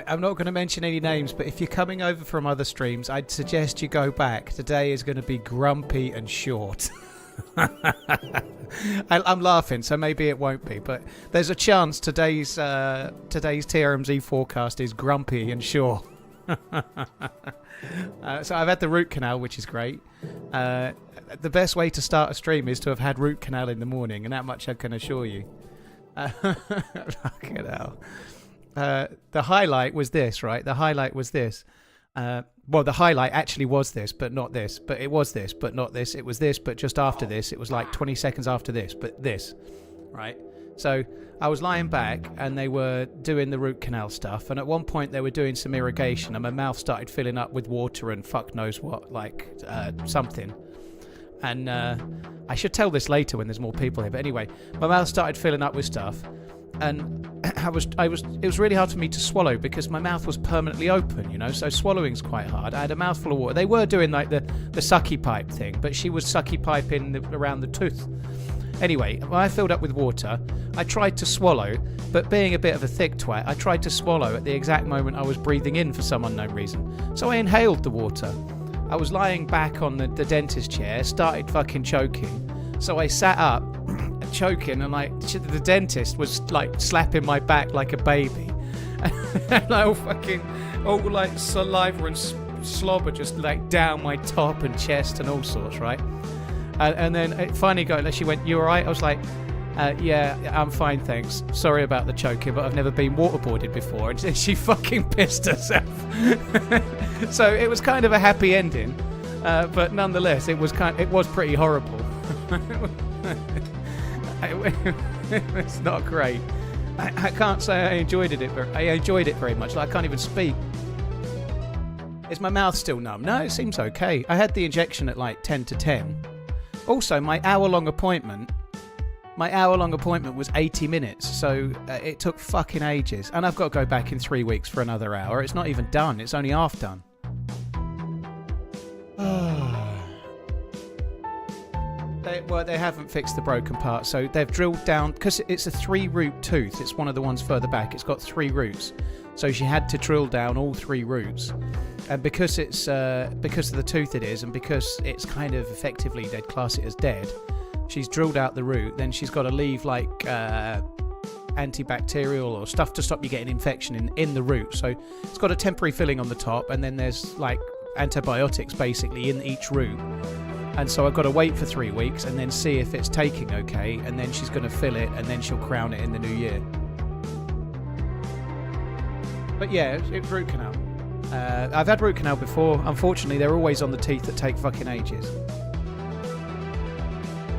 I'm not going to mention any names, but if you're coming over from other streams, I'd suggest you go back. Today is going to be grumpy and short. I'm laughing, so maybe it won't be, but there's a chance today's TRMZ forecast is grumpy and short. So I've had the root canal, which is great. The best way to start a stream is to have had root canal in the morning, and that much I can assure you. Fucking hell. The highlight was this, right? The highlight was this. Well, the highlight actually was this, but not this. But it was this, but not this. It was this, but just after this. It was like 20 seconds after this, but this, right? So I was lying back and they were doing the root canal stuff. And at one point they were doing some irrigation and my mouth started filling up with water and fuck knows what, like something. And I should tell this later when there's more people here. But anyway, my mouth started filling up with stuff. And it was really hard for me to swallow because my mouth was permanently open, you know, so swallowing's quite hard. I had a mouthful of water. They were doing like the sucky pipe thing, but she was sucky piping around the tooth. Anyway, when I filled up with water, I tried to swallow, but being a bit of a thick twat, I tried to swallow at the exact moment I was breathing in for some unknown reason. So I inhaled the water. I was lying back on the dentist chair, started fucking choking. So I sat up, choking, and like the dentist was like slapping my back like a baby. And all like saliva and slobber just like down my top and chest and all sorts, right? And then it finally got, and she went, "You alright?" I was like, yeah, I'm fine, thanks. Sorry about the choking, but I've never been waterboarded before. And she fucking pissed herself. So it was kind of a happy ending, but nonetheless, it was pretty horrible. It's not great. I can't say I enjoyed it very much. Like, I can't even speak. Is my mouth still numb? No, it seems okay. I had the injection at like 10 to 10. Also, my hour-long appointment was 80 minutes, so it took fucking ages. And I've got to go back in 3 weeks for another hour. It's not even done. It's only half done. They haven't fixed the broken part, so they've drilled down, because it's a 3-root tooth. It's one of the ones further back. It's got 3 roots, so she had to drill down all 3 roots. And because it's because of the tooth it is, and because it's kind of effectively they'd class it as dead, she's drilled out the root. Then she's got to leave like antibacterial or stuff to stop you getting infection in the root. So it's got a temporary filling on the top, and then there's like antibiotics basically in each root. And so I've got to wait for 3 weeks and then see if it's taking okay, and then she's going to fill it, and then she'll crown it in the new year. But yeah, it's root canal. I've had root canal before. Unfortunately, they're always on the teeth that take fucking ages.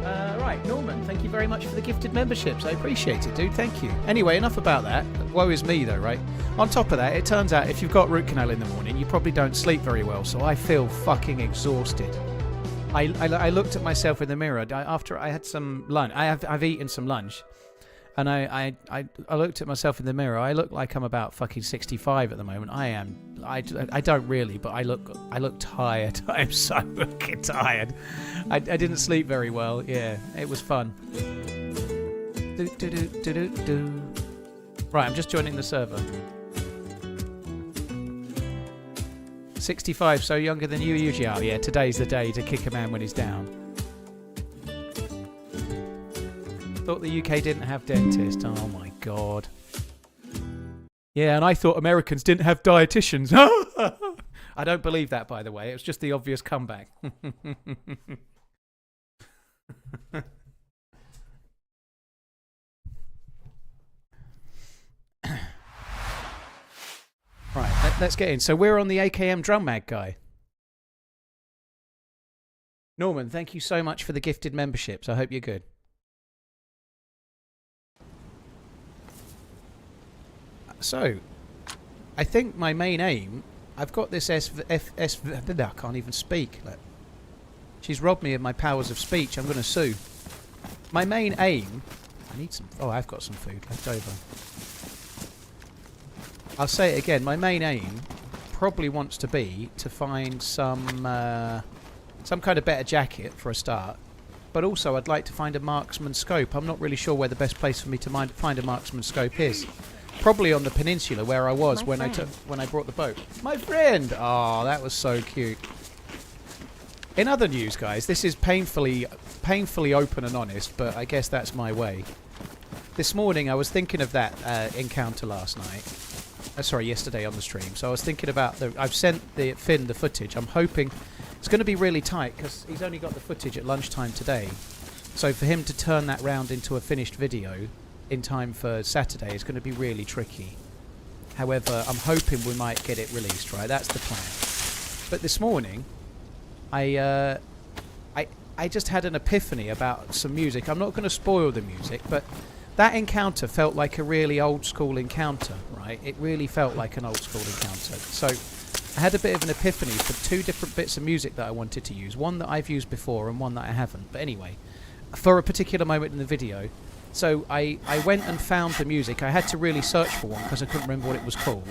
Right, Norman, thank you very much for the gifted memberships. I appreciate it, dude. Thank you. Anyway, enough about that. Woe is me, though, right? On top of that, it turns out if you've got root canal in the morning, you probably don't sleep very well, so I feel fucking exhausted. I looked at myself in the mirror after I had some lunch. I've eaten some lunch, and I looked at myself in the mirror. I look like I'm about fucking 65 at the moment. I am. I don't really, but I look tired. I'm so fucking tired. I didn't sleep very well. Yeah, it was fun. Right, I'm just joining the server. 65, so younger than you usually are. Yeah, today's the day to kick a man when he's down. Thought the UK didn't have dentists. Oh my god. Yeah, and I thought Americans didn't have dietitians. I don't believe that, by the way. It was just the obvious comeback. Right, let's get in. So we're on the AKM drum mag guy. Norman, thank you so much for the gifted memberships. I hope you're good. So, I think my main aim... I've got this I can't even speak. Look. She's robbed me of my powers of speech. I'm going to sue. My main aim... I need some... Oh, I've got some food left over. I'll say it again. My main aim probably wants to be to find some kind of better jacket for a start. But also I'd like to find a marksman scope. I'm not really sure where the best place for me to find a marksman scope is. probably on the peninsula where I was My when friend. when I brought the boat. My friend! Oh, that was so cute. In other news, guys, this is painfully open and honest, but I guess that's my way. This morning I was thinking of that encounter last night. Sorry, yesterday on the stream. So I was thinking about I've sent Finn the footage. I'm hoping it's going to be really tight because he's only got the footage at lunchtime today. So for him to turn that round into a finished video in time for Saturday is going to be really tricky. However, I'm hoping we might get it released, right? That's the plan. But this morning, I just had an epiphany about some music. I'm not going to spoil the music, but that encounter felt like a really old school encounter, right? It really felt like an old school encounter. So I had a bit of an epiphany for two different bits of music that I wanted to use. One that I've used before and one that I haven't. But anyway, for a particular moment in the video. So I went and found the music. I had to really search for one because I couldn't remember what it was called.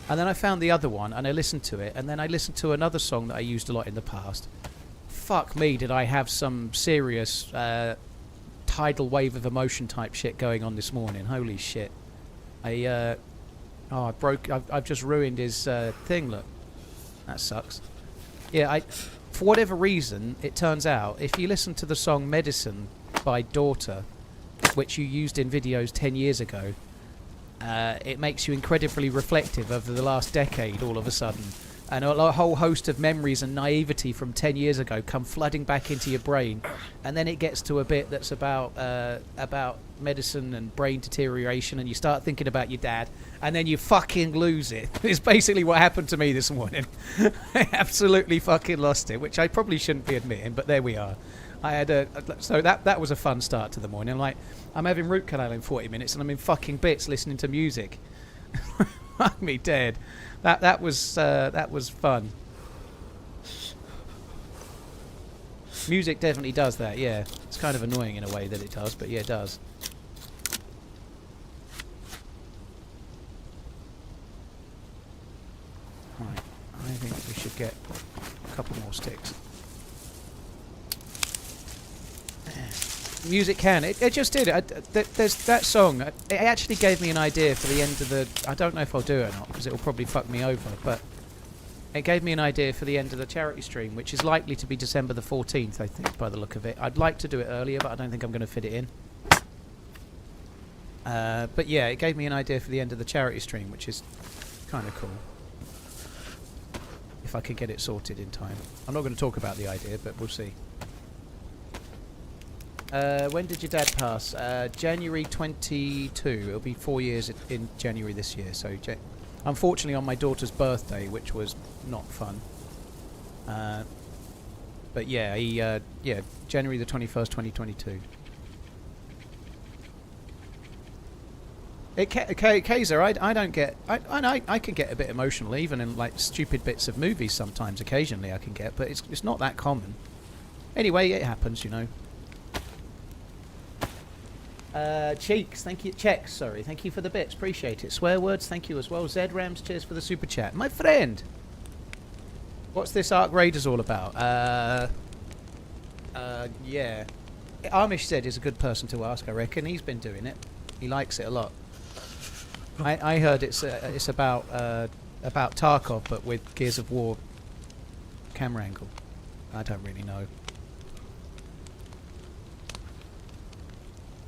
And then I found the other one and I listened to it. And then I listened to another song that I used a lot in the past. Fuck me, did I have some serious tidal wave of emotion type shit going on this morning. Holy shit. I've just ruined his thing, look. That sucks. Yeah, for whatever reason, it turns out, if you listen to the song Medicine by Daughter, which you used in videos 10 years ago, it makes you incredibly reflective over the last decade all of a sudden. And a whole host of memories and naivety from 10 years ago come flooding back into your brain. And then it gets to a bit that's about medicine and brain deterioration, and you start thinking about your dad, and then you fucking lose it. It's basically what happened to me this morning. I absolutely fucking lost it, which I probably shouldn't be admitting, but there we are. I had so that was a fun start to the morning. Like, I'm having root canal in 40 minutes, and I'm in fucking bits listening to music. Fuck me dead. That was fun. Music definitely does that, yeah. It's kind of annoying in a way that it does, but yeah, it does. Right, I think we should get a couple more sticks. Music can. It just did. There's that song. It actually gave me an idea for the end of the... I don't know if I'll do it or not, because it will probably fuck me over, but it gave me an idea for the end of the charity stream, which is likely to be December the 14th, I think, by the look of it. I'd like to do it earlier, but I don't think I'm going to fit it in. But yeah, it gave me an idea for the end of the charity stream, which is kind of cool. If I could get it sorted in time. I'm not going to talk about the idea, but we'll see. When did your dad pass? January 22. It'll be 4 years in January this year. So, unfortunately, on my daughter's birthday, which was not fun. But yeah, January the 21st, 2022. Kaiser, I don't get... I can get a bit emotional, even in like stupid bits of movies sometimes, occasionally I can get, but it's not that common. Anyway, it happens, you know. Cheeks, thank you. Checks, sorry. Thank you for the bits. Appreciate it. Swear words, thank you as well. Zed Rams, cheers for the super chat. My friend! What's this Arc Raiders all about? Yeah. Amish said is a good person to ask, I reckon. He's been doing it. He likes it a lot. I heard it's about Tarkov, but with Gears of War camera angle. I don't really know.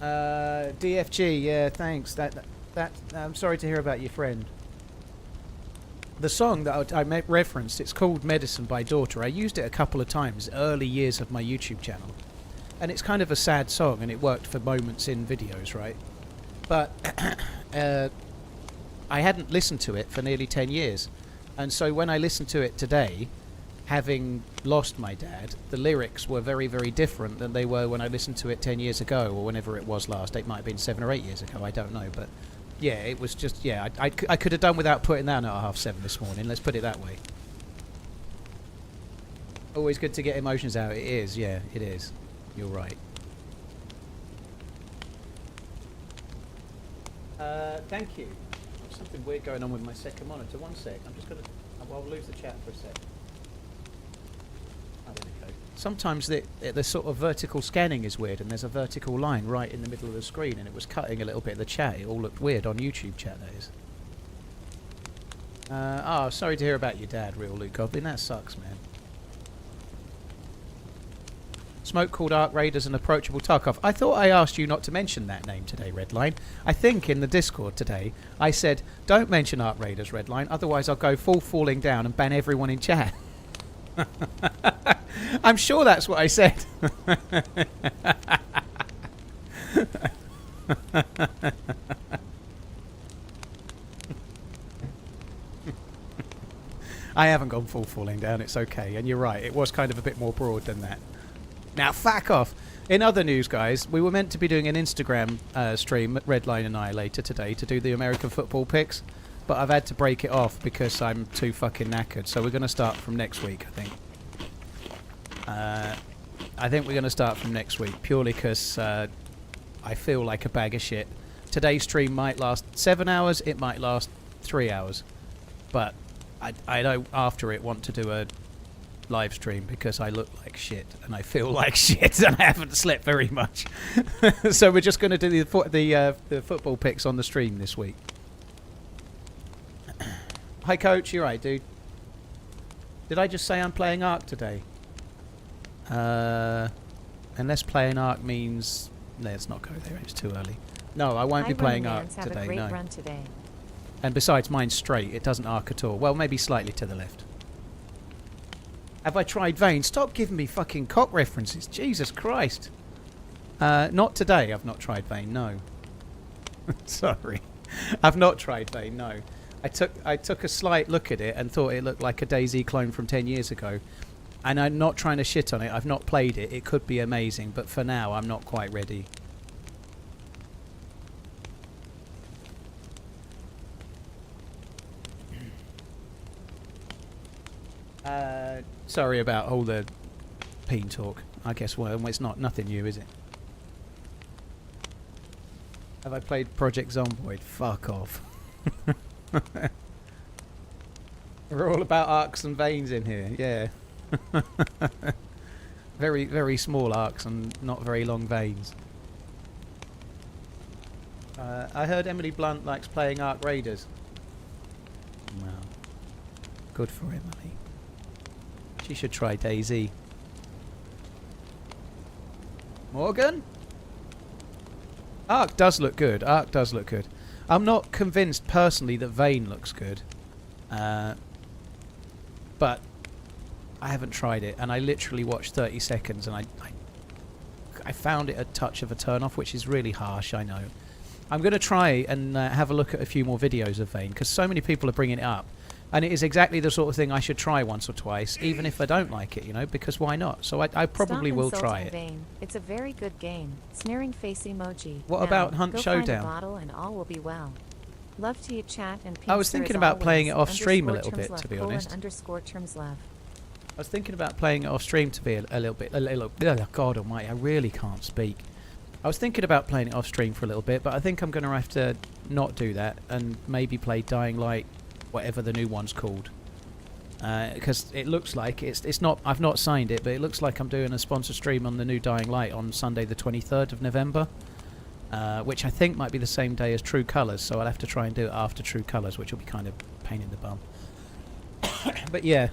DFG, yeah, thanks. That I'm sorry to hear about your friend. The song that I referenced, it's called Medicine by Daughter. I used it a couple of times early years of my YouTube channel, and it's kind of a sad song, and it worked for moments in videos, right? But I hadn't listened to it for nearly 10 years, and so when I listened to it today, having lost my dad, the lyrics were very, very different than they were when I listened to it 10 years ago, or whenever it was last. It might have been 7 or 8 years ago, I don't know. But yeah, it was just, yeah, I could have done without putting that on at 7:30 this morning, let's put it that way. Always good to get emotions out. It is, yeah, it is. You're right. Thank you. There's something weird going on with my second monitor. One sec, I'm just going to... I'll lose the chat for a sec. Oh, there we go. Sometimes the sort of vertical scanning is weird, and there's a vertical line right in the middle of the screen, and it was cutting a little bit of the chat. It all looked weird on YouTube chat, that is. Oh, sorry to hear about your dad, Real Luke Goblin. That sucks, man. Smoke called Arc Raiders an approachable Tarkov. I thought I asked you not to mention that name today, Redline. I think in the Discord today, I said, don't mention Arc Raiders, Redline, otherwise I'll go full falling down and ban everyone in chat. I'm sure that's what I said. I haven't gone full falling down, it's okay. And you're right, it was kind of a bit more broad than that. Now, fuck off. In other news, guys, we were meant to be doing an Instagram stream, Redline and I, later today to do the American football picks. But I've had to break it off because I'm too fucking knackered. So we're going to start from next week, I think. I think we're going to start from next week purely because I feel like a bag of shit. Today's stream might last 7 hours. It might last 3 hours. But I don't, after it, want to do a live stream because I look like shit and I feel like shit and I haven't slept very much. So we're just going to do the football picks on the stream this week. Hi, Coach. You're right, dude. Did I just say I'm playing Ark today? Unless playing Ark means... Let's not go there. It's too early. No, I won't be playing Ark today. Have a great run today. And besides, mine's straight. It doesn't arc at all. Well, maybe slightly to the left. Have I tried Vane? Stop giving me fucking cock references. Jesus Christ. Not today. I've not tried Vane. No. Sorry. I've not tried Vane. No. I took a slight look at it and thought it looked like a DayZ clone from 10 years ago. And I'm not trying to shit on it. I've not played it. It could be amazing. But for now, I'm not quite ready. Sorry about all the peen talk. I guess, well, it's nothing new, is it? Have I played Project Zomboid? Fuck off. We're all about arcs and veins in here, yeah. Very, very small arcs and not very long veins. I heard Emily Blunt likes playing Arc Raiders. Well, good for Emily. She should try DayZ. Morgan? Arc does look good. Arc does look good. I'm not convinced personally that Vane looks good. But I haven't tried it. And I literally watched 30 seconds and I found it a touch of a turn off, which is really harsh, I know. I'm going to try and have a look at a few more videos of Vane because so many people are bringing it up. And it is exactly the sort of thing I should try once or twice, even if I don't like it, you know, because why not? So I probably will try it. Vane. It's a very good game. Sneering face emoji. What about Hunt go Showdown? Find a bottle and all will be well. Love to you, chat and I was thinking about playing it off stream a little bit, to be honest. _terms I was thinking about playing it off stream to be a little bit. Oh, God Almighty, I really can't speak. I was thinking about playing it off stream for a little bit, but I think I'm going to have to not do that and maybe play Dying Light, whatever the new one's called. Because it looks like it's not. I've not signed it, but it looks like I'm doing a sponsor stream on the new Dying Light on Sunday, the 23rd of November, which I think might be the same day as True Colours. So I'll have to try and do it after True Colours, which will be kind of a pain in the bum. But yeah,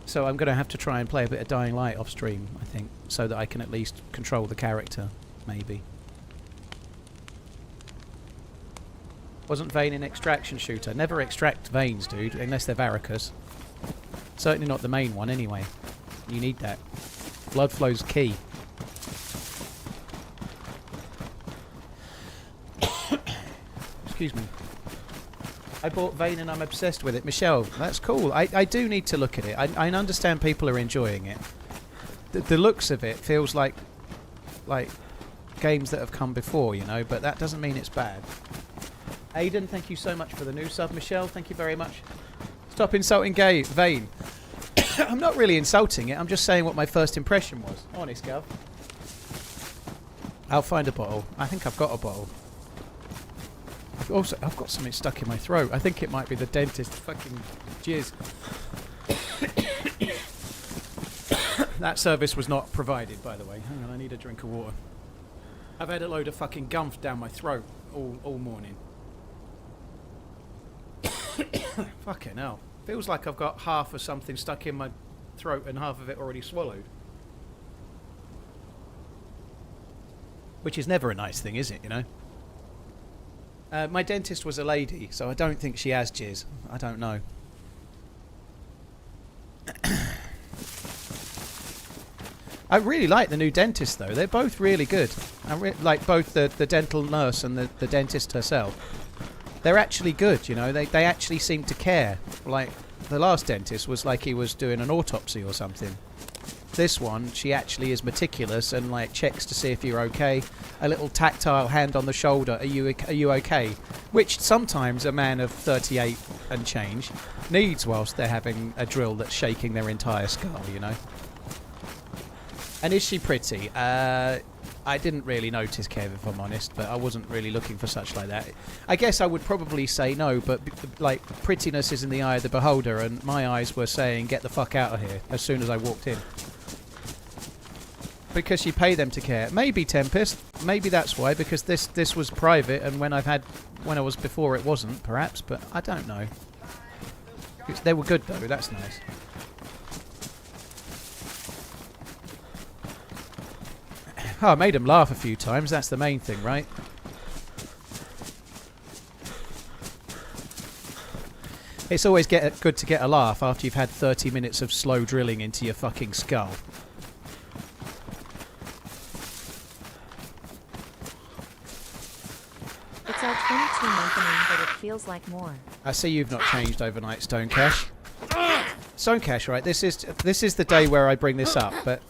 so I'm going to have to try and play a bit of Dying Light off stream, I think, so that I can at least control the character, maybe. Wasn't Vane an extraction shooter? Never extract veins, dude, unless they're varicose. Certainly not the main one, anyway. You need that. Blood flow's key. Excuse me. I bought Vane and I'm obsessed with it. Michelle, that's cool. I do need to look at it. I understand people are enjoying it. The looks of it feels like games that have come before, you know, but that doesn't mean it's bad. Aiden, thank you so much for the new sub. Michelle, thank you very much. Stop insulting Vane. I'm not really insulting it. I'm just saying what my first impression was. Honest, Gav. I'll find a bottle. I think I've got a bottle. I've got something stuck in my throat. I think it might be the dentist fucking jizz. That service was not provided, by the way. Hang on, I need a drink of water. I've had a load of fucking gum down my throat all morning. Fucking hell. Feels like I've got half of something stuck in my throat and half of it already swallowed. Which is never a nice thing, is it, you know? My dentist was a lady, so I don't think she has jizz. I don't know. I really like the new dentist, though. They're both really good. I like both the dental nurse and the dentist herself. They're actually good, you know. They actually seem to care. Like, the last dentist was like he was doing an autopsy or something. This one, she actually is meticulous and, like, checks to see if you're okay. A little tactile hand on the shoulder. Are you okay? Which sometimes a man of 38 and change needs whilst they're having a drill that's shaking their entire skull, you know. And is she pretty? I didn't really notice, Kev, if I'm honest, but I wasn't really looking for such like that. I guess I would probably say no, but like, prettiness is in the eye of the beholder, and my eyes were saying, get the fuck out of here, as soon as I walked in. Because you pay them to care. Maybe, Tempest. Maybe that's why, because this was private, and when I was before it wasn't, perhaps, but I don't know. They were good, though. That's nice. Oh, I made them laugh a few times. That's the main thing, right? It's always good to get a laugh after you've had 30 minutes of slow drilling into your fucking skull. It's our 22-month inning, but it feels like more. I see you've not changed overnight, Stonecash. Stonecash, right? This is the day where I bring this up, but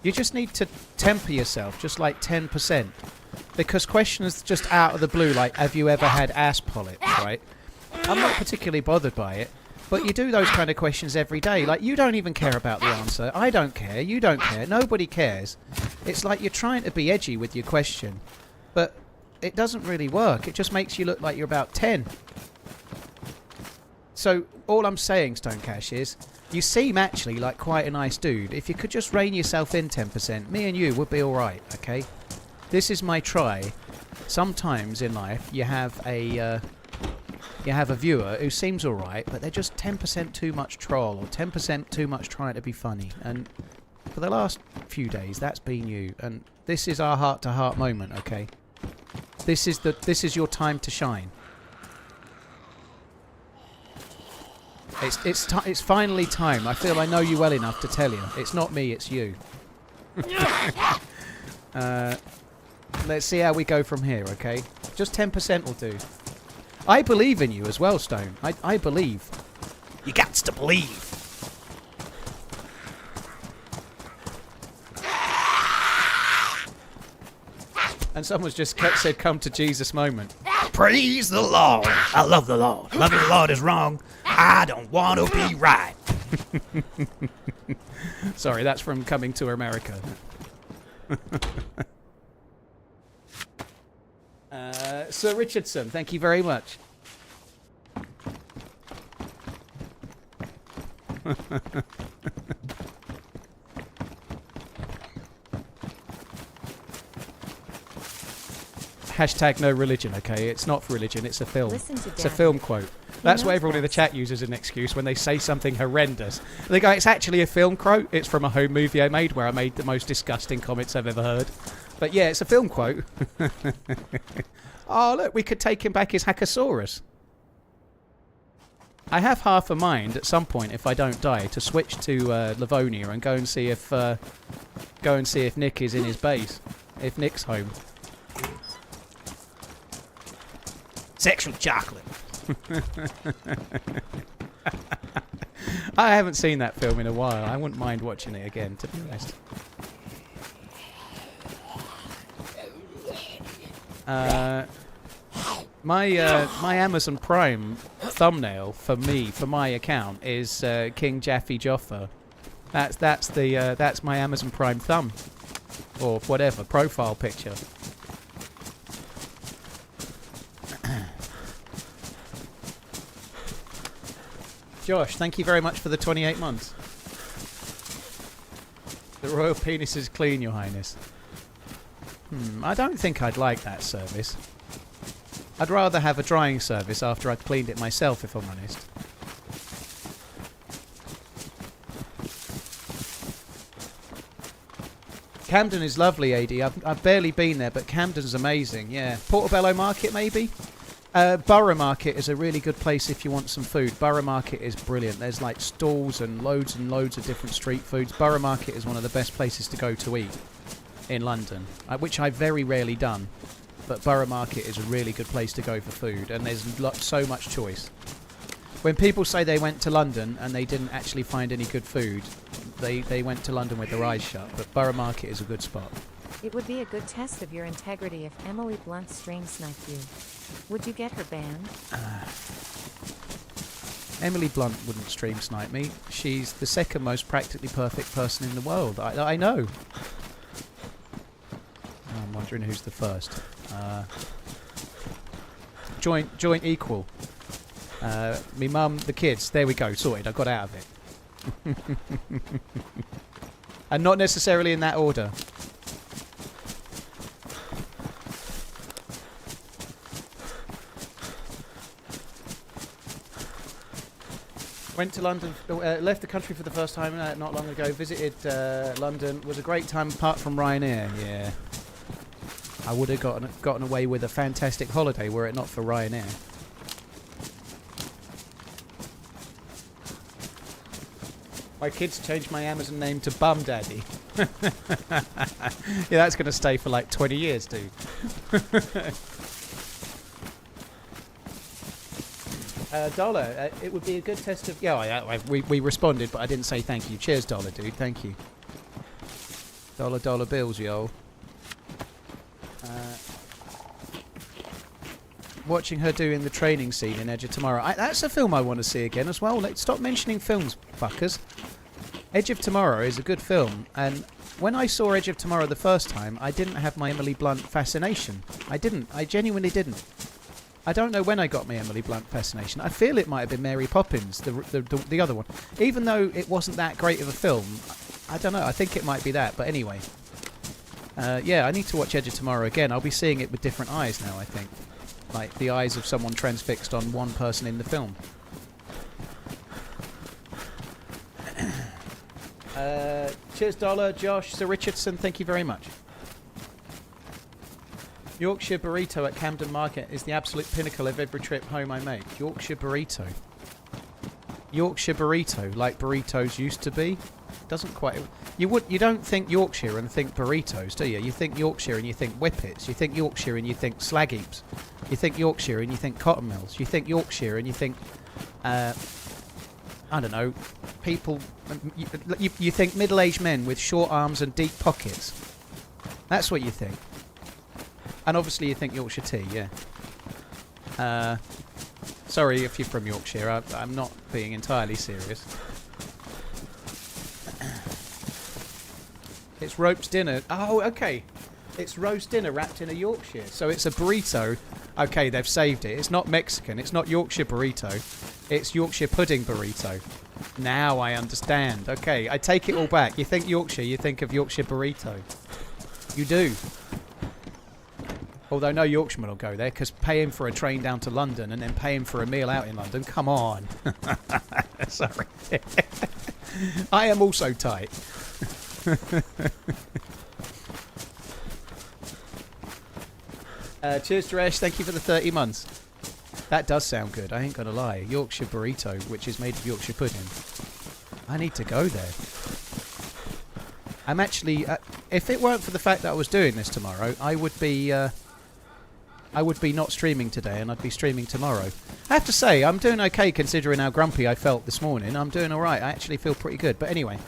you just need to temper yourself, just like 10%. Because questions just out of the blue, like, have you ever had ass polyps, right? I'm not particularly bothered by it, but you do those kind of questions every day. Like, you don't even care about the answer. I don't care. You don't care. Nobody cares. It's like you're trying to be edgy with your question, but it doesn't really work. It just makes you look like you're about 10. So, all I'm saying, Stonecash, is you seem actually like quite a nice dude. If you could just rein yourself in 10%, me and you would be alright, okay? This is my try. Sometimes in life, you have a viewer who seems alright, but they're just 10% too much troll, or 10% too much trying to be funny. And for the last few days, that's been you. And this is our heart-to-heart moment, okay? This is your time to shine. It's finally time. I feel I know you well enough to tell you. It's not me, it's you. Let's see how we go from here, okay? Just 10% will do. I believe in you as well, Stone. I believe. You got to believe. And someone's just said, come to Jesus moment. Praise the Lord. I love the Lord. Loving the Lord is wrong. I don't want to be right. Sorry, that's from Coming to America. Sir Richardson, thank you very much. Hashtag no religion, okay? It's not for religion, it's a film. It's a film quote. That's what everyone in the chat uses as an excuse when they say something horrendous. They go, it's actually a film quote. It's from a home movie I made where I made the most disgusting comments I've ever heard. But yeah, it's a film quote. Oh, look, we could take him back his Hackosaurus. I have half a mind at some point, if I don't die, to switch to Livonia and go and see if Nick is in his base. If Nick's home. Sexual chocolate. I haven't seen that film in a while. I wouldn't mind watching it again, to be honest. My Amazon Prime thumbnail for my account is King Jaffe Joffa. That's my Amazon Prime thumb, or whatever profile picture. Josh, thank you very much for the 28 months. The royal penis is clean, Your Highness. I don't think I'd like that service. I'd rather have a drying service after I'd cleaned it myself, if I'm honest. Camden is lovely, AD. I've barely been there, but Camden's amazing, yeah. Portobello Market, maybe? Borough Market is a really good place if you want some food. Borough Market is brilliant. There's like stalls and loads of different street foods. Borough Market is one of the best places to go to eat in London, which I've very rarely done. But Borough Market is a really good place to go for food, and there's so much choice. When people say they went to London and they didn't actually find any good food, they went to London with their eyes shut. But Borough Market is a good spot. It would be a good test of your integrity if Emily Blunt stream sniped you. Would you get her banned? Emily Blunt wouldn't stream snipe me. She's the second most practically perfect person in the world. I know. I'm wondering who's the first. Joint equal. Me mum, the kids. There we go. Sorted. I got out of it. And not necessarily in that order. Went to London, left the country for the first time not long ago. Visited London. Was a great time apart from Ryanair. Yeah. I would have gotten away with a fantastic holiday were it not for Ryanair. My kids changed my Amazon name to Bum Daddy. Yeah, that's going to stay for like 20 years, dude. Dollar, it would be a good test of... Yeah, we responded, but I didn't say thank you. Cheers, Dollar, dude. Thank you. Dollar bills, yo. Watching her doing the training scene in Edge of Tomorrow. That's a film I want to see again as well. Let's stop mentioning films, fuckers. Edge of Tomorrow is a good film, and when I saw Edge of Tomorrow the first time, I didn't have my Emily Blunt fascination. I didn't. I genuinely didn't. I don't know when I got my Emily Blunt fascination. I feel it might have been Mary Poppins, the other one. Even though it wasn't that great of a film, I don't know. I think it might be that. But anyway. Yeah, I need to watch Edge of Tomorrow again. I'll be seeing it with different eyes now, I think. Like the eyes of someone transfixed on one person in the film. Cheers, Dollar, Josh, Sir Richardson, thank you very much. Yorkshire burrito at Camden Market is the absolute pinnacle of every trip home I make. Yorkshire burrito. Yorkshire burrito, like burritos used to be. Doesn't quite... You don't think Yorkshire and think burritos, do you? You think Yorkshire and you think whippets. You think Yorkshire and you think slag heaps. You think Yorkshire and you think cotton mills. You think Yorkshire and you think... I don't know. People... You think middle-aged men with short arms and deep pockets. That's what you think. And obviously you think Yorkshire tea, yeah. Sorry if you're from Yorkshire. I'm not being entirely serious. It's roast dinner. Oh, okay. It's roast dinner wrapped in a Yorkshire. So it's a burrito. Okay, they've saved it. It's not Mexican. It's not Yorkshire burrito. It's Yorkshire pudding burrito. Now I understand. Okay, I take it all back. You think Yorkshire, you think of Yorkshire burrito. You do. Although no Yorkshireman will go there, because paying for a train down to London and then paying for a meal out in London, come on. Sorry. I am also tight. Cheers, Dresh. Thank you for the 30 months. That does sound good. I ain't going to lie. Yorkshire burrito, which is made of Yorkshire pudding. I need to go there. I'm actually... if it weren't for the fact that I was doing this tomorrow, I would be not streaming today, and I'd be streaming tomorrow. I have to say, I'm doing okay considering how grumpy I felt this morning. I'm doing all right. I actually feel pretty good. But anyway,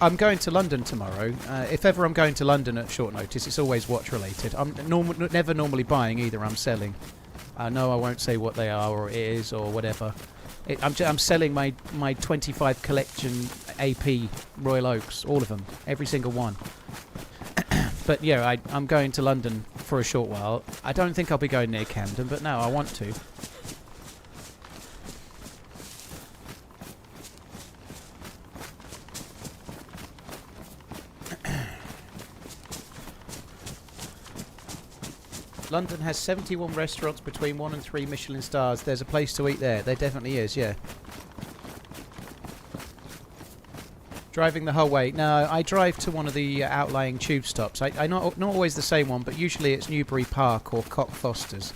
I'm going to London tomorrow. If ever I'm going to London at short notice, it's always watch related. I'm never normally buying either. I'm selling. No, I won't say what they are or it is or whatever. I'm selling my 25 collection AP Royal Oaks, all of them, every single one. But yeah, I'm going to London for a short while. I don't think I'll be going near Camden, but no, I want to. London has 71 restaurants between 1 and 3 Michelin stars. There's a place to eat there. There definitely is, yeah. Driving the whole way. No, I drive to one of the outlying tube stops. I not always the same one, but usually it's Newbury Park or Cockfosters.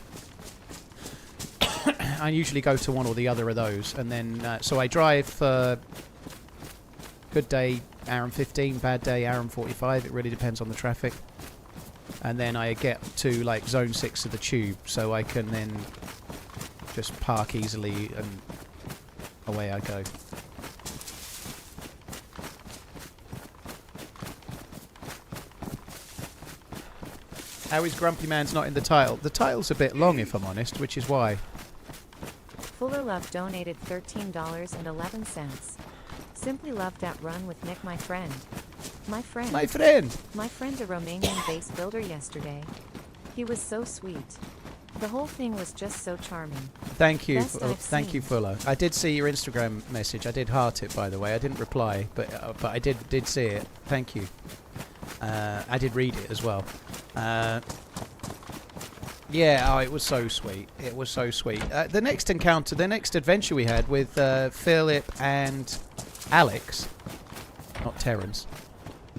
I usually go to one or the other of those, and then so I drive for good day, hour and 15, bad day, hour and 45. It really depends on the traffic. And then I get to like zone 6 of the tube, so I can then just park easily and away I go. How is Grumpy Man's not in the title? The title's a bit long, if I'm honest, which is why. Fuller Love donated $13.11. Simply love that run with Nick, my friend. My friend, a Romanian base builder yesterday. He was so sweet. The whole thing was just so charming. Thank you. Thank you, Fuller. I did see your Instagram message. I did heart it, by the way. I didn't reply, but I did see it. Thank you. I did read it as well. Yeah, oh, it was so sweet. It was so sweet. The next encounter, the next adventure we had with Philip and Alex, not Terrence,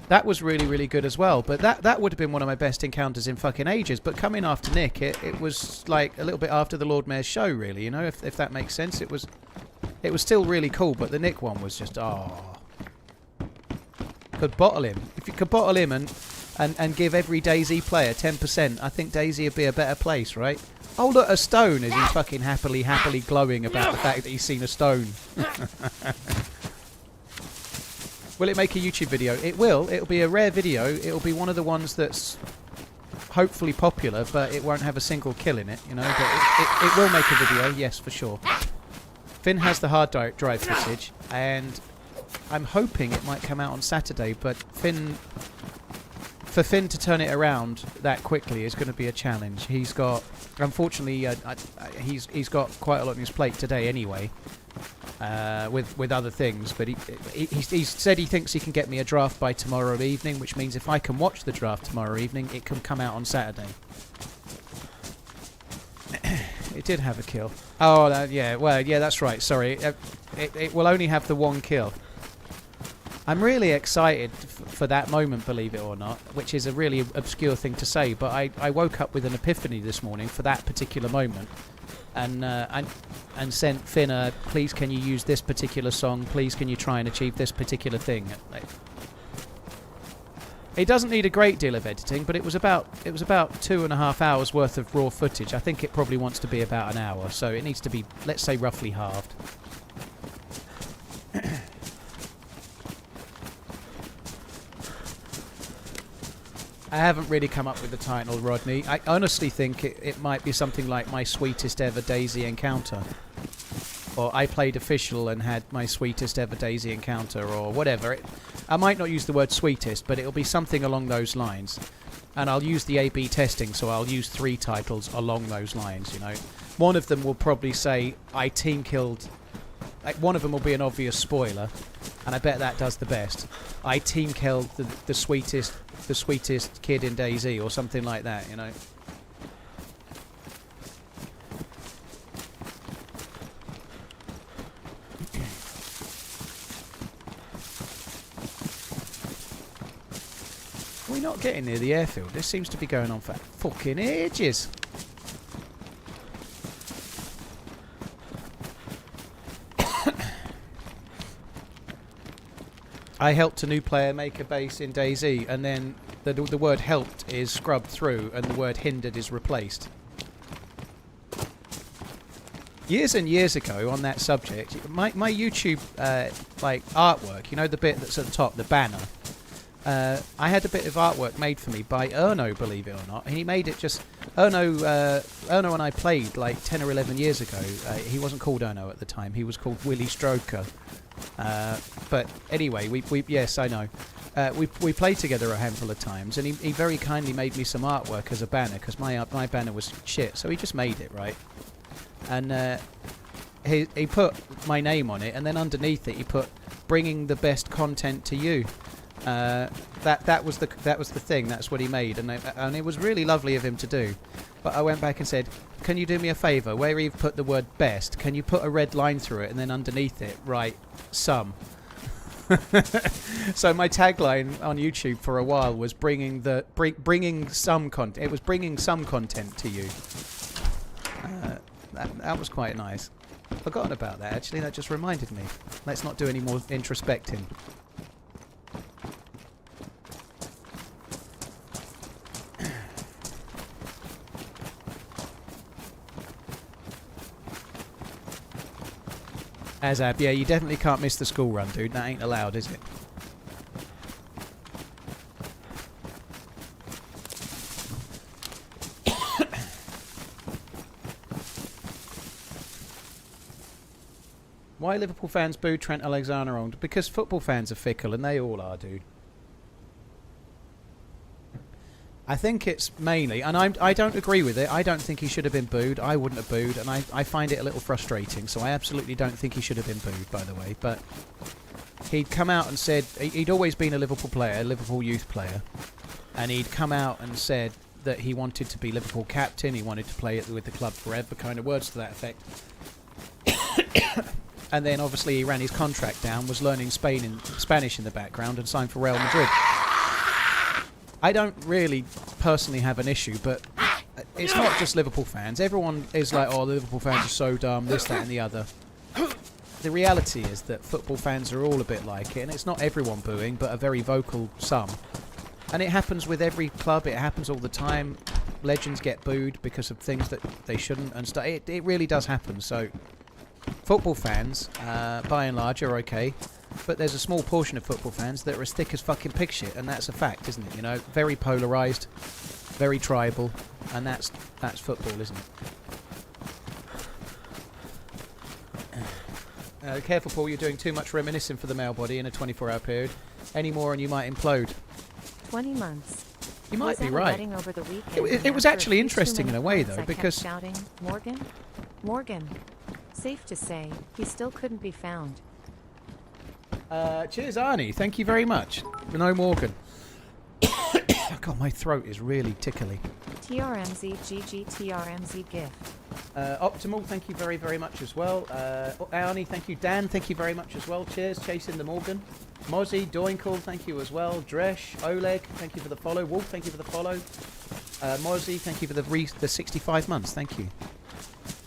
that was really, really good as well. But that would have been one of my best encounters in fucking ages. But coming after Nick, it was like a little bit after the Lord Mayor's show, really, you know, if that makes sense. It was still really cool, but the Nick one was just, could bottle him. If you could bottle him and give every DayZ player 10%, I think DayZ would be a better place, right? Oh, look, a stone, as he's fucking happily glowing about the fact that he's seen a stone. Will it make a YouTube video? It will. It'll be a rare video. It'll be one of the ones that's hopefully popular, but it won't have a single kill in it, you know. But it will make a video, yes, for sure. Finn has the hard drive footage, and I'm hoping it might come out on Saturday, but for Finn to turn it around that quickly is going to be a challenge. He's got, unfortunately, he's got quite a lot on his plate today anyway, with other things. But he said he thinks he can get me a draft by tomorrow evening, which means if I can watch the draft tomorrow evening, it can come out on Saturday. It did have a kill. Oh, yeah. Well, yeah, that's right. Sorry, it will only have the one kill. I'm really excited for that moment, believe it or not, which is a really obscure thing to say, but I woke up with an epiphany this morning for that particular moment, and sent Finn a, please can you use this particular song, please can you try and achieve this particular thing. It doesn't need a great deal of editing, but it was about 2.5 hours worth of raw footage. I think it probably wants to be about an hour, so it needs to be, let's say, roughly halved. I haven't really come up with the title, Rodney. I honestly think it might be something like My Sweetest Ever DayZ Encounter. Or I played official and had my sweetest ever DayZ encounter, or whatever. I might not use the word sweetest, but it'll be something along those lines. And I'll use the A/B testing, so I'll use 3 titles along those lines, you know. One of them will probably say, I team killed... one of them will be an obvious spoiler, and I bet that does the best. I team killed the sweetest kid in DayZ, or something like that, you know. We're not getting near the airfield. This seems to be going on for fucking ages. I helped a new player make a base in DayZ, and then the word helped is scrubbed through and the word hindered is replaced. Years and years ago on that subject, my YouTube like artwork, you know, the bit that's at the top, the banner, I had a bit of artwork made for me by Erno, believe it or not. And he made it just... Erno and I played like 10 or 11 years ago. He wasn't called Erno at the time. He was called Willie Stroker. But anyway, yes, I know. We played together a handful of times, and he very kindly made me some artwork as a banner, because my banner was shit. So he just made it, right? And he put my name on it, and then underneath it he put, bringing the best content to you. That was the thing. That's what he made, and it was really lovely of him to do. But I went back and said, "Can you do me a favour? Where you've put the word best, can you put a red line through it and then underneath it write some?" So my tagline on YouTube for a while was bringing some content. It was bringing some content to you. That was quite nice. Forgotten about that actually. That just reminded me. Let's not do any more introspecting. Azab, yeah, you definitely can't miss the school run, dude. That ain't allowed, is it? Why Liverpool fans boo Trent Alexander-Arnold? Because football fans are fickle, and they all are, dude. I think it's mainly, and I don't agree with it. I don't think he should have been booed. I wouldn't have booed, and I find it a little frustrating. So I absolutely don't think he should have been booed, by the way. But he'd come out and said he'd always been a Liverpool player, Liverpool youth player, and he'd come out and said that he wanted to be Liverpool captain. He wanted to play with the club forever, kind of words to that effect. And then obviously he ran his contract down, was learning Spanish in the background, and signed for Real Madrid. I don't really personally have an issue, but it's not just Liverpool fans. Everyone is like, oh, the Liverpool fans are so dumb, this, that and the other. The reality is that football fans are all a bit like it, and it's not everyone booing, but a very vocal some. And it happens with every club, it happens all the time. Legends get booed because of things that they shouldn't and stuff. It really does happen, so football fans, by and large, are okay. But there's a small portion of football fans that are as thick as fucking pig shit, and that's a fact, isn't it? You know, very polarised, very tribal, and that's football, isn't it? Careful, Paul, you're doing too much reminiscing for the male body in a 24-hour period. Any more and you might implode. 20 months. You might be right. Over the weekend it was actually interesting in a way, though, because... shouting, Morgan? Morgan. Safe to say, he still couldn't be found. Cheers, Arnie. Thank you very much. No Morgan. God, my throat is really tickly. TRMZ GG TRMZ gift. Optimal, thank you very, very much as well. Arnie, thank you. Dan, thank you very much as well. Cheers, chasing the Morgan. Mozzie, Doinkle, thank you as well. Dresh, Oleg, thank you for the follow. Wolf, thank you for the follow. Mozzie, thank you for the 65 months. Thank you.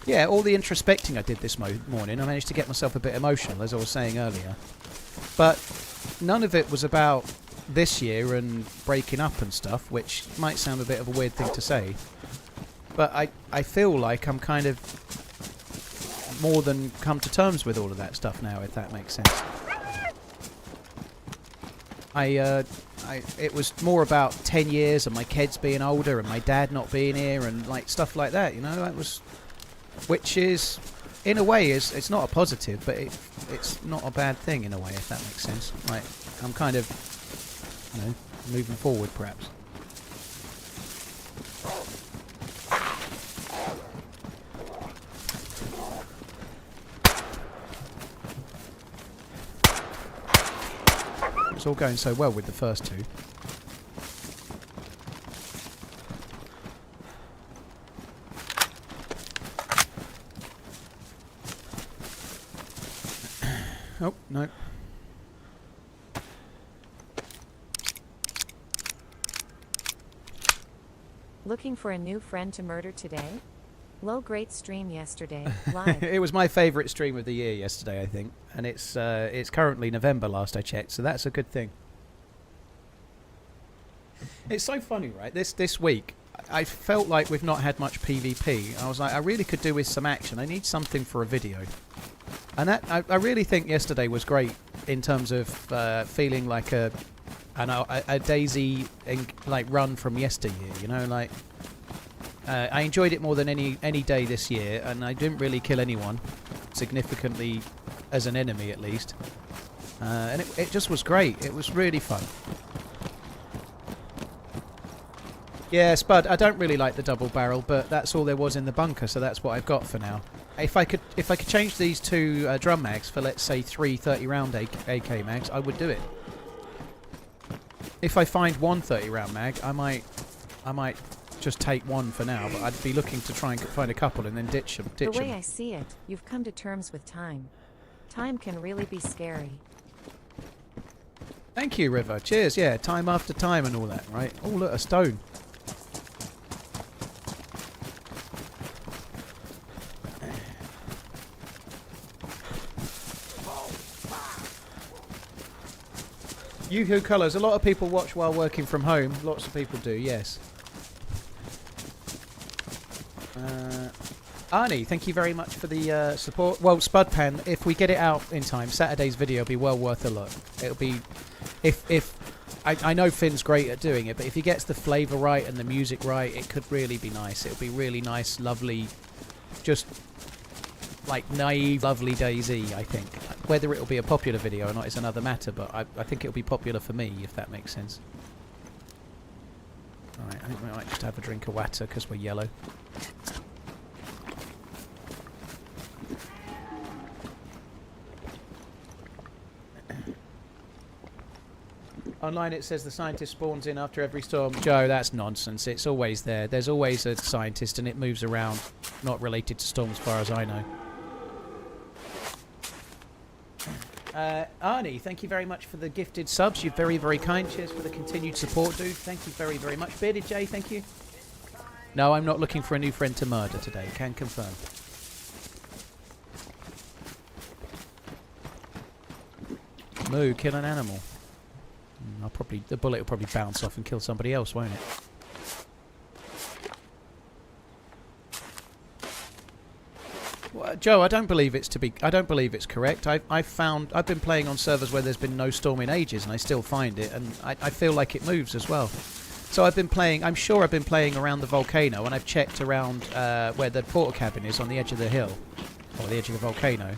Yeah, all the introspecting I did this morning, I managed to get myself a bit emotional, as I was saying earlier. But none of it was about this year and breaking up and stuff, which might sound a bit of a weird thing to say. But I feel like I'm kind of more than come to terms with all of that stuff now, if that makes sense. It was more about 10 years and my kids being older and my dad not being here and like stuff like that, you know. That was, which is, in a way, it's not a positive, but it's not a bad thing in a way, if that makes sense. Like, I'm kind of, you know, moving forward, perhaps. It's all going so well with the first two. Oh, no. Looking for a new friend to murder today? Low great stream yesterday, live. It was my favourite stream of the year yesterday, I think. And it's currently November last I checked, so that's a good thing. It's so funny, right? This week, I felt like we've not had much PvP. I was like, I really could do with some action. I need something for a video. And that I really think yesterday was great in terms of feeling like a DayZ like run from yesteryear. You know, like I enjoyed it more than any day this year, and I didn't really kill anyone significantly as an enemy, at least. And it just was great. It was really fun. Yeah, Spud, I don't really like the double barrel, but that's all there was in the bunker, so that's what I've got for now. If I could change these two drum mags for, let's say, 3 30-round AK mags, I would do it. if I find one 30-round mag, I might just take one for now, but I'd be looking to try and find a couple and then ditch them. The way I see it, you've come to terms with time. Time can really be scary. Thank you, River. Cheers. Yeah, time after time and all that, right? Oh, look, a stone. Yoo-hoo colours. A lot of people watch while working from home. Lots of people do, yes. Arnie, thank you very much for the support. Well, Spudpan, if we get it out in time, Saturday's video will be well worth a look. It'll be... I know Finn's great at doing it, but if he gets the flavour right and the music right, it could really be nice. It'll be really nice, lovely, just like naive, lovely DayZ, I think. Whether it'll be a popular video or not is another matter, but I think it'll be popular for me, if that makes sense. Alright, I think we might just have a drink of water because we're yellow. Online it says the scientist spawns in after every storm. Joe, that's nonsense. It's always there. There's always a scientist and it moves around. Not related to storms as far as I know. Arnie, thank you very much for the gifted subs. You're very, very kind. Cheers for the continued support, dude. Thank you very, very much. Bearded J, thank you. No, I'm not looking for a new friend to murder today. Can confirm. Moo, kill an animal. The bullet will probably bounce off and kill somebody else, won't it? Well, Joe, I don't believe it's correct. I've been playing on servers where there's been no storm in ages, and I still find it, and I feel like it moves as well. So I've been playing. I'm sure I've been playing around the volcano, and I've checked around where the portal cabin is on the edge of the hill, or the edge of the volcano.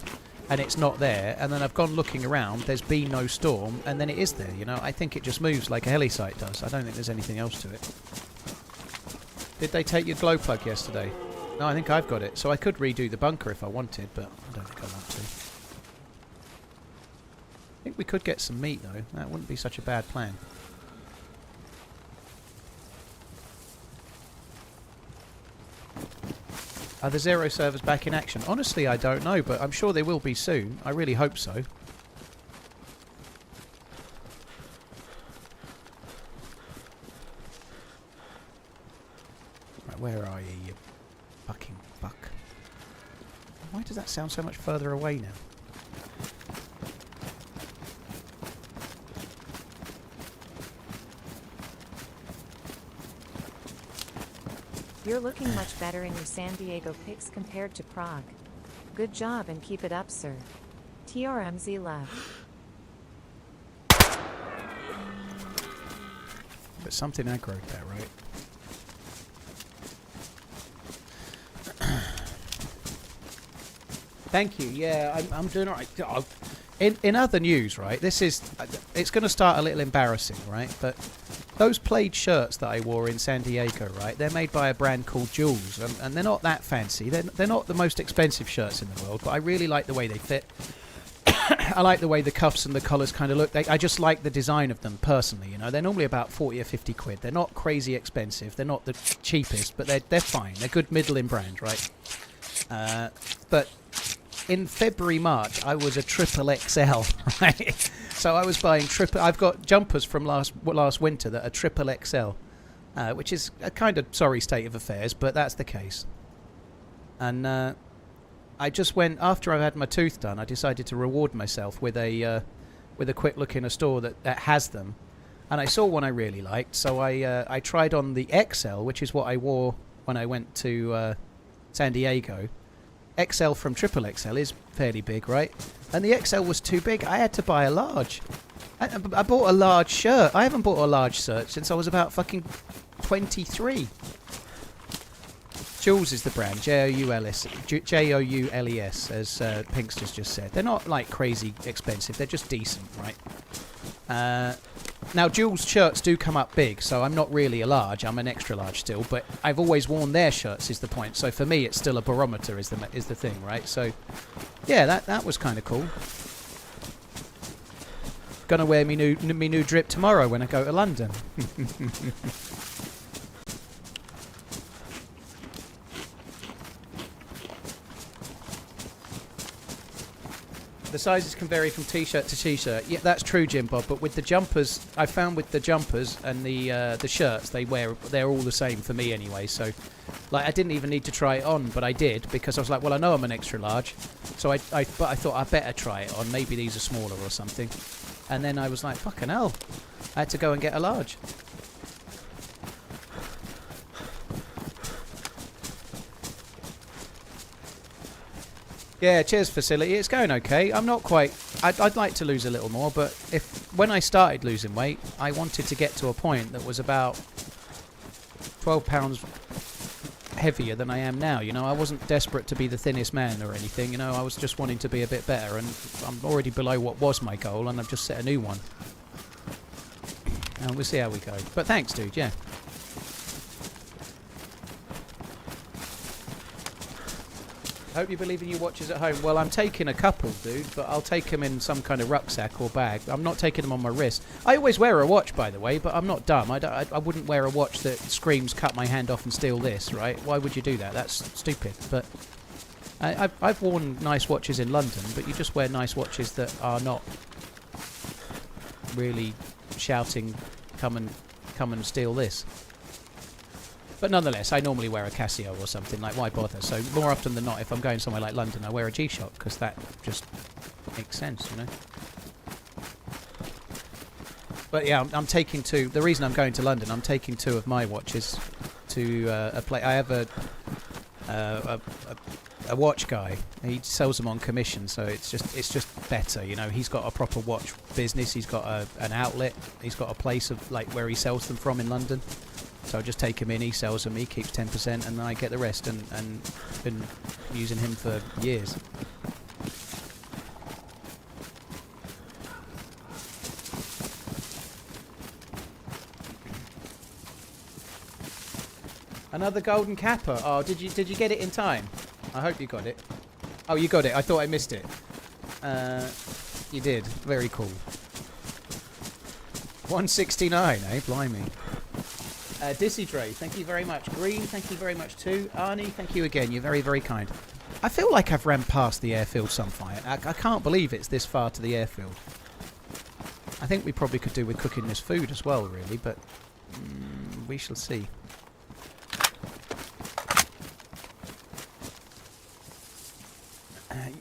And it's not there, and then I've gone looking around, there's been no storm, and then it is there, you know. I think it just moves like a heli site does. I don't think there's anything else to it. Did they take your glow plug yesterday? No, I think I've got it. So I could redo the bunker if I wanted, but I don't think I want to. I think we could get some meat, though. That wouldn't be such a bad plan. Are the Zero servers back in action? Honestly, I don't know, but I'm sure they will be soon. I really hope so. Right, where are you, you fucking fuck? Why does that sound so much further away now? You're looking much better in your San Diego pics compared to Prague. Good job and keep it up, sir. TRMZ love. But something aggroed that, right? Thank you. Yeah, I'm doing all right. In other news, right, it's going to start a little embarrassing, right? But those plaid shirts that I wore in San Diego, right, they're made by a brand called Jules, and they're not that fancy. They're not the most expensive shirts in the world, but I really like the way they fit. I like the way the cuffs and the collars kind of look. I just like the design of them personally, you know. They're normally about 40 or 50 quid. They're not crazy expensive. They're not the cheapest, but they're fine. They're good middle-in brand, right? But in February, March, I was a triple XL, right? So I was buying I've got jumpers from last winter that are triple XL, which is a kind of sorry state of affairs, but that's the case. And I just went, after I had my tooth done, I decided to reward myself with a quick look in a store that has them. And I saw one I really liked, so I tried on the XL, which is what I wore when I went to San Diego. XL from triple XL is fairly big, right? And the XL was too big. I had to buy a large. I bought a large shirt. I haven't bought a large shirt since I was about fucking 23. Jules is the brand. Joules, as Pinksters just said. They're not like crazy expensive. They're just decent, right? Now, Jules shirts do come up big, so I'm not really a large. I'm an extra large still, but I've always worn their shirts is the point. So for me, it's still a barometer is the thing, right? So, yeah, that was kind of cool. Gonna wear me new drip tomorrow when I go to London. The sizes can vary from t-shirt to t-shirt. Yeah, that's true, Jim Bob. But with the jumpers, I found with the jumpers and the shirts, they're all the same for me anyway. So, like, I didn't even need to try it on, but I did because I was like, well, I know I'm an extra large, so but I thought I better try it on. Maybe these are smaller or something. And then I was like, fucking hell, I had to go and get a large. Yeah, cheers, facility. It's going okay. I'm not quite... I'd like to lose a little more, but when I started losing weight, I wanted to get to a point that was about 12 pounds heavier than I am now. You know, I wasn't desperate to be the thinnest man or anything. You know, I was just wanting to be a bit better, and I'm already below what was my goal, and I've just set a new one. And we'll see how we go. But thanks, dude. Yeah. Hope you believe in your watches at home. Well, I'm taking a couple, dude, but I'll take them in some kind of rucksack or bag. I'm not taking them on my wrist. I always wear a watch, by the way, but I'm not dumb. I wouldn't wear a watch that screams, cut my hand off and steal this, right? Why would you do that? That's stupid. But I've worn nice watches in London, but you just wear nice watches that are not really shouting, come and steal this. But nonetheless, I normally wear a Casio or something, like, why bother? So more often than not, if I'm going somewhere like London, I wear a G-Shock, because that just makes sense, you know? But yeah, I'm taking two. The reason I'm going to London, I'm taking two of my watches to a place. I have a watch guy. He sells them on commission, so it's just better, you know. He's got a proper watch business. He's got an outlet. He's got a place of like where he sells them from in London. So I just take him in, he sells them, he keeps 10%, and I get the rest, and been using him for years. Another golden kappa. Oh, did you get it in time? I hope you got it. Oh, you got it. I thought I missed it. You did. Very cool. 169, eh? Blimey. Dizzy Dre, thank you very much. Green, thank you very much too. Arnie, thank you again. You're very, very kind. I feel like I've ran past the airfield somewhere. I can't believe it's this far to the airfield. I think we probably could do with cooking this food as well, really, but we shall see.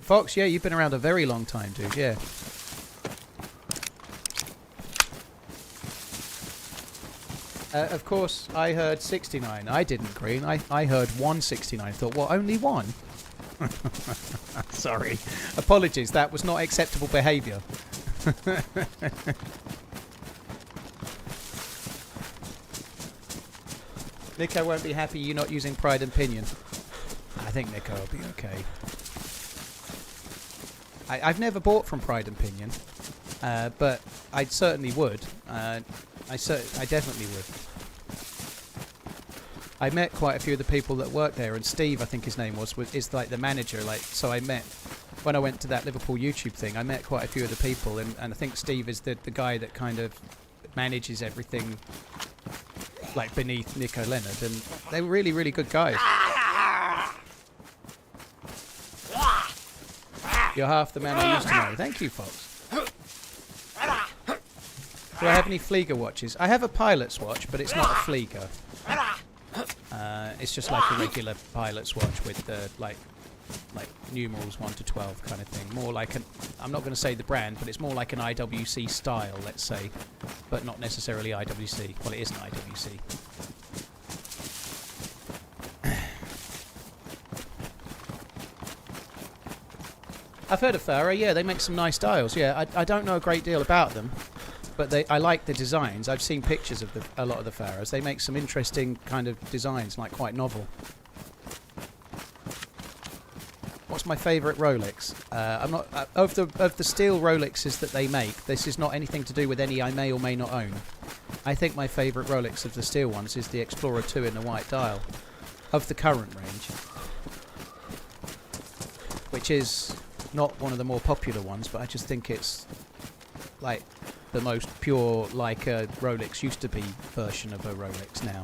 Fox, yeah, you've been around a very long time, dude, yeah. Of course, I heard 69. I didn't, Green. I heard 169. Thought, what, only one? Sorry. Apologies, that was not acceptable behaviour. Nico won't be happy you're not using Pride and Pinion. I think Nico will be okay. I've never bought from Pride and Pinion, but I certainly would. I definitely would. I met quite a few of the people that work there, and Steve, I think his name is like the manager. Like, so I met when I went to that Liverpool YouTube thing. I met quite a few of the people, and I think Steve is the guy that kind of manages everything, like beneath Nico Leonard, and they were really, really good guys. You're half the man I used to know. Thank you, folks. Do I have any Flieger watches? I have a pilot's watch, but it's not a Flieger. It's just like a regular pilot's watch with like numerals 1 to 12 kind of thing. More like I'm not going to say the brand, but it's more like an IWC style, let's say, but not necessarily IWC. Well, it isn't IWC. I've heard of Farah, yeah, they make some nice dials, yeah. I don't know a great deal about them, but I like the designs. I've seen pictures of a lot of the Farahs. They make some interesting kind of designs, like quite novel. What's my favourite Rolex? I'm not of the steel Rolexes that they make. This is not anything to do with any I may or may not own. I think my favourite Rolex of the steel ones is the Explorer 2 in the white dial, of the current range, which is not one of the more popular ones, but I just think it's like the most pure, like a Rolex used to be version of a Rolex now.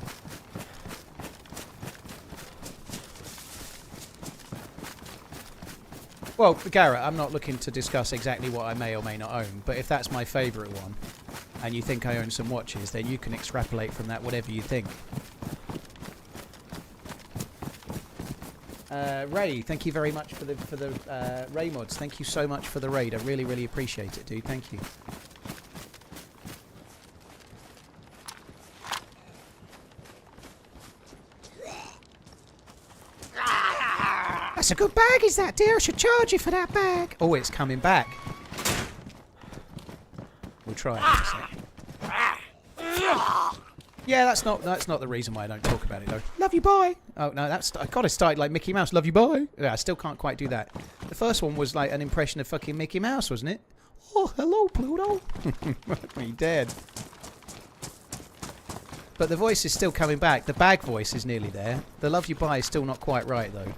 Well, Garrett, I'm not looking to discuss exactly what I may or may not own, but if that's my favourite one, and you think I own some watches, then you can extrapolate from that whatever you think. Ray, thank you very much for the Ray mods. Thank you so much for the raid. I really, really appreciate it, dude. Thank you. That's a good bag, is that, dear? I should charge you for that bag. Oh, it's coming back. We'll try it in a sec. Yeah, that's not the reason why I don't talk about it though. Love you, bye. Oh no, I gotta start like Mickey Mouse. Love you, bye. Yeah, I still can't quite do that. The first one was like an impression of fucking Mickey Mouse, wasn't it? Oh, hello, Pluto. Me dead. But the voice is still coming back. The bag voice is nearly there. The love you, bye is still not quite right though.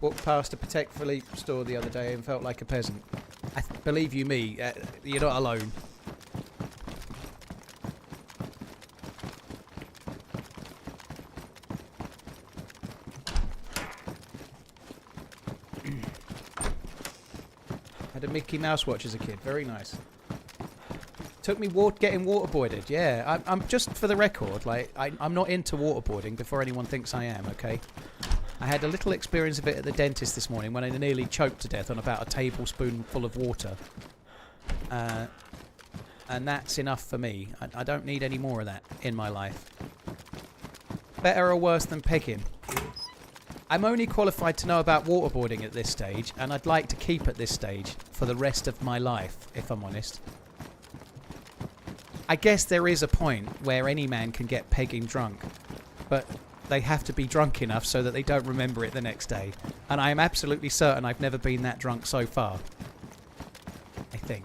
Walked past a Patek Philippe store the other day and felt like a peasant. Believe you me, you're not alone. Had a Mickey Mouse watch as a kid. Very nice. Took me getting waterboarded. Yeah, I'm just for the record, like I'm not into waterboarding. Before anyone thinks I am, okay. I had a little experience of it at the dentist this morning when I nearly choked to death on about a tablespoonful of water. And that's enough for me. I don't need any more of that in my life. Better or worse than pegging? I'm only qualified to know about waterboarding at this stage, and I'd like to keep at this stage for the rest of my life, if I'm honest. I guess there is a point where any man can get pegging drunk, but they have to be drunk enough so that they don't remember it the next day. And I am absolutely certain I've never been that drunk so far. I think.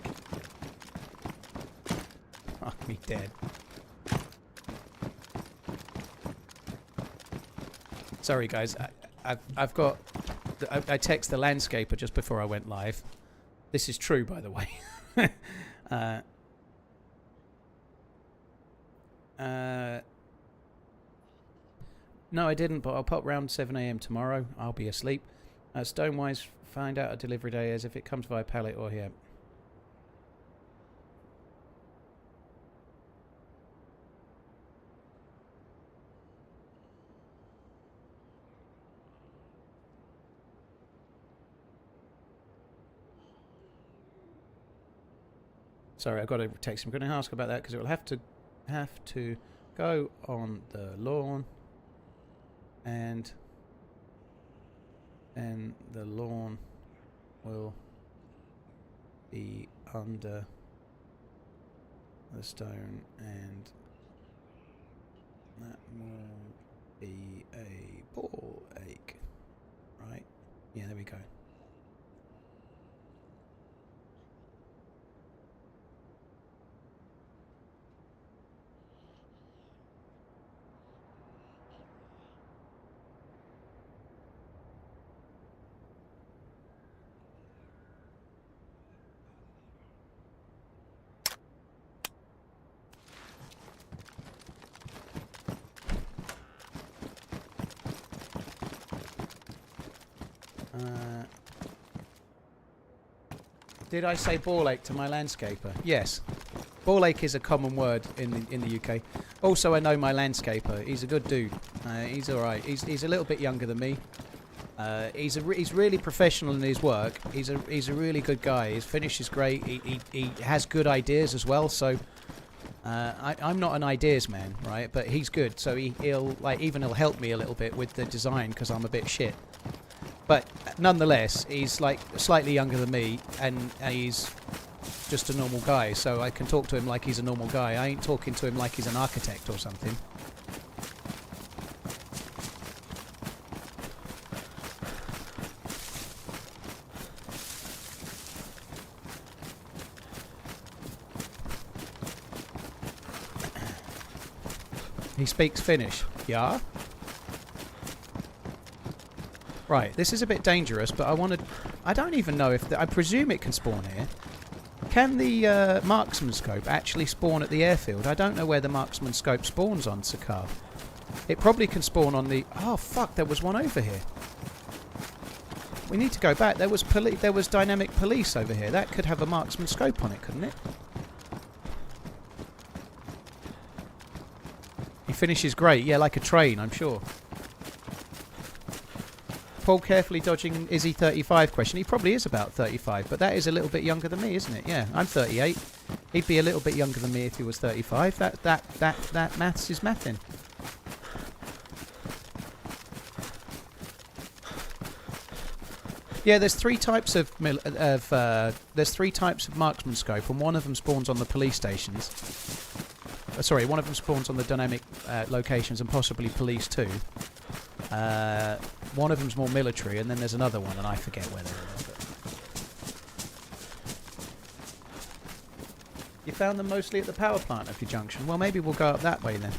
Fuck me dead. Sorry guys, I've got... I text the landscaper just before I went live. This is true, by the way. No, I didn't, but I'll pop round 7 AM tomorrow. I'll be asleep. Stonewise, find out a delivery day as if it comes via pallet or here. Sorry, I've got to text him. I'm going to ask about that because it will have to go on the lawn. And the lawn will be under the stone, and that will be a ball ache, right? Yeah, there we go. Did I say ball ache to my landscaper? Yes. Ball ache is a common word in the UK. Also, I know my landscaper. He's a good dude. He's all right. He's a little bit younger than me. He's really professional in his work. He's a really good guy. His finish is great. He has good ideas as well. So I'm not an ideas man, right? But he's good. So he'll help me a little bit with the design because I'm a bit shit. But nonetheless, he's like slightly younger than me, and he's just a normal guy. So I can talk to him like he's a normal guy. I ain't talking to him like he's an architect or something. He speaks Finnish. Yeah? Right, this is a bit dangerous, but I want to I don't even know if... I presume it can spawn here. Can the marksman scope actually spawn at the airfield? I don't know where the marksman scope spawns on Sakhal. It probably can spawn on the... Oh, fuck, there was one over here. We need to go back. There was dynamic police over here. That could have a marksman scope on it, couldn't it? He finishes great. Yeah, like a train, I'm sure. Paul carefully dodging is he 35 question. He probably is about 35, but that is a little bit younger than me, isn't it? Yeah, I'm 38. He'd be a little bit younger than me if he was 35. That maths is mathing. Yeah, there's three types of marksman scope, and one of them spawns on the police stations. Sorry, one of them spawns on the dynamic locations and possibly police too. One of them's more military, and then there's another one, and I forget where they are. You found them mostly at the power plant of your junction. Well, maybe we'll go up that way then.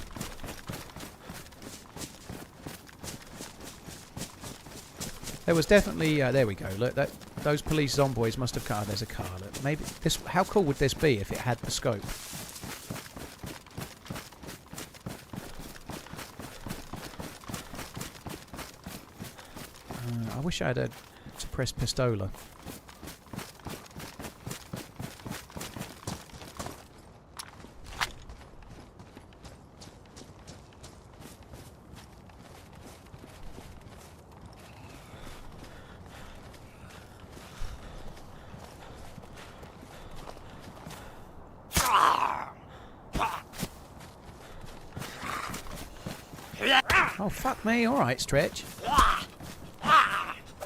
There was definitely... there we go. Look, those police zomboids must have... Oh, there's a car. Look, maybe this... How cool would this be if it had the scope? I wish I had a suppressed pistola. Oh, fuck me. All right, Stretch.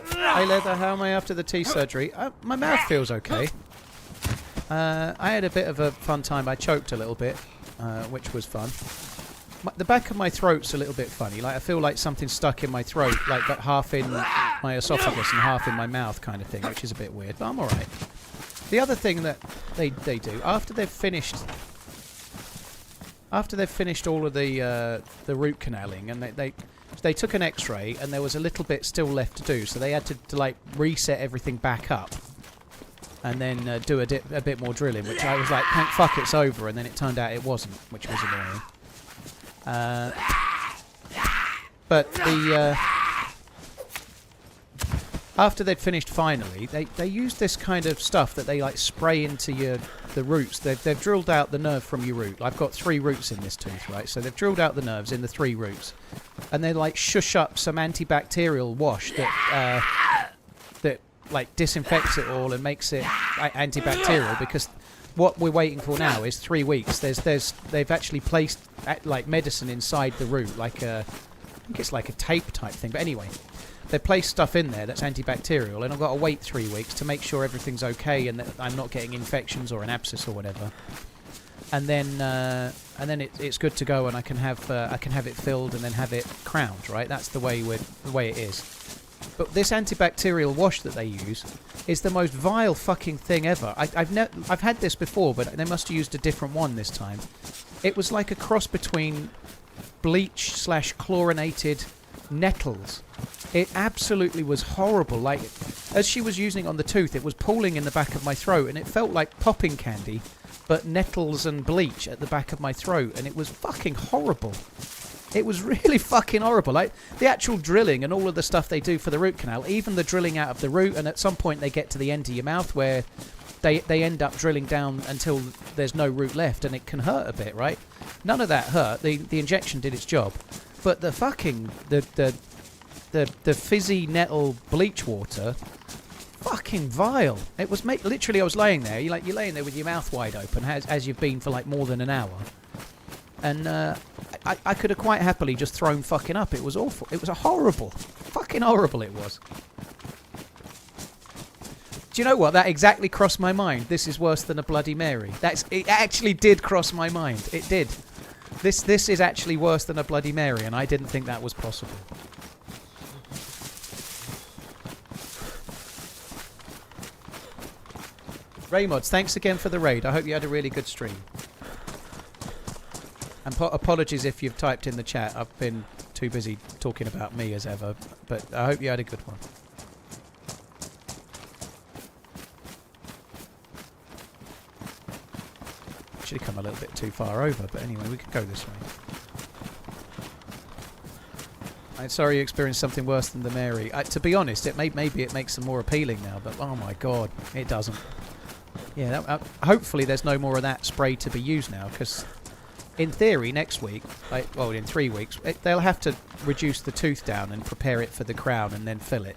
Hey, Leather, how am I after the teeth surgery? My mouth feels okay. I had a bit of a fun time. I choked a little bit, which was fun. The back of my throat's a little bit funny. Like, I feel like something's stuck in my throat, like half in my esophagus and half in my mouth kind of thing, which is a bit weird, but I'm all right. The other thing that they do, after they've finished all of the root canaling, and they took an X-ray, and there was a little bit still left to do, so they had to like reset everything back up, and then do a bit more drilling, which I was like, thank fuck it's over, and then it turned out it wasn't, which was annoying. But the after they'd finished finally, they used this kind of stuff that they like spray into the roots. They've drilled out the nerve from your root. I've got 3 roots in this tooth, right? So they've drilled out the nerves in the 3 roots, and they like shush up some antibacterial wash that like disinfects it all and makes it antibacterial. Because what we're waiting for now is 3 weeks. They've actually placed like medicine inside the root, like I think it's like a tape type thing. But anyway, they place stuff in there that's antibacterial, and I've got to wait 3 weeks to make sure everything's okay and that I'm not getting infections or an abscess or whatever. And then it's good to go, and I can have it filled and then have it crowned. Right, that's the way it is. But this antibacterial wash that they use is the most vile fucking thing ever. I've had this before, but they must have used a different one this time. It was like a cross between bleach / chlorinated nettles. It absolutely was horrible. Like, as she was using it on the tooth, it was pooling in the back of my throat, and it felt like popping candy, but nettles and bleach at the back of my throat, and it was fucking horrible. It was really fucking horrible. Like, the actual drilling and all of the stuff they do for the root canal, even the drilling out of the root, and at some point they get to the end of your mouth where they end up drilling down until there's no root left, and it can hurt a bit, right? None of that hurt. The injection did its job. But the fucking... The fizzy nettle bleach water, fucking vile. It was literally, I was laying there. You're laying there with your mouth wide open, as you've been for like more than an hour, and I could have quite happily just thrown fucking up. It was awful. It was horrible, fucking horrible. It was. Do you know what? That exactly crossed my mind. This is worse than a Bloody Mary. It actually did cross my mind. It did. This is actually worse than a Bloody Mary, and I didn't think that was possible. Raymods, thanks again for the raid. I hope you had a really good stream. And apologies if you've typed in the chat. I've been too busy talking about me as ever. But I hope you had a good one. actually come a little bit too far over, but anyway, we could go this way. I'm sorry you experienced something worse than the Mary. To be honest, maybe it makes them more appealing now, but oh my god, it doesn't. Yeah, hopefully there's no more of that spray to be used now, because in theory next week, well in 3 weeks, they'll have to reduce the tooth down and prepare it for the crown and then fill it.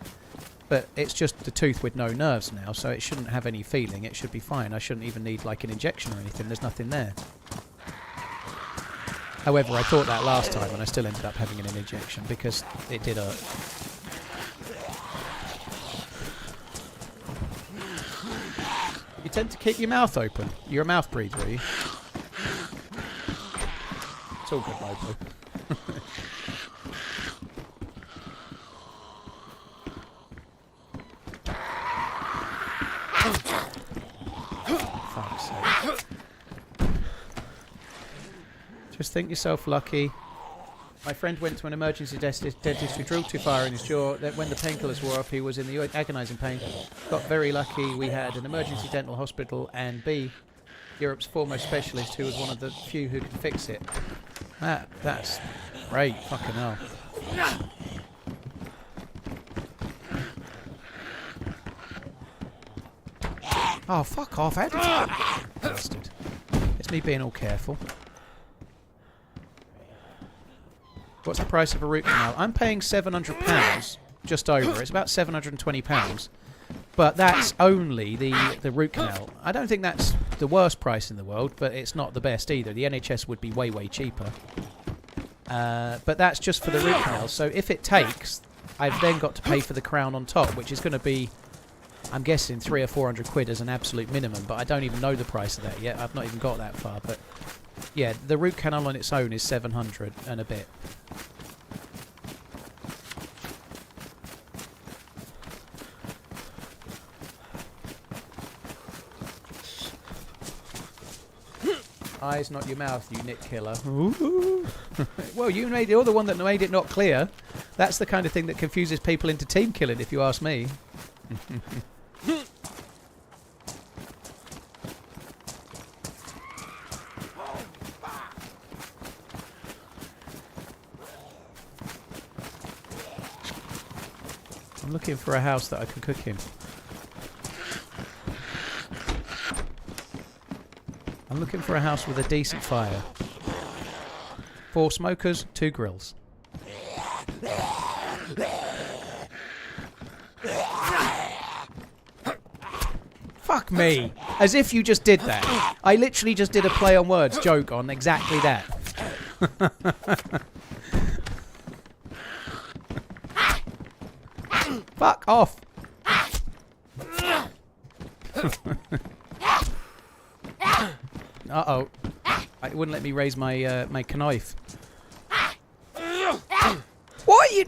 But it's just the tooth with no nerves now, so it shouldn't have any feeling. It should be fine. I shouldn't even need like an injection or anything. There's nothing there. However, I thought that last time and I still ended up having an injection because it did hurt. You tend to keep your mouth open. You're a mouth breather, are you? It's all good, Lobo. Fuck's sake. Just think yourself lucky. My friend went to an emergency dentist who drilled too far in his jaw. That when the painkillers wore off, he was in the agonising pain. Got very lucky. We had an emergency dental hospital and B, Europe's foremost specialist, who was one of the few who could fix it. That's great. Fucking hell. Oh, fuck off. How did you... Bastard. It's me being all careful. What's the price of a root canal? I'm paying £700, just over. It's about £720. But that's only the root canal. I don't think that's the worst price in the world, but it's not the best either. The NHS would be way, way cheaper. But that's just for the root canal. So if it takes, I've then got to pay for the crown on top, which is going to be, I'm guessing, 300 or 400 quid as an absolute minimum. But I don't even know the price of that yet. I've not even got that far. But yeah, the root canal on its own is 700 and a bit. Eyes, not your mouth, you nit killer. Well, you're the one that made it not clear. That's the kind of thing that confuses people into team killing, if you ask me. I'm looking for a house that I can cook in. I'm looking for a house with a decent fire. 4 smokers, 2 grills. Fuck me. As if you just did that. I literally just did a play on words joke on exactly that. Fuck off. Uh-oh. It wouldn't let me raise my my knife. What are you...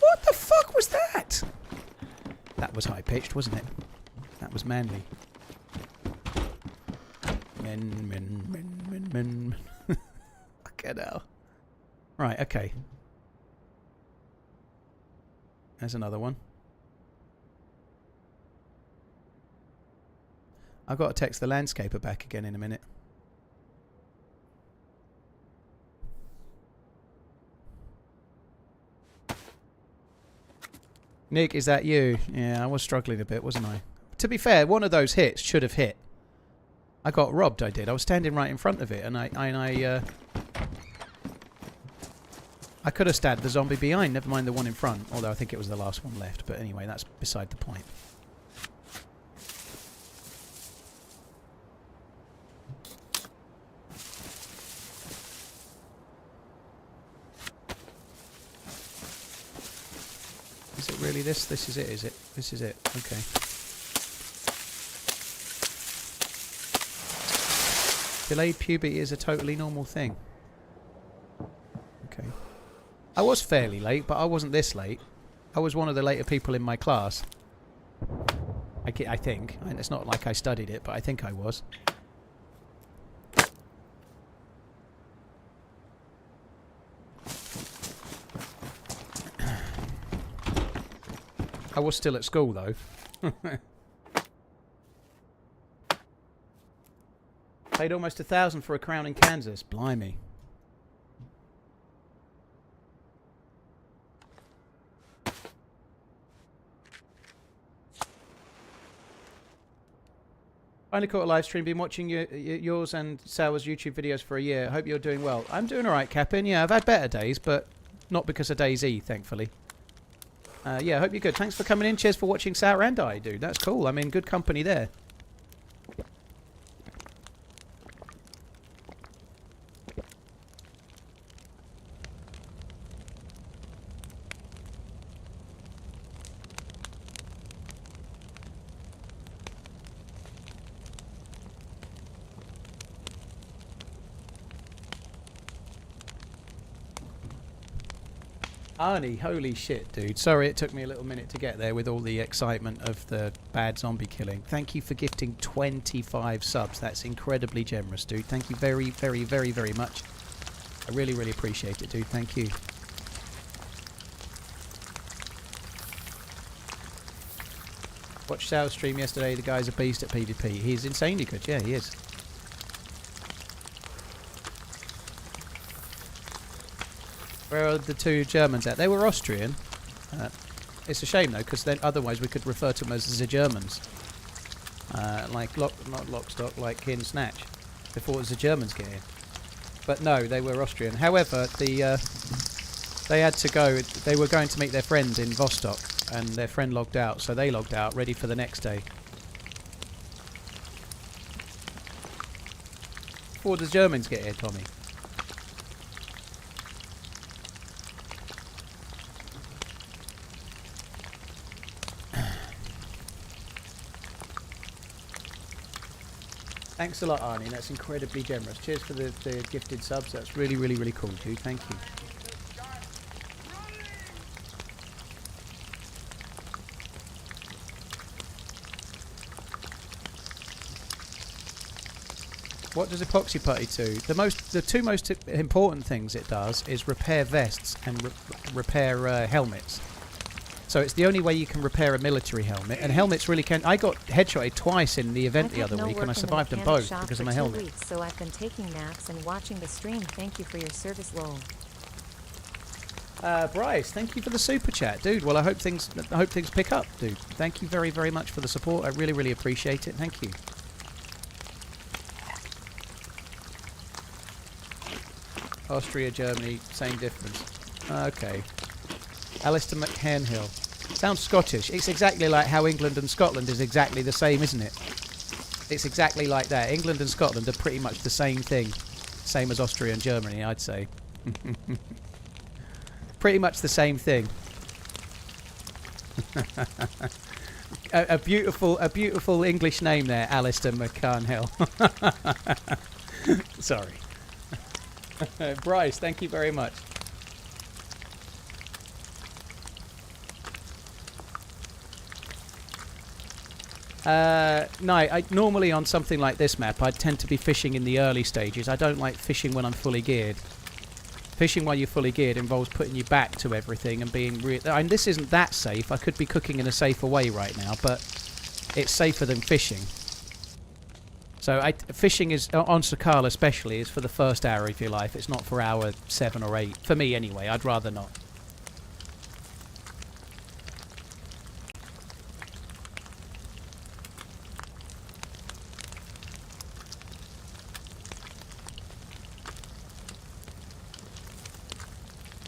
What the fuck was that? That was high-pitched, wasn't it? That was manly. Men. Fucking hell. Right, okay. There's another one. I've got to text the landscaper back again in a minute. Nick, is that you? Yeah, I was struggling a bit, wasn't I? To be fair, one of those hits should have hit. I got robbed, I did. I was standing right in front of it, and I could have stabbed the zombie behind, never mind the one in front. Although I think it was the last one left. But anyway, that's beside the point. Is it really this? This is it, is it? This is it. Okay. Delayed puberty is a totally normal thing. Okay. I was fairly late, but I wasn't this late. I was one of the later people in my class. I think. And it's not like I studied it, but I think I was. I was still at school, though. Paid almost 1,000 for a crown in Kansas. Blimey. Finally caught a live stream. Been watching yours and Sour's YouTube videos for a year. Hope you're doing well. I'm doing alright, Capin. Yeah, I've had better days, but not because of DayZ, thankfully. Yeah, hope you're good. Thanks for coming in. Cheers for watching Sour and I, dude. That's cool. I mean, good company there. Arnie, holy shit, dude. Sorry it took me a little minute to get there with all the excitement of the bad zombie killing. Thank you for gifting 25 subs. That's incredibly generous, dude. Thank you very, very, very, very much. I really, really appreciate it, dude. Thank you. Watched Sal's stream yesterday. The guy's a beast at PvP. He's insanely good. Yeah, he is. Where are the two Germans at? They were Austrian. It's a shame, though, because then otherwise we could refer to them as the Germans. Like, not Lockstock, like in Snatch. Before the Germans get in. But no, they were Austrian. However, they had to go. They were going to meet their friend in Vostok, and their friend logged out, so they logged out, ready for the next day. Before the Germans get here, Tommy. Thanks a lot, Arnie. That's incredibly generous. Cheers for the gifted subs. That's really, really, really cool, dude. Thank you. What does epoxy putty do? The two most important things it does is repair vests and repair helmets. So it's the only way you can repair a military helmet, and helmets really can. I got headshotted twice in the event the other week, and I survived them both because of my helmet. Weeks, so I've been taking naps and watching the stream. Thank you for your service, lol. Bryce, thank you for the super chat, dude. Well, I hope things pick up, dude. Thank you very, very much for the support. I really, really appreciate it. Thank you. Austria, Germany, same difference. Okay. Alistair McHenhill. Sounds Scottish. It's exactly like how England and Scotland is exactly the same, isn't it? It's exactly like that. England and Scotland are pretty much the same thing. Same as Austria and Germany, I'd say. Pretty much the same thing. a beautiful English name there, Alistair McHenhill. Sorry. Bryce, thank you very much. No, normally on something like this map, I tend to be fishing in the early stages. I don't like fishing when I'm fully geared. Fishing while you're fully geared involves putting your back to everything and being and this isn't that safe. I could be cooking in a safer way right now, but it's safer than fishing. So fishing is, on Sakhal especially, is for the first hour of your life. It's not for hour 7 or 8. For me anyway, I'd rather not.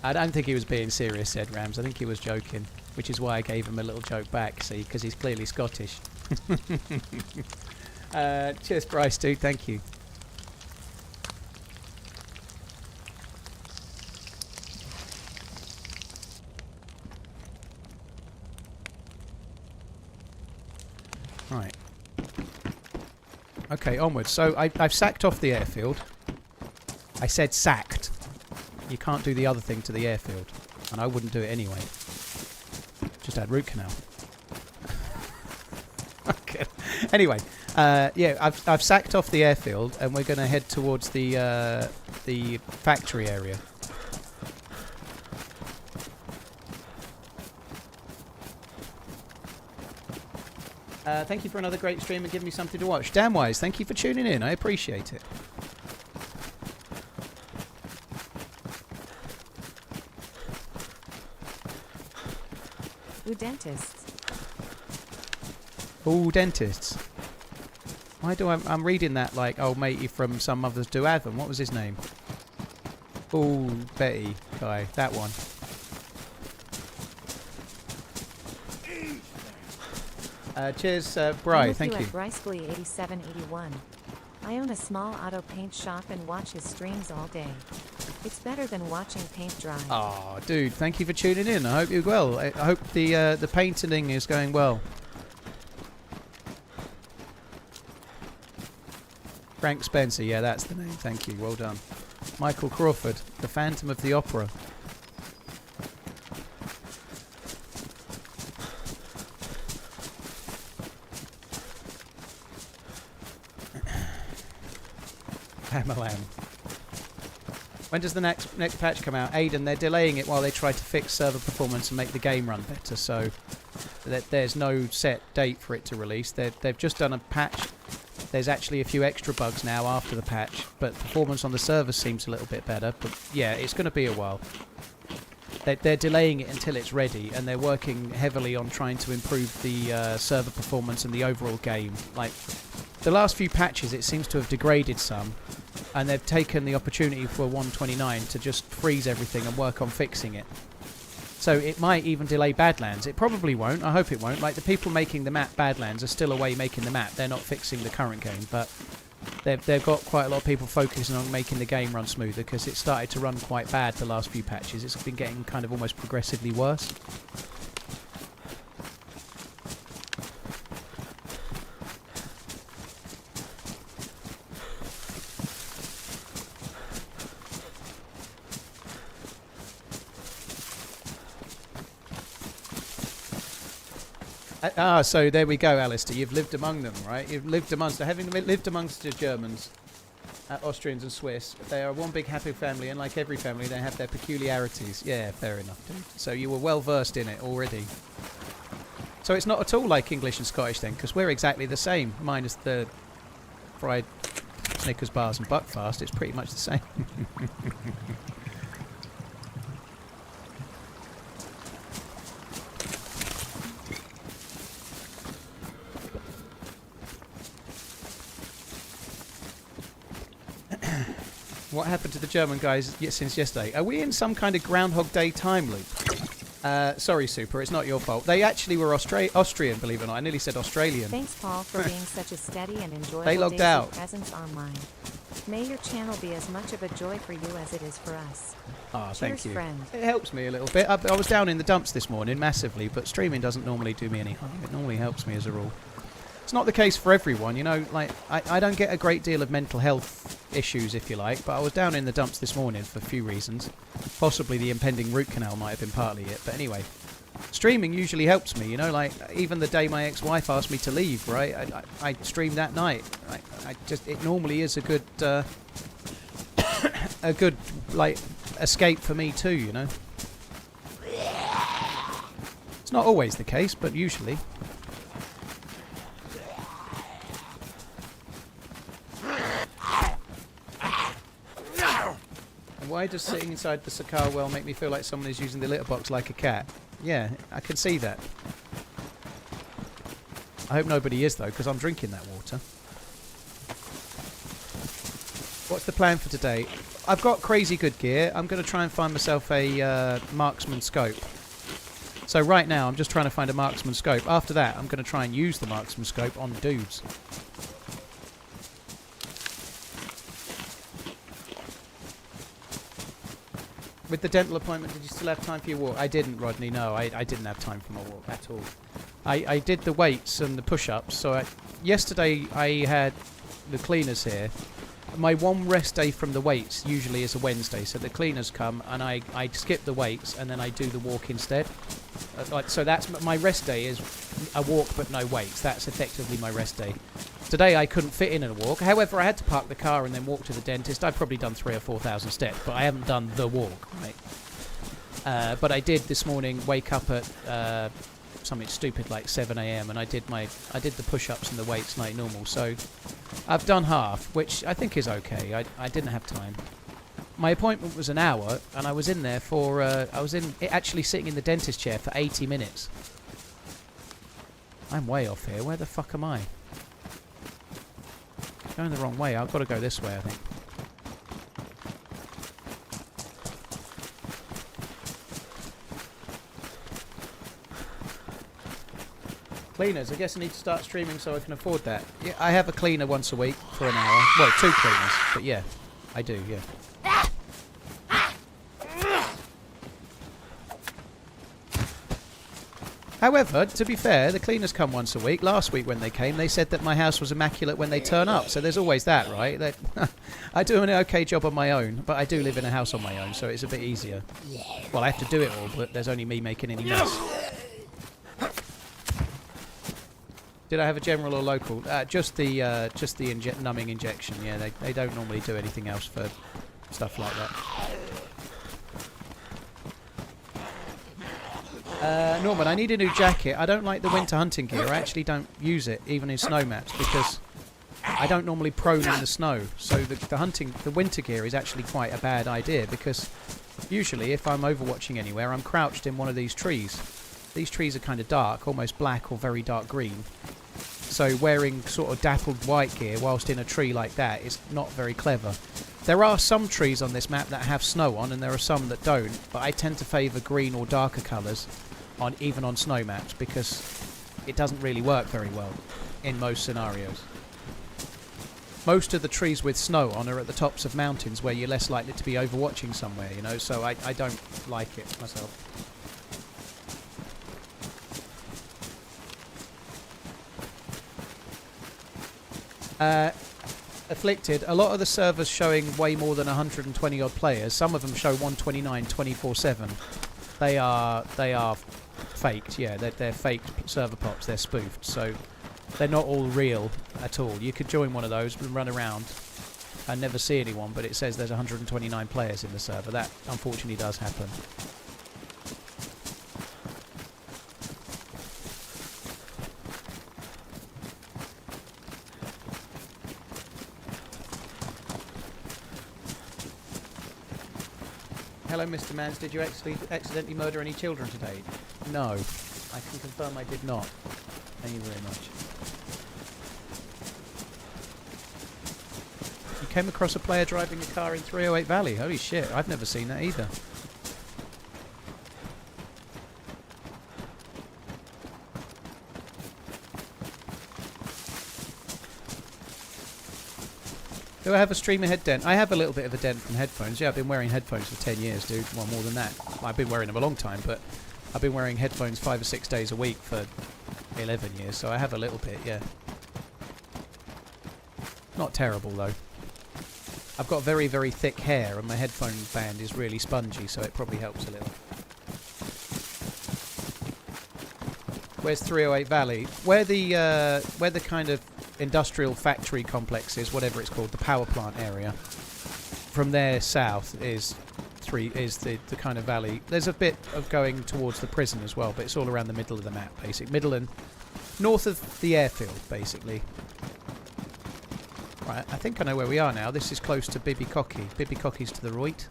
I don't think he was being serious, said Rams. I think he was joking, which is why I gave him a little joke back, see, because he's clearly Scottish. Cheers, Bryce, dude. Thank you. Right. Okay, onwards. So I've sacked off the airfield. I said sacked. You can't do the other thing to the airfield, and I wouldn't do it anyway. Just add root canal. Okay. Anyway, yeah, I've sacked off the airfield, and we're going to head towards the factory area. Thank you for another great stream and giving me something to watch. Damwise, thank you for tuning in. I appreciate it. Ooh, dentists. Ooh, dentists. Why do I'm reading that like old matey from Some Mothers Do Have Them. What was his name? Ooh, Betty guy. That one. Cheers, Bri. Thank you. Bricely8781. I own a small auto paint shop and watch his streams all day. It's better than watching paint dry. Oh, dude, thank you for tuning in. I hope you're well. I hope the painting is going well. Frank Spencer, yeah, that's the name. Thank you. Well done. Michael Crawford, the Phantom of the Opera. Hamalam. When does the next patch come out? Aiden, they're delaying it while they try to fix server performance and make the game run better, so there's no set date for it to release. They've just done a patch. There's actually a few extra bugs now after the patch, but performance on the server seems a little bit better. But yeah, it's going to be a while. They're delaying it until it's ready, and they're working heavily on trying to improve the server performance and the overall game. Like, the last few patches, it seems to have degraded some, and they've taken the opportunity for 1.29 to just freeze everything and work on fixing it. So it might even delay Badlands. It probably won't. I hope it won't. Like, the people making the map Badlands are still away making the map. They're not fixing the current game, but they've got quite a lot of people focusing on making the game run smoother, because it started to run quite bad the last few patches. It's been getting kind of almost progressively worse. So there we go, Alistair. You've lived among them, right? You've lived amongst, having lived amongst the Germans, Austrians and Swiss. They are one big happy family, and like every family, they have their peculiarities. Yeah, fair enough, dude. So you were well versed in it already. So it's not at all like English and Scottish then, because we're exactly the same, minus the fried Snickers bars and Buckfast. It's pretty much the same. What happened to the German guys since yesterday? Are we in some kind of Groundhog Day time loop? Sorry, Super, it's not your fault. They actually were Austrian, believe it or not. I nearly said Australian. Thanks, Paul, for being such a steady and enjoyable They logged out. presence online. May your channel be as much of a joy for you as it is for us. Ah, thank you. Friend. It helps me a little bit. I was down in the dumps this morning massively, but streaming doesn't normally do me any harm. It normally helps me as a rule. It's not the case for everyone, you know. Like, I don't get a great deal of mental health issues, if you like, but I was down in the dumps this morning for a few reasons. Possibly the impending root canal might have been partly it, but anyway. Streaming usually helps me, you know, like, even the day my ex-wife asked me to leave, right? I streamed that night. It normally is a good, like, escape for me too, you know. It's not always the case, but usually. Why does sitting inside the Sakhal well make me feel like someone is using the litter box like a cat? Yeah, I can see that. I hope nobody is, though, because I'm drinking that water. What's the plan for today? I've got crazy good gear. I'm going to try and find myself a marksman scope. So right now, I'm just trying to find a marksman scope. After that, I'm going to try and use the marksman scope on dudes. With the dental appointment, did you still have time for your walk? I didn't, Rodney. No, I didn't have time for my walk at all. I did the weights and the push-ups. So yesterday I had the cleaners here. My one rest day from the weights usually is a Wednesday. So the cleaners come and I skip the weights and then I do the walk instead. So that's my rest day, is a walk but no weights. That's effectively my rest day. Today I couldn't fit in a walk. However, I had to park the car and then walk to the dentist. I've probably done 3,000 or 4,000 steps, but I haven't done the walk, right? But I did this morning wake up at something stupid like 7 a.m. and I did the push-ups and the weights like normal. So I've done half, which I think is okay. I didn't have time. My appointment was an hour, and I was in there for actually sitting in the dentist chair for 80 minutes. I'm way off here. Where the fuck am I? Going the wrong way. I've got to go this way, I think. Cleaners. I guess I need to start streaming so I can afford that. Yeah, I have a cleaner once a week for an hour. Well, 2 cleaners, but yeah, I do, yeah. However, to be fair, the cleaners come once a week. Last week when they came, they said that my house was immaculate when they turn up. So there's always that, right? I do an okay job on my own, but I do live in a house on my own, so it's a bit easier. Well, I have to do it all, but there's only me making any mess. Did I have a general or local? Just the numbing injection. Yeah, they don't normally do anything else for stuff like that. Norman, I need a new jacket. I don't like the winter hunting gear. I actually don't use it, even in snow maps, because I don't normally prone in the snow. So the winter gear is actually quite a bad idea, because usually if I'm overwatching anywhere, I'm crouched in one of these trees. These trees are kind of dark, almost black or very dark green. So wearing sort of dappled white gear whilst in a tree like that is not very clever. There are some trees on this map that have snow on, and there are some that don't, but I tend to favour green or darker colours even on snow maps, because it doesn't really work very well in most scenarios. Most of the trees with snow on are at the tops of mountains where you're less likely to be overwatching somewhere, you know, so I don't like it myself. Afflicted, a lot of the servers showing way more than 120 odd players. Some of them show 129 24/7. They are faked, yeah, they're faked server pops, they're spoofed, so they're not all real at all. You could join one of those and run around and never see anyone, but it says there's 129 players in the server. That unfortunately does happen. Hello, Mr. Mans. Did you accidentally murder any children today? No. I can confirm I did not. Thank you very much. You came across a player driving a car in 308 Valley. Holy shit, I've never seen that either. Do I have a streamer head dent? I have a little bit of a dent from headphones. Yeah, I've been wearing headphones for 10 years, dude. Well, more than that. I've been wearing them a long time, but I've been wearing headphones 5 or 6 days a week for 11 years, so I have a little bit, yeah. Not terrible, though. I've got very, very thick hair, and my headphone band is really spongy, so it probably helps a little. Where's 308 Valley? Where the kind of industrial factory complex is, whatever it's called, the power plant area. From there south is the kind of valley. There's a bit of going towards the prison as well, but it's all around the middle of the map, basically. Middle and north of the airfield, basically. Right, I think I know where we are now. This is close to Bibby Cocky. Bibby Cocky's to the right.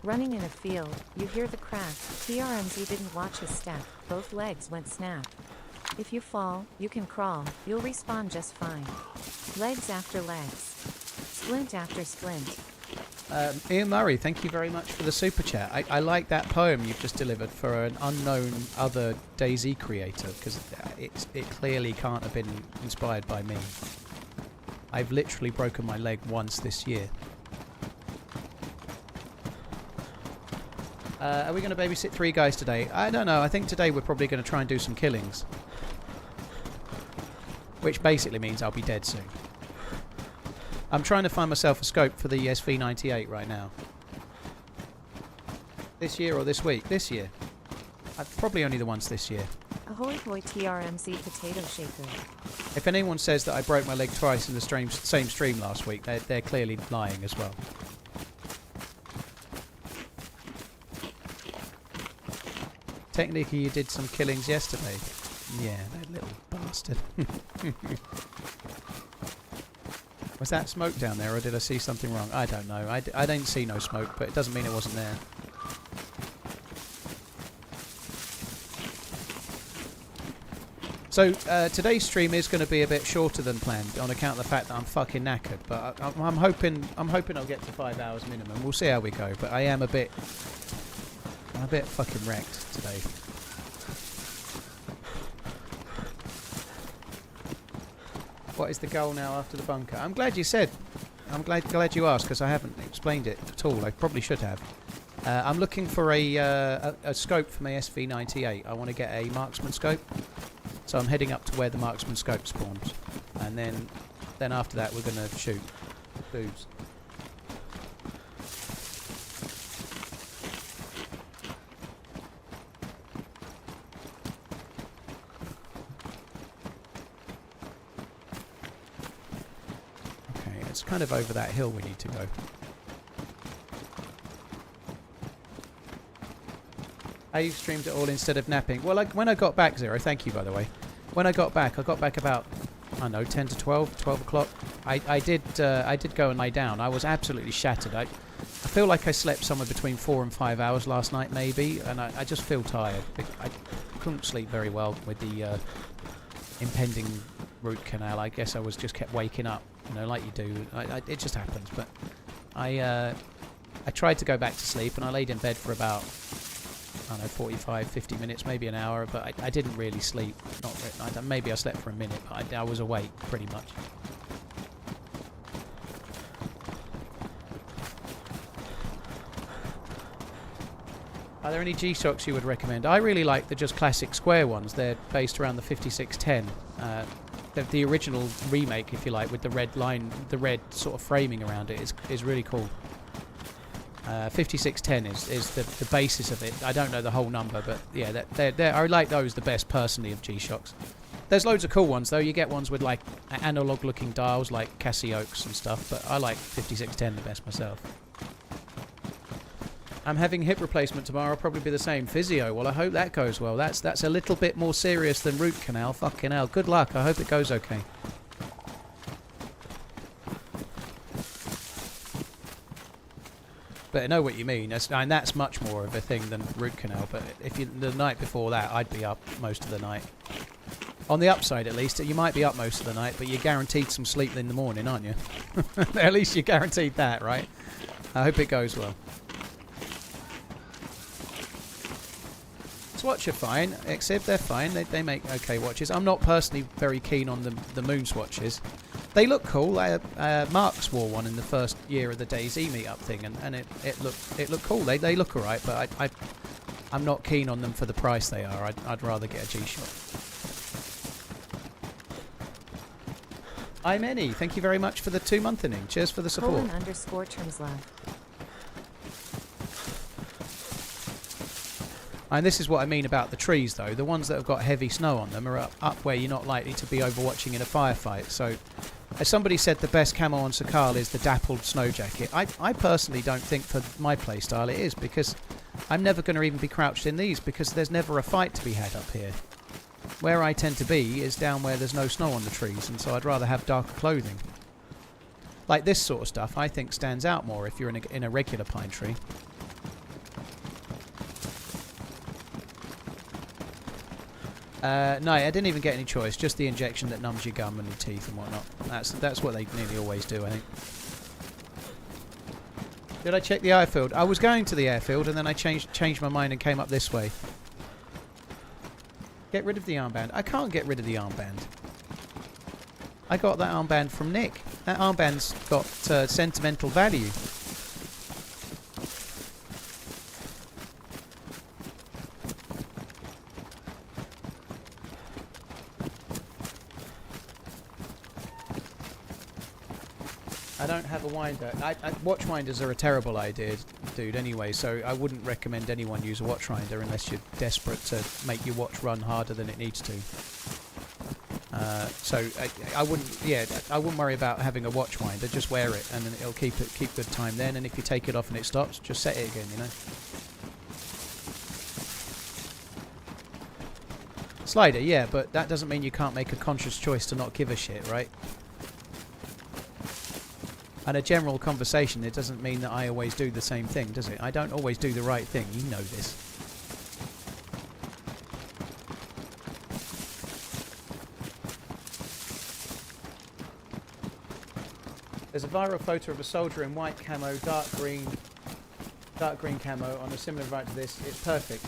Running in a field, you hear the crack. TRMZ didn't watch his step. Both legs went snap. If you fall, you can crawl. You'll respawn just fine. Legs after legs. Splint after splint. Ian Murray, thank you very much for the super chat. I like that poem you've just delivered for an unknown other DayZ creator, because it clearly can't have been inspired by me. I've literally broken my leg once this year. Are we going to babysit 3 guys today? I don't know. I think today we're probably going to try and do some killings. Which basically means I'll be dead soon. I'm trying to find myself a scope for the SV98 right now. This year or this week? This year. Probably only the ones this year. Ahoy hoy TRMZ potato shaker. If anyone says that I broke my leg twice in the same stream last week, they're clearly lying as well. Technically, you did some killings yesterday. Yeah, that little bastard. Was that smoke down there, or did I see something wrong? I don't know. I didn't see no smoke, but it doesn't mean it wasn't there. So today's stream is going to be a bit shorter than planned on account of the fact that I'm fucking knackered. But I'm hoping I'll get to 5 hours minimum. We'll see how we go. But I'm a bit fucking wrecked today. What is the goal now after the bunker? I'm glad you said. I'm glad you asked, because I haven't explained it at all. I probably should have. I'm looking for a scope for my SV98. I want to get a marksman scope. So I'm heading up to where the marksman scope spawns. And then after that we're going to shoot boobs. It's kind of over that hill we need to go. You streamed it all instead of napping. Well, when I got back, Zero, thank you by the way. When I got back about, I don't know, 10 to 12 o'clock. I did go and lie down. I was absolutely shattered. I feel like I slept somewhere between 4 and 5 hours last night maybe, and I just feel tired. I couldn't sleep very well with the impending root canal. I guess I just kept waking up, like you do. It just happens. But I tried to go back to sleep, and I laid in bed for about, I don't know, 45, 50 minutes, maybe an hour, but I didn't really sleep. Maybe I slept for a minute, but I was awake pretty much. Are there any G-Shocks you would recommend? I really like the just classic square ones. They're based around the 5610. The original remake, if you like, with the red line, the red sort of framing around it is really cool. 5610 is the basis of it. I don't know the whole number, but yeah, I like those the best personally of G-Shocks. There's loads of cool ones though. You get ones with like analog looking dials like Cassiope's and stuff, but I like 5610 the best myself. I'm having hip replacement tomorrow. I'll probably be the same. Physio. Well, I hope that goes well. That's a little bit more serious than root canal. Fucking hell. Good luck. I hope it goes okay. But I know what you mean. That's much more of a thing than root canal. But the night before that, I'd be up most of the night. On the upside, at least, you might be up most of the night, but you're guaranteed some sleep in the morning, aren't you? At least you're guaranteed that, right? I hope it goes well. Swatch are fine, except they're fine. They make okay watches. I'm not personally very keen on the moon swatches. They look cool. Marks wore one in the first year of the DayZ meetup thing, and it looked cool. They look alright, but I'm not keen on them for the price they are. I'd rather get a G-Shock. I'm Any. Thank you very much for the 2-month inning. Cheers for the support. _terms left. And this is what I mean about the trees, though. The ones that have got heavy snow on them are up where you're not likely to be overwatching in a firefight. So, as somebody said, the best camo on Sakhal is the dappled snow jacket. I personally don't think for my playstyle it is, because I'm never going to even be crouched in these, because there's never a fight to be had up here. Where I tend to be is down where there's no snow on the trees, and so I'd rather have darker clothing. Like this sort of stuff, I think stands out more if you're in a regular pine tree. No, I didn't even get any choice. Just the injection that numbs your gum and your teeth and whatnot. That's what they nearly always do, I think. Did I check the airfield? I was going to the airfield and then I changed my mind and came up this way. Get rid of the armband. I can't get rid of the armband. I got that armband from Nick. That armband's got sentimental value. I don't have a winder. Watch winders are a terrible idea, dude, anyway, so I wouldn't recommend anyone use a watch winder unless you're desperate to make your watch run harder than it needs to. So I wouldn't worry about having a watch winder. Just wear it, and then it'll keep good time then. And if you take it off and it stops, just set it again. You know. Slider, yeah, but that doesn't mean you can't make a conscious choice to not give a shit, right? And a general conversation, it doesn't mean that I always do the same thing, does it? I don't always do the right thing. You know this. There's a viral photo of a soldier in white camo, dark green camo on a similar right to this. It's perfect.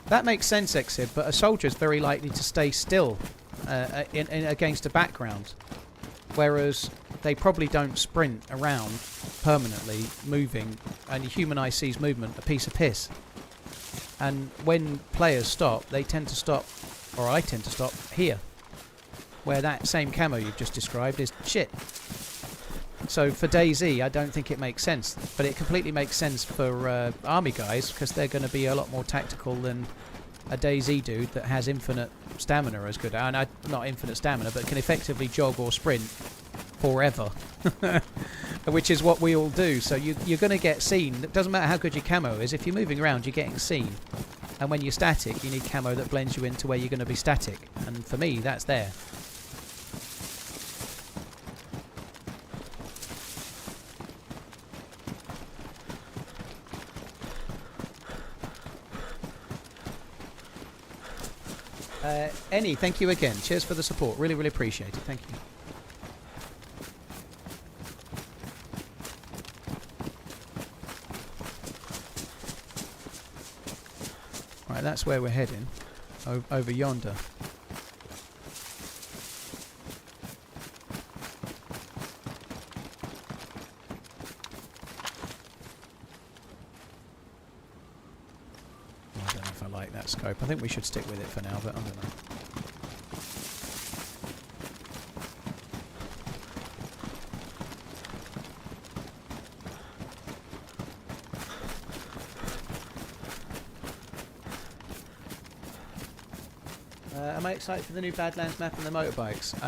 That makes sense, Exib, but a soldier is very likely to stay still against a background, whereas they probably don't sprint around permanently, moving, and the human eye sees movement a piece of piss. And when players stop, they tend to stop, or I tend to stop, here, where that same camo you've just described is shit. So for DayZ, I don't think it makes sense, but it completely makes sense for army guys, because they're going to be a lot more tactical than a DayZ dude that has infinite stamina as good, and not infinite stamina, but can effectively jog or sprint forever, which is what we all do. So you're going to get seen. It doesn't matter how good your camo is. If you're moving around, you're getting seen, and when you're static, you need camo that blends you into where you're going to be static, and for me, that's there. Any, thank you again. Cheers for the support. Really, really appreciate it. Thank you. Right, that's where we're heading. Over yonder. I don't know if I like that scope. I think we should stick with it for now, but I don't know. Am I excited for the new Badlands map and the motorbikes?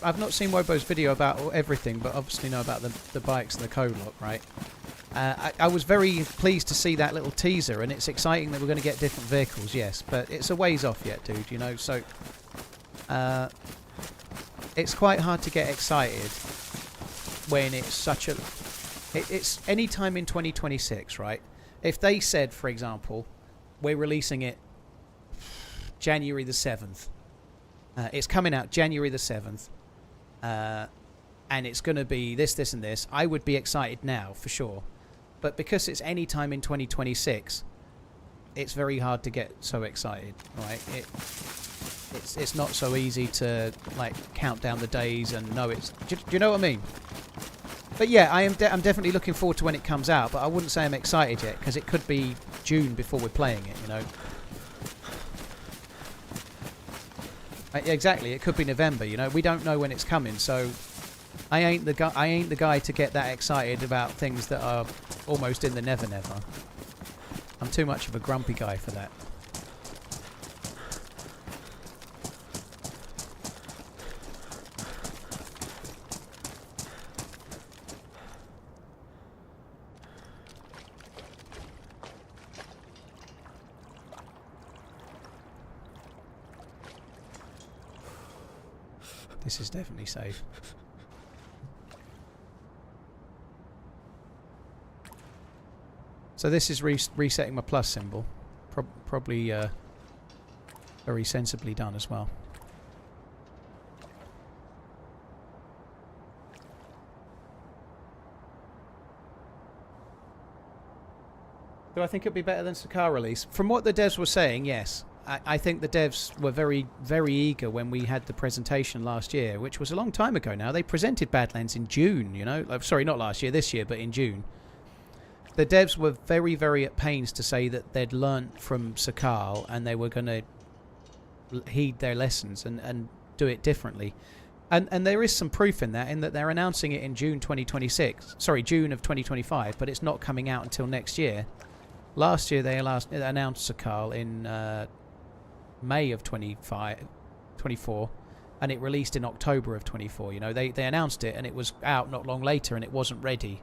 I've not seen Wobo's video about everything, but obviously know about the bikes and the co-lock, right? I was very pleased to see that little teaser, and it's exciting that we're going to get different vehicles, yes, but it's a ways off yet, dude, you know, so it's quite hard to get excited when it's such a... It's any time in 2026, right? If they said, for example, we're releasing it January the 7th. It's coming out January the 7th. And it's going to be this, this, and this. I would be excited now, for sure. But because it's any time in 2026, it's very hard to get so excited, right? It's not so easy to, like, count down the days and know it's... Do you know what I mean? But yeah, I'm definitely looking forward to when it comes out, but I wouldn't say I'm excited yet, because it could be June before we're playing it, you know? Exactly, it could be November, you know. We don't know when it's coming, so I ain't the guy to get that excited about things that are almost in the never never. I'm too much of a grumpy guy for that. This is definitely safe. So this is resetting my plus symbol. Probably very sensibly done as well. Do I think it'd be better than Sakhal release? From what the devs were saying, yes. I think the devs were very, very eager when we had the presentation last year, which was a long time ago now. They presented Badlands in June, you know. Sorry, not last year, this year, but in June. The devs were very, very at pains to say that they'd learnt from Sakhal and they were going to heed their lessons and do it differently. And there is some proof in that they're announcing it in June 2026. Sorry, June of 2025, but it's not coming out until next year. Last year they announced Sakhal in May of 24, and it released in October of 24. You know, they announced it and it was out not long later and it wasn't ready.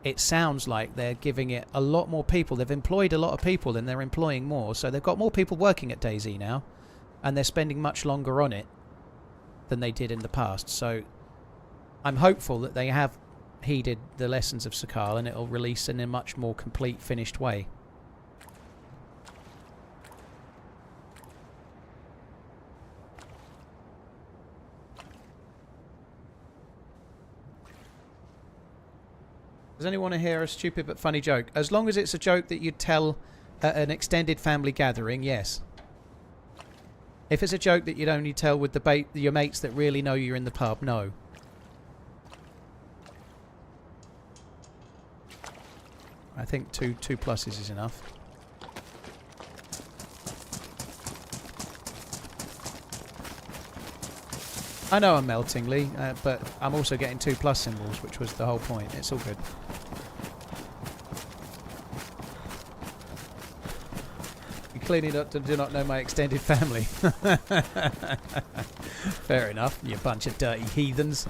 It sounds like they're giving it a lot more people. They've employed a lot of people and they're employing more. So they've got more people working at DayZ now, and they're spending much longer on it than they did in the past. So I'm hopeful that they have heeded the lessons of Sakhal and it'll release in a much more complete, finished way. Does anyone hear a stupid but funny joke? As long as it's a joke that you'd tell at an extended family gathering, yes. If it's a joke that you'd only tell with your mates that really know you're in the pub, no. I think two pluses is enough. I know I'm melting, Lee, but I'm also getting 2+ symbols, which was the whole point. It's all good. You clearly do not know my extended family. Fair enough, you bunch of dirty heathens.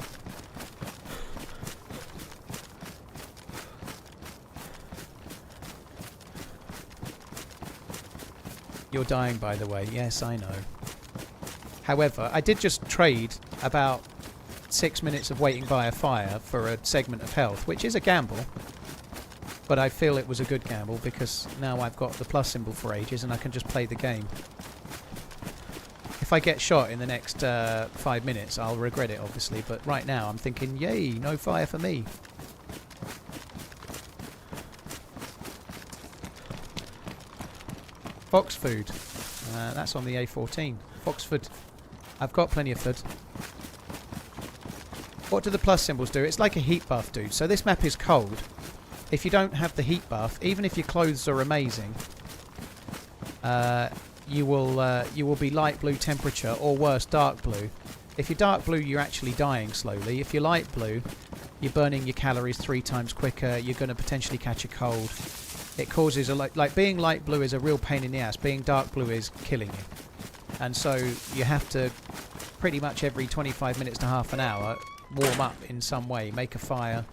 You're dying, by the way. Yes, I know. However, I did just trade about 6 minutes of waiting by a fire for a segment of health, which is a gamble. But I feel it was a good gamble because now I've got the plus symbol for ages and I can just play the game. If I get shot in the next 5 minutes, I'll regret it, obviously. But right now, I'm thinking, yay, no fire for me. Fox food. That's on the A14. Foxford. I've got plenty of food. What do the plus symbols do? It's like a heat buff, dude. So this map is cold. If you don't have the heat buff, even if your clothes are amazing, you will be light blue temperature, or worse, dark blue. If you're dark blue, you're actually dying slowly. If you're light blue, you're burning your calories 3 times quicker. You're going to potentially catch a cold. It causes like being light blue is a real pain in the ass. Being dark blue is killing you. And so you have to pretty much every 25 minutes to half an hour warm up in some way, make a fire,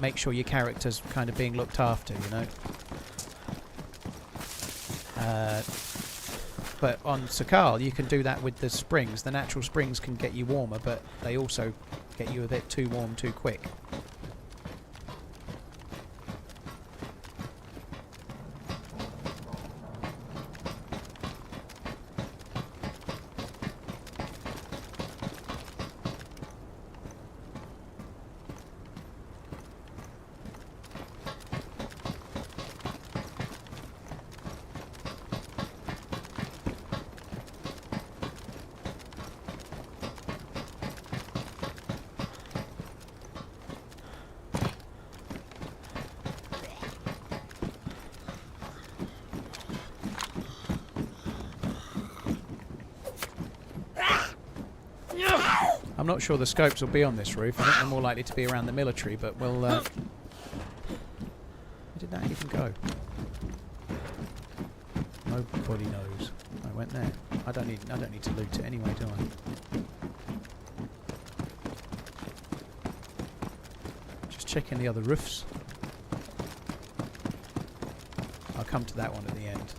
make sure your character's kind of being looked after, you know. But on Sakhal you can do that with the springs. The natural springs can get you warmer, but they also get you a bit too warm too quick. I'm not sure the scopes will be on this roof. I think they're more likely to be around the military, but we'll... Where did that even go? Nobody knows. I went there. I don't need to loot it anyway, do I? Just checking the other roofs. I'll come to that one at the end.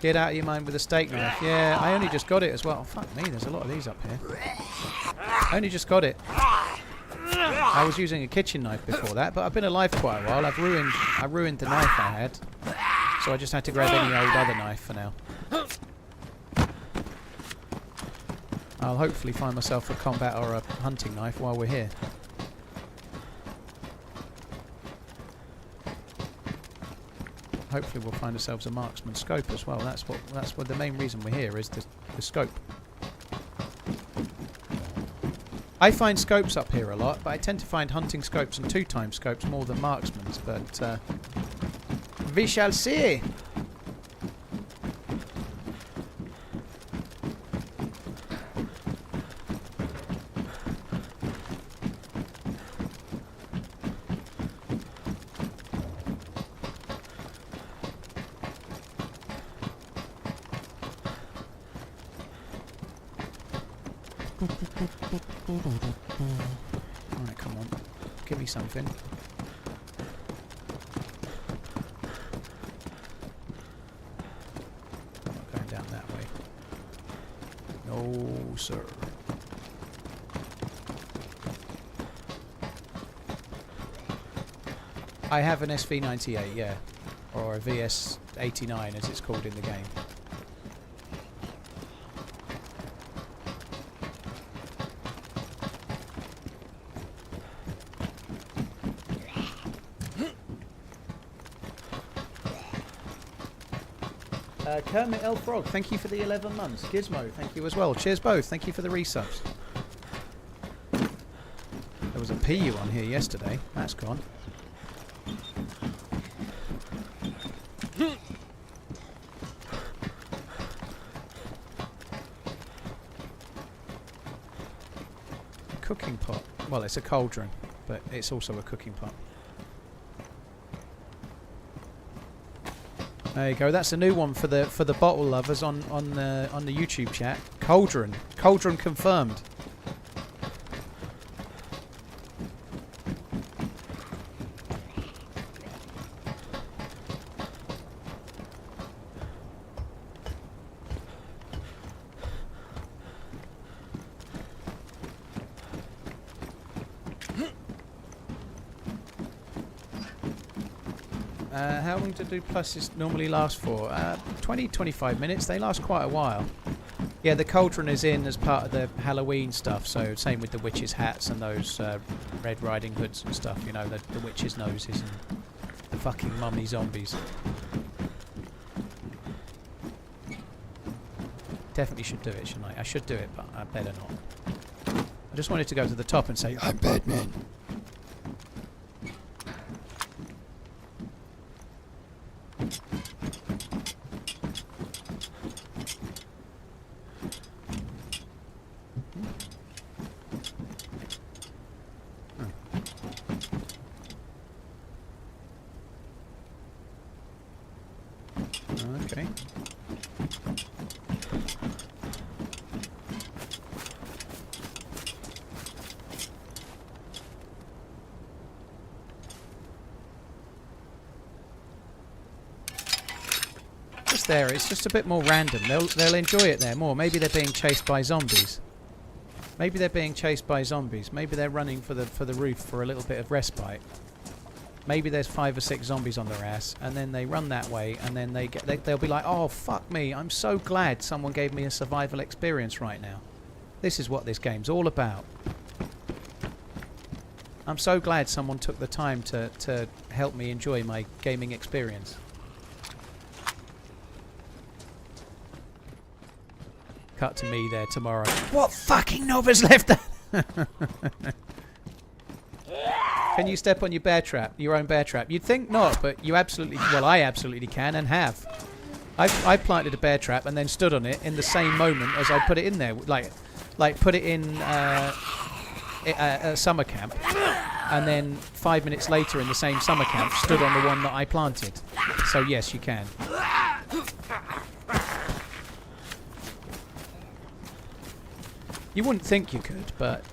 Get out of your mind with a steak knife. Yeah, I only just got it as well. Oh, fuck me, there's a lot of these up here. I only just got it. I was using a kitchen knife before that, but I've been alive quite a while. I ruined the knife I had. So I just had to grab any old other knife for now. I'll hopefully find myself a combat or a hunting knife while we're here. Hopefully we'll find ourselves a marksman scope as well. That's what the main reason we're here is the scope. I find scopes up here a lot, but I tend to find hunting scopes and 2-time scopes more than marksman's, but we shall see. Alright, come on. Give me something. I'm not going down that way. No, sir. I have an SV98, yeah. Or a VS89 as it's called in the game. Kermit L. Frog, thank you for the 11 months. Gizmo, thank you as well. Cheers both, thank you for the resubs. There was a PU on here yesterday. That's gone. Cooking pot. Well, it's a cauldron, but it's also a cooking pot. There you go. That's a new one for the bottle lovers on the YouTube chat. Cauldron. Cauldron confirmed. How long do pluses normally last for? 20-25 minutes. They last quite a while. Yeah, the cauldron is in as part of the Halloween stuff, so same with the witches' hats and those Red Riding Hoods and stuff, you know, the witches' noses and the fucking mummy zombies. Definitely should do it, shouldn't I? I should do it, but I better not. I just wanted to go to the top and say, I'm Batman. Okay. Just there, it's just a bit more random. They'll enjoy it there more. Maybe they're being chased by zombies. Maybe they're being chased by zombies. Maybe they're running for the roof for a little bit of respite. Maybe there's 5 or 6 zombies on their ass, and then they run that way, and then they'll be like, oh, fuck me, I'm so glad someone gave me a survival experience right now. This is what this game's all about. I'm so glad someone took the time to help me enjoy my gaming experience. Cut to me there tomorrow. What fucking knob has left that? Can you step on your bear trap, your own bear trap? You'd think not, but you absolutely, well, I absolutely can and have. I planted a bear trap and then stood on it in the same moment as I put it in there, like put it in a summer camp, and then 5 minutes later in the same summer camp stood on the one that I planted. So yes, you can. You wouldn't think you could, but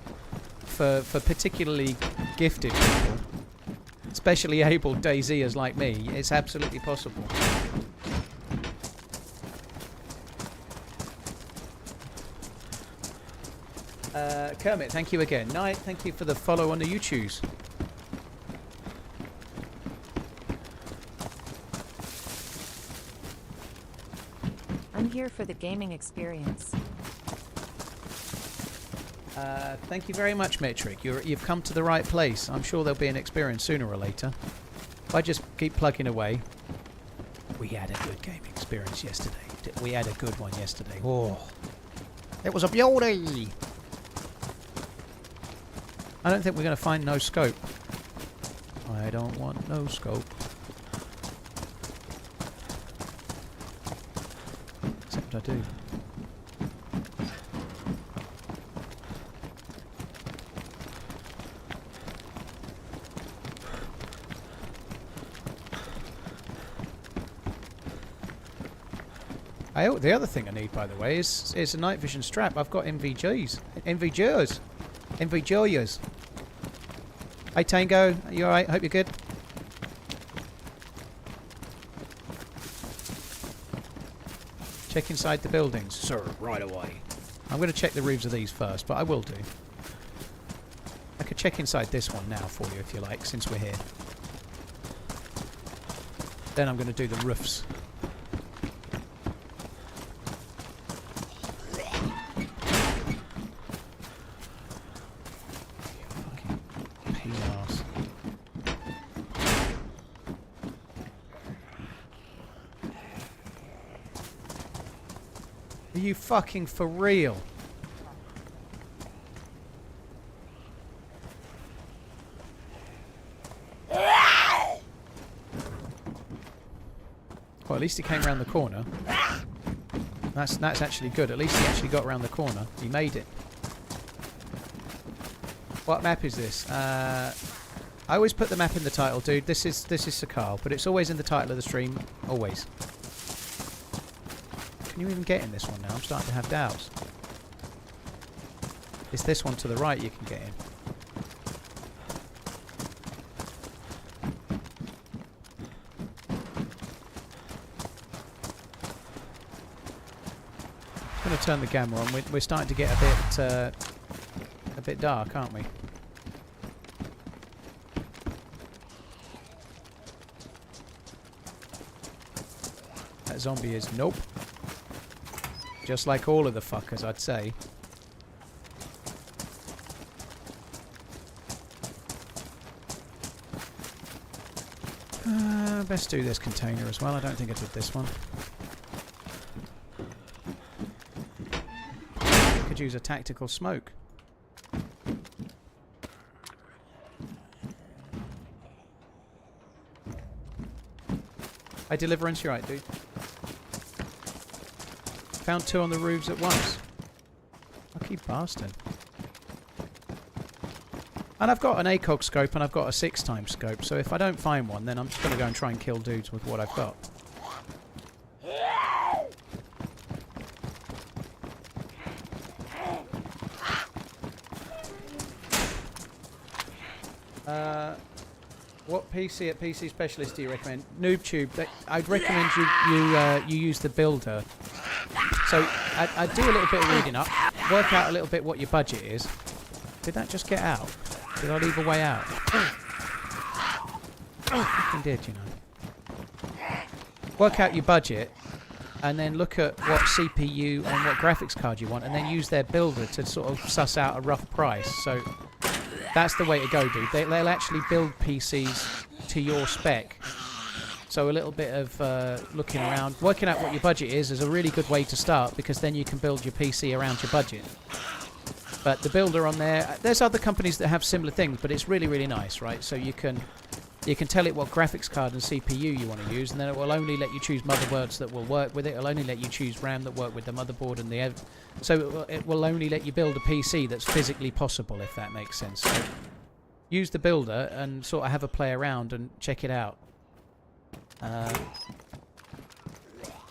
for particularly gifted people, especially able DayZers like me, it's absolutely possible. Kermit, thank you again. Knight, thank you for the follow on the YouTubes. I'm here for the gaming experience. Thank you very much, Metric. You've come to the right place. I'm sure there'll be an experience sooner or later. If I just keep plugging away. We had a good gaming experience yesterday. We had a good one yesterday. Oh, it was a beauty. I don't think we're going to find no scope. I don't want no scope. Except I do. The other thing I need, by the way, is a night vision strap. I've got NVGs. NVGs. Enjoyers. Hey Tango, are you alright? Hope you're good. Check inside the buildings. Sir, right away. I'm going to check the roofs of these first, but I will do. I could check inside this one now for you if you like, since we're here. Then I'm going to do the roofs. Are you fucking for real? Well, at least he came around the corner. That's actually good. At least he actually got around the corner. He made it. What map is this? I always put the map in the title, dude. This is Sakhal, but it's always in the title of the stream. Always. Can you even get in this one now? I'm starting to have doubts. It's this one to the right you can get in. I'm going to turn the camera on. We're starting to get a bit dark, aren't we? That zombie is nope. Just like all of the fuckers, I'd say. Best do this container as well. I don't think I did this one. Could use a tactical smoke. Hey, Deliverance, you're right, dude. Found 2 on the roofs at once. Lucky bastard. And I've got an ACOG scope and I've got a 6x scope, so if I don't find one, then I'm just going to go and try and kill dudes with what I've got. What PC at PC Specialist do you recommend? NoobTube. I'd recommend you use the builder. So I'd do a little bit of reading up, work out a little bit what your budget is. Did that just get out? Did I leave a way out? I fucking did, you know. Work out your budget, and then look at what CPU and what graphics card you want, and then use their builder to sort of suss out a rough price. So that's the way to go, dude. They'll actually build PCs to your spec. So a little bit of looking around, working out what your budget is a really good way to start, because then you can build your PC around your budget. But the builder on there's other companies that have similar things, but it's really, really nice, right? So you can tell it what graphics card and CPU you want to use, and then it will only let you choose motherboards that will work with it. It'll only let you choose RAM that work with the motherboard and so it will only let you build a PC that's physically possible, if that makes sense. So use the builder and sort of have a play around and check it out.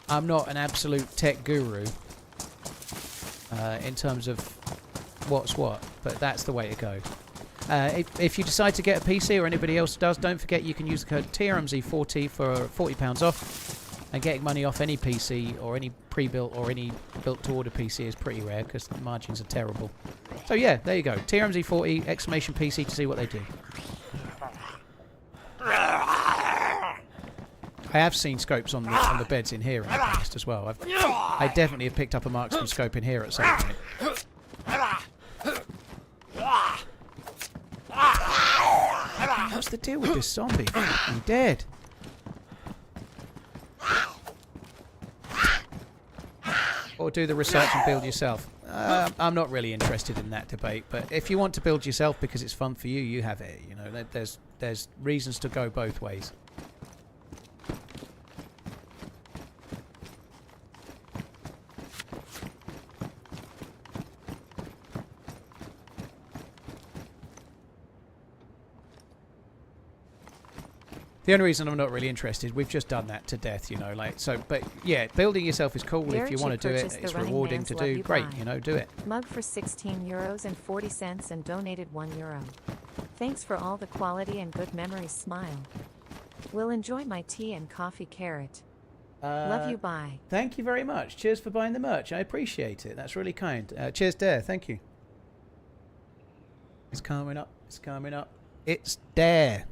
I'm not an absolute tech guru in terms of what's what, but that's the way to go. If you decide to get a PC, or anybody else does, don't forget you can use the code TRMZ40 for £40 off, and getting money off any PC or any pre-built or any built-to-order PC is pretty rare because the margins are terrible. So yeah, there you go. TRMZ40 exclamation PC to see what they do. I have seen scopes on the beds in here in the past as well. I definitely have picked up a marksman scope in here at some point. What's the deal with this zombie? I'm dead. Or do the research and build yourself. I'm not really interested in that debate, but if you want to build yourself because it's fun for you, you have it. You know, there's reasons to go both ways. The only reason I'm not really interested, we've just done that to death, you know, like, so, but yeah, building yourself is cool. If you want to do it, it's rewarding to do, great, you know, do it. Mug for 16 euros and 40 cents and donated €1. Thanks for all the quality and good memories, smile. Will enjoy my tea and coffee, carrot. Love you, bye. Thank you very much. Cheers for buying the merch. I appreciate it. That's really kind. Cheers, Dare. Thank you. It's coming up. It's coming up. It's Dare.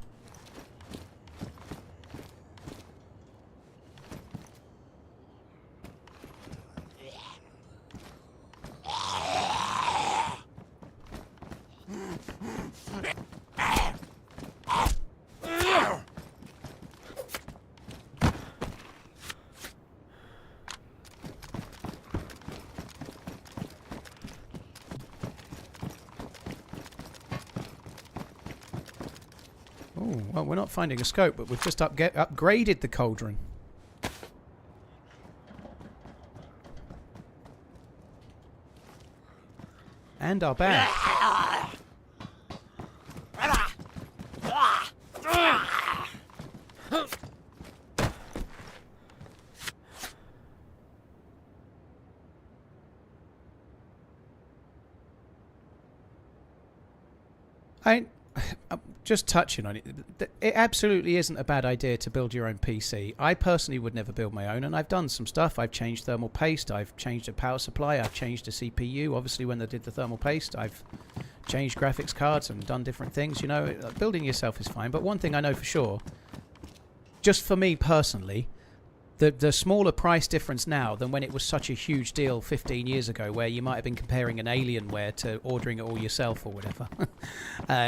Well, we're not finding a scope, but we've just upgraded the cauldron. And our bag. I'm just touching on it. It absolutely isn't a bad idea to build your own PC. I personally would never build my own, and I've done some stuff. I've changed thermal paste, I've changed a power supply, I've changed a CPU. Obviously, when they did the thermal paste, I've changed graphics cards and done different things. You know, building yourself is fine. But one thing I know for sure, just for me personally, the smaller price difference now than when it was such a huge deal 15 years ago, where you might have been comparing an Alienware to ordering it all yourself or whatever,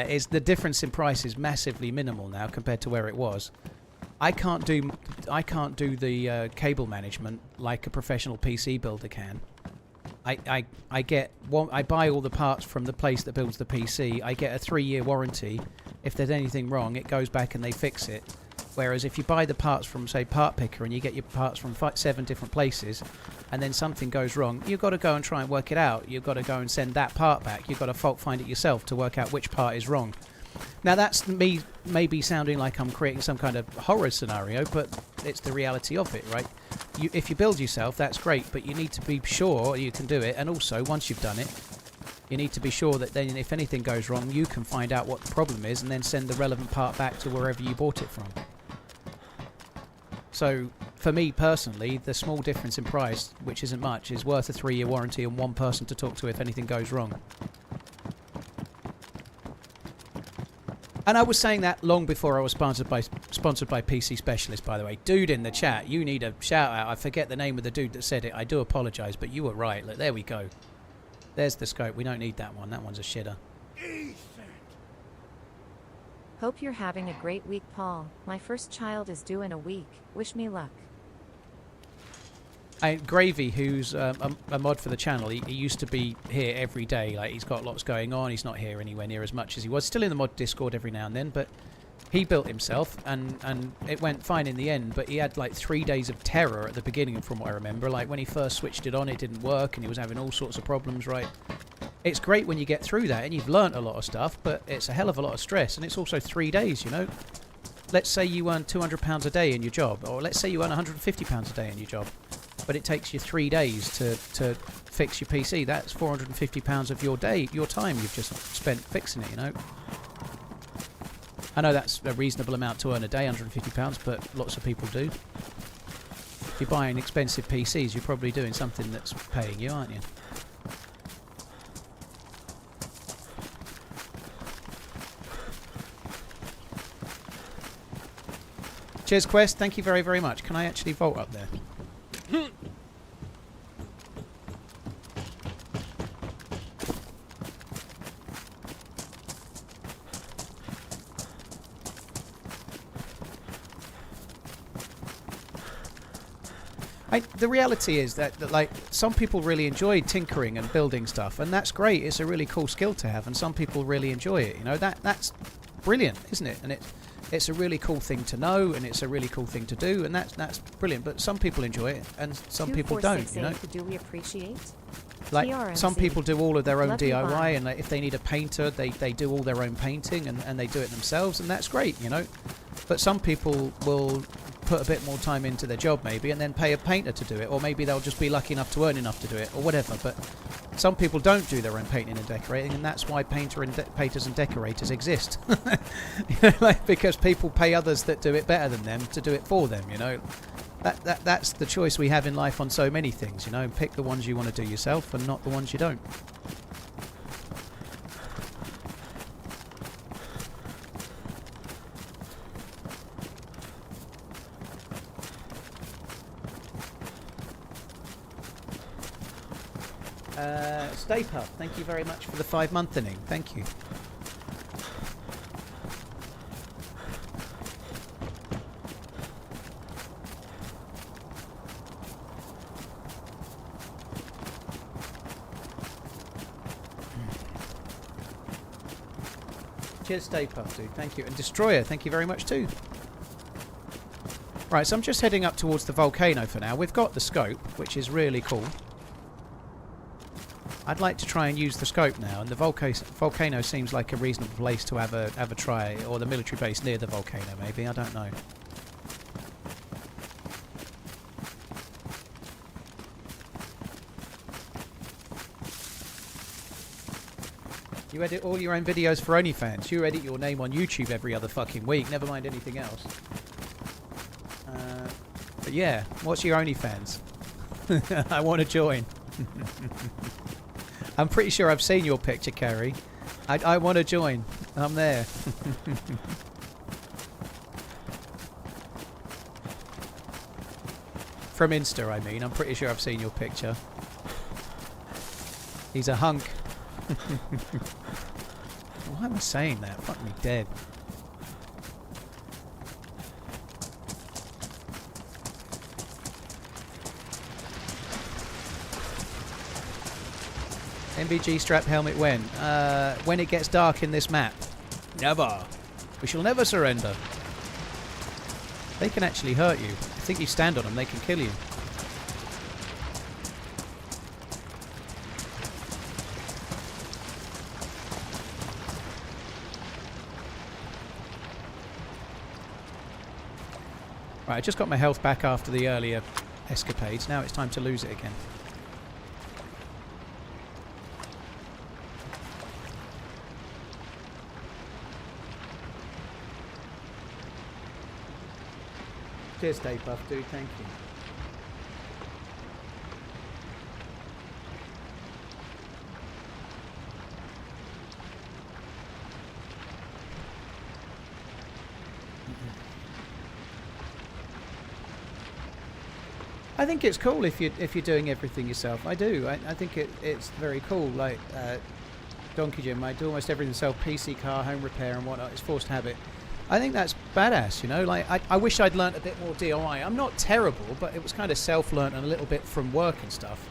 is the difference in price is massively minimal now compared to where it was. I can't do the cable management like a professional PC builder can. I buy all the parts from the place that builds the PC. I get a 3-year warranty. If there's anything wrong, it goes back and they fix it. Whereas if you buy the parts from, say, Part Picker, and you get your parts from 7 different places, and then something goes wrong, you've got to go and try and work it out. You've got to go and send that part back. You've got to fault find it yourself to work out which part is wrong. Now, that's me maybe sounding like I'm creating some kind of horror scenario, but it's the reality of it, right? If you build yourself, that's great, but you need to be sure you can do it. And also, once you've done it, you need to be sure that then if anything goes wrong, you can find out what the problem is and then send the relevant part back to wherever you bought it from. So, for me personally, the small difference in price, which isn't much, is worth a 3-year warranty and one person to talk to if anything goes wrong. And I was saying that long before I was sponsored by PC Specialist, by the way. Dude in the chat, you need a shout out. I forget the name of the dude that said it. I do apologise, but you were right. Look, there we go. There's the scope. We don't need that one. That one's a shitter. Hope you're having a great week, Paul. My first child is due in a week. Wish me luck. Gravy, who's a mod for the channel, he used to be here every day. Like, he's got lots going on. He's not here anywhere near as much as he was. Still in the mod Discord every now and then, but he built himself, and it went fine in the end. But he had like 3 days of terror at the beginning, from what I remember. Like, when he first switched it on, it didn't work, and he was having all sorts of problems, right? It's great when you get through that and you've learnt a lot of stuff, but it's a hell of a lot of stress, and it's also 3 days, you know. Let's say you earn £200 a day in your job, or let's say you earn £150 a day in your job, but it takes you 3 days to fix your PC. That's £450 of your day, your time you've just spent fixing it, you know. I know that's a reasonable amount to earn a day, £150, but lots of people do. If you're buying expensive PCs, you're probably doing something that's paying you, aren't you? Cheers, Quest. Thank you very, very much. Can I actually vault up there? The reality is that, like, some people really enjoy tinkering and building stuff, and that's great. It's a really cool skill to have, and some people really enjoy it. You know, that's brilliant, isn't it? And it's a really cool thing to know, and it's a really cool thing to do, and that's brilliant. But some people enjoy it, and some people don't. You know, do we appreciate? Like, TRMZ. some people do all of their own Love DIY, and like, if they need a painter, they do all their own painting, and they do it themselves, and that's great. You know, But some people will put a bit more time into their job maybe and then pay a painter to do it, or maybe they'll just be lucky enough to earn enough to do it, or whatever. But some people don't do their own painting and decorating, and that's why painters and decorators exist. You know, like, because people pay others that do it better than them to do it for them, you know. That's the choice we have in life on so many things, you know. Pick the ones you want to do yourself and not the ones you don't. Stay Puff, thank you very much for the 5-monthening. Thank you. Cheers, Stay Puff, dude. Thank you. And Destroyer, thank you very much too. Right, so I'm just heading up towards the volcano for now. We've got the scope, which is really cool. I'd like to try and use the scope now, and the volcano seems like a reasonable place to have a try, or the military base near the volcano, maybe. I don't know. You edit all your own videos for OnlyFans. You edit your name on YouTube every other fucking week. Never mind anything else. But yeah, what's your OnlyFans? I want to join. I'm pretty sure I've seen your picture, Carrie. I want to join. I'm there. From Insta, I mean. I'm pretty sure I've seen your picture. He's a hunk. Why am I saying that? Fuck me dead. MVG strap helmet when? When it gets dark in this map. Never. We shall never surrender. They can actually hurt you. I think you stand on them, they can kill you. Right, I just got my health back after the earlier escapades. Now it's time to lose it again. Cheers, Stay Puff, dude. Thank you. I think it's cool if you're doing everything yourself. I do. I think it's very cool. Like Donkey Jim, I do almost everything myself: PC, car, home repair, and whatnot. It's forced habit. I think that's badass, you know. Like I wish I'd learnt a bit more DIY. I'm not terrible, but it was kind of self-learnt and a little bit from work and stuff.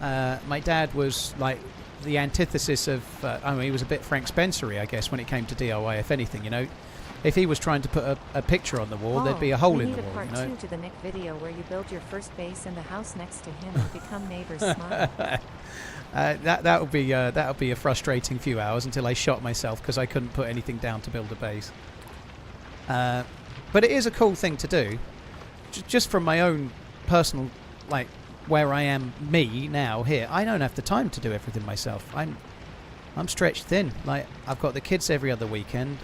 My dad was like the antithesis of. I mean, he was a bit Frank Spencery, I guess, when it came to DIY. If anything, you know. If he was trying to put a picture on the wall, there'd be a hole in the wall, you know. Part 2 to the Nick video where you build your first base in the house next to him and become neighbors. Smile. That would be a frustrating few hours until I shot myself because I couldn't put anything down to build a base. But it is a cool thing to do, just from my own personal, like where I am, me now here. I don't have the time to do everything myself. I'm stretched thin. Like I've got the kids every other weekend.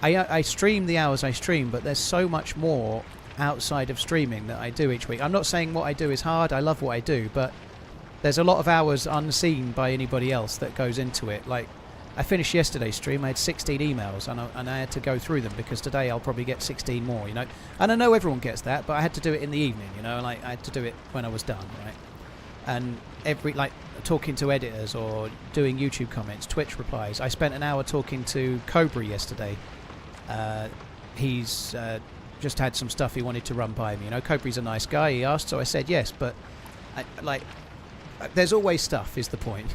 I stream the hours I stream, but there's so much more outside of streaming that I do each week. I'm not saying what I do is hard. I love what I do, but there's a lot of hours unseen by anybody else that goes into it. Like, I finished yesterday's stream. I had 16 emails, and I had to go through them because today I'll probably get 16 more, you know. And I know everyone gets that, but I had to do it in the evening, you know. Like, I had to do it when I was done, right? And talking to editors or doing YouTube comments, Twitch replies. I spent an hour talking to Cobra yesterday. He's just had some stuff he wanted to run by me. You know, Cobra's a nice guy, he asked, so I said yes, but there's always stuff is the point.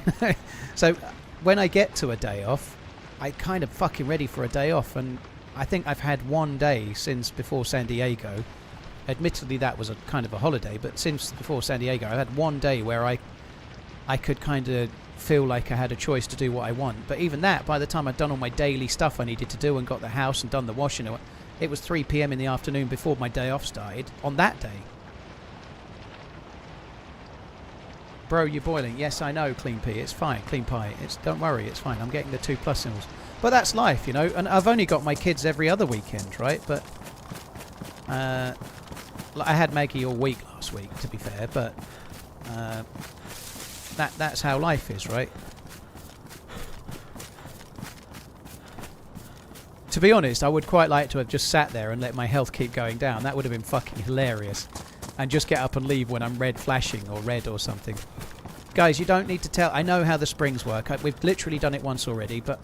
So when I get to a day off, I kind of fucking ready for a day off, and I think I've had one day since before San Diego. Admittedly, that was a kind of a holiday, but since before San Diego, I had one day where I could kind of feel like I had a choice to do what I want. But even that, by the time I'd done all my daily stuff I needed to do and got the house and done the washing, it was 3 p.m. in the afternoon before my day off started on that day. Bro, you're boiling. Yes, I know, Clean Pea. It's fine. Clean Pie. Don't worry, it's fine. I'm getting the 2+ symbols. But that's life, you know. And I've only got my kids every other weekend, right? But I had Maggie all week last week, to be fair. But that's how life is, right? To be honest, I would quite like to have just sat there and let my health keep going down. That would have been fucking hilarious. And just get up and leave when I'm red flashing or red or something. Guys, you don't need to tell. I know how the springs work. We've literally done it once already, but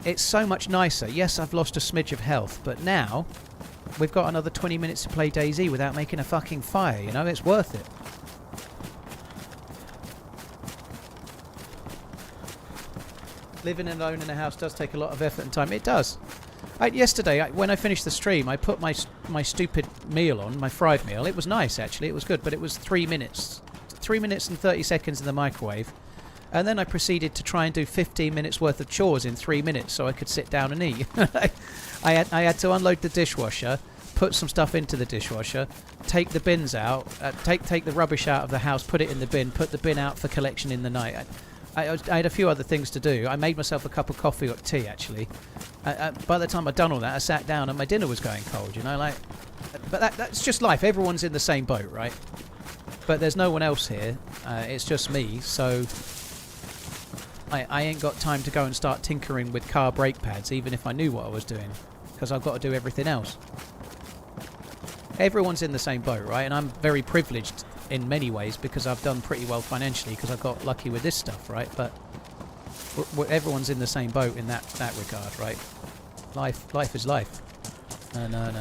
it's so much nicer. Yes, I've lost a smidge of health, but now we've got another 20 minutes to play DayZ without making a fucking fire, you know? It's worth it. Living alone in a house does take a lot of effort and time. It does. Yesterday, when I finished the stream, I put my stupid meal on, my fried meal. It was nice, actually. It was good, but it was 3 minutes. 3 minutes and 30 seconds in the microwave. And then I proceeded to try and do 15 minutes worth of chores in 3 minutes so I could sit down and eat. I had to unload the dishwasher, put some stuff into the dishwasher, take the bins out, take the rubbish out of the house, put it in the bin, put the bin out for collection in the night. I had a few other things to do. I made myself a cup of coffee or tea, actually. By the time I'd done all that, I sat down and my dinner was going cold, you know? But that's just life. Everyone's in the same boat, right? But there's no one else here. It's just me, so I ain't got time to go and start tinkering with car brake pads, even if I knew what I was doing, because I've got to do everything else. Everyone's in the same boat, right? And I'm very privileged in many ways because I've done pretty well financially because I got lucky with this stuff, right? But everyone's in the same boat in that regard, right? Life is life. No.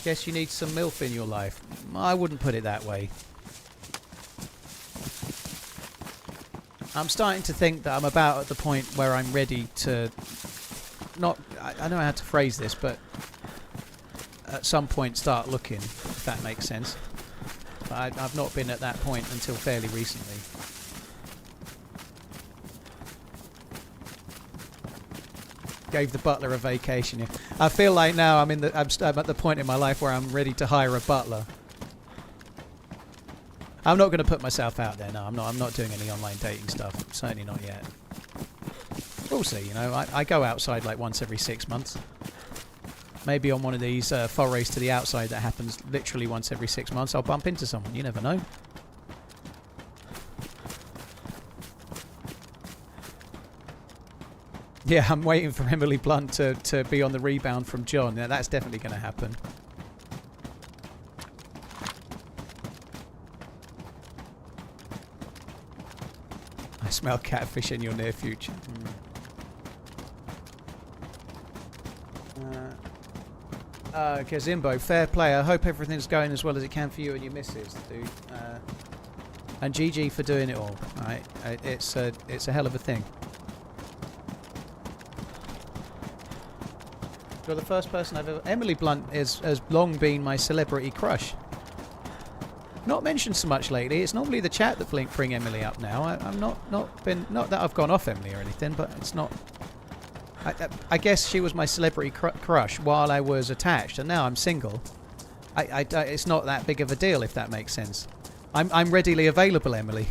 Guess you need some MILF in your life. I wouldn't put it that way. I'm starting to think that I'm about at the point where I'm ready to I don't know how to phrase this, but at some point start looking, if that makes sense. But I've not been at that point until fairly recently. Gave the butler a vacation. Yeah. I feel like now I'm at the point in my life where I'm ready to hire a butler. I'm not going to put myself out there. No, I'm not doing any online dating stuff. Certainly not yet. We'll see. You know, I go outside like once every 6 months. Maybe on one of these forays to the outside that happens literally once every 6 months, I'll bump into someone. You never know. Yeah, I'm waiting for Emily Blunt to be on the rebound from John. Yeah, that's definitely going to happen. I smell catfish in your near future. Kazimbo, fair play. I hope everything's going as well as it can for you and your missus, dude. And GG for doing it all. Right? It's a hell of a thing. You're the first person I've ever... Emily Blunt has long been my celebrity crush. Not mentioned so much lately. It's normally the chat that bring Emily up now. I'm not that I've gone off Emily or anything, but it's not... I guess she was my celebrity crush while I was attached, and now I'm single. It's not that big of a deal, if that makes sense. I'm readily available, Emily.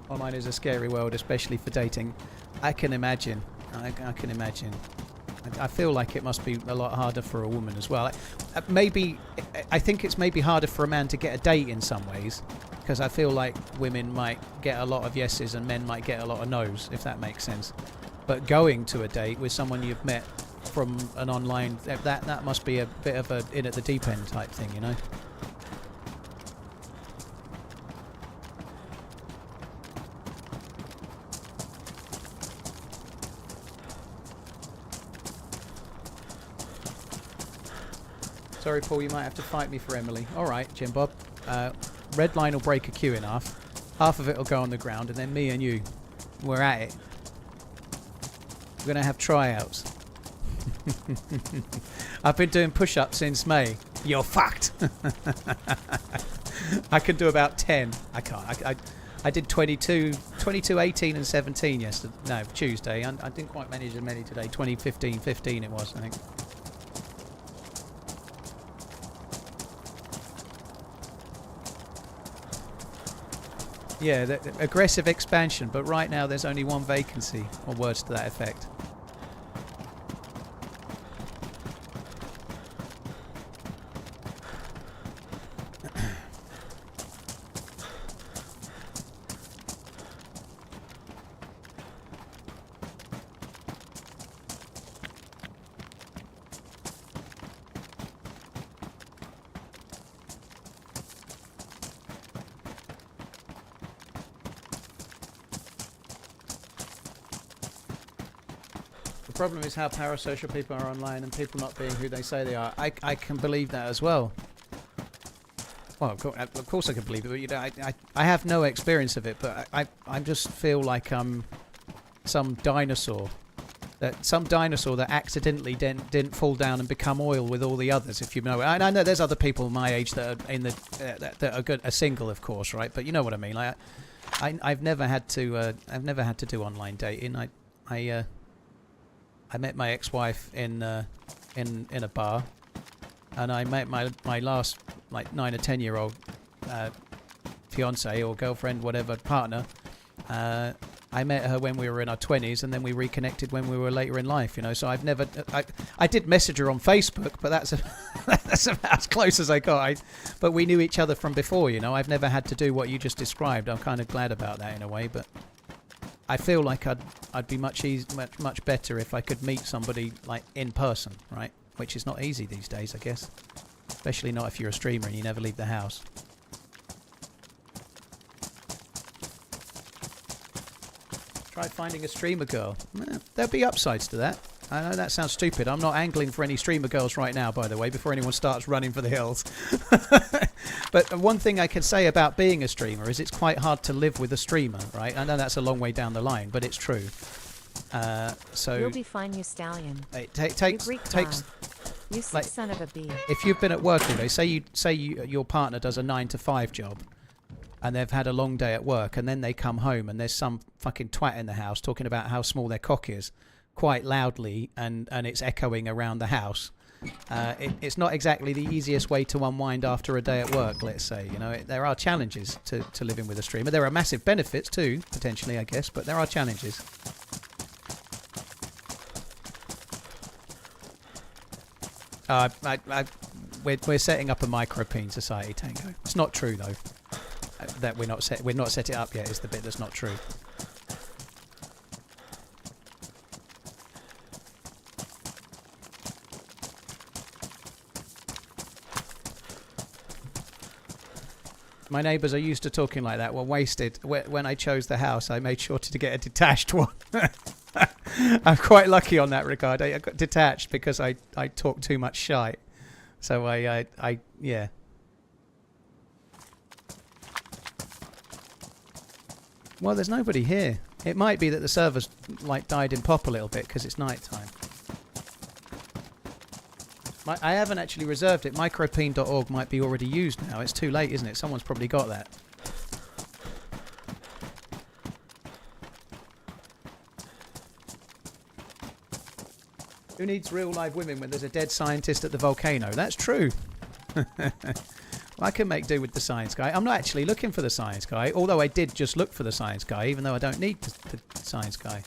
Online is a scary world, especially for dating. I can imagine. I can imagine. I feel like it must be a lot harder for a woman as well. I think it's maybe harder for a man to get a date in some ways, because I feel like women might get a lot of yeses and men might get a lot of no's, if that makes sense. But going to a date with someone you've met from an online, that must be a bit of a in at the deep end type thing, you know? Sorry, Paul, you might have to fight me for Emily. Alright, Jim Bob. Red line will break a queue in half. Half of it will go on the ground, and then me and you, we're at it. We're going to have tryouts. I've been doing push-ups since May. You're fucked. I can do about 10. I can't. I did 22, 18 and 17 yesterday. No, Tuesday. I didn't quite manage as many today. 20, 15 it was, I think. Yeah, the aggressive expansion, but right now there's only one vacancy, or words to that effect. The problem is how parasocial people are online and people not being who they say they are. I can believe that as well. Well, of course I can believe it, but you know, I have no experience of it, but I just feel like some dinosaur that accidentally didn't fall down and become oil with all the others. If you know, and I know there's other people my age that are in the that are good, are single, of course, right? But you know what I mean. Like, I've never had to do online dating. I met my ex-wife in a bar, and I met my last like 9 or 10-year-old fiance or girlfriend, whatever, partner. I met her when we were in our 20s, and then we reconnected when we were later in life. You know, so I've never. I did message her on Facebook, but that's about as close as I got. But we knew each other from before. You know, I've never had to do what you just described. I'm kind of glad about that in a way, but I feel like I'd be much better if I could meet somebody like in person, right? Which is not easy these days, I guess. Especially not if you're a streamer and you never leave the house. Try finding a streamer girl. There'll be upsides to that. I know that sounds stupid. I'm not angling for any streamer girls right now, by the way, before anyone starts running for the hills. But one thing I can say about being a streamer is it's quite hard to live with a streamer, right? I know that's a long way down the line, but it's true. So you'll be fine, you stallion. It takes you sick son of a bee. If you've been at work all day, say your partner does a 9 to 5 job, and they've had a long day at work, and then they come home and there's some fucking twat in the house talking about how small their cock is, quite loudly, and it's echoing around the house. It's not exactly the easiest way to unwind after a day at work, let's say. You know, there are challenges to living with a streamer. There are massive benefits too, potentially, I guess, but there are challenges. We're setting up a micropene society, Tango. It's not true though. That we're not set it up yet is the bit that's not true. My neighbours are used to talking like that. Were wasted. When I chose the house, I made sure to get a detached one. I'm quite lucky on that regard. I got detached because I talk too much shite. So yeah. Well, there's nobody here. It might be that the server's like died in pop a little bit because it's night time. I haven't actually reserved it. Micropene.org might be already used now. It's too late, isn't it? Someone's probably got that. Who needs real live women when there's a dead scientist at the volcano? That's true. Well, I can make do with the science guy. I'm not actually looking for the science guy, although I did just look for the science guy, even though I don't need the science guy.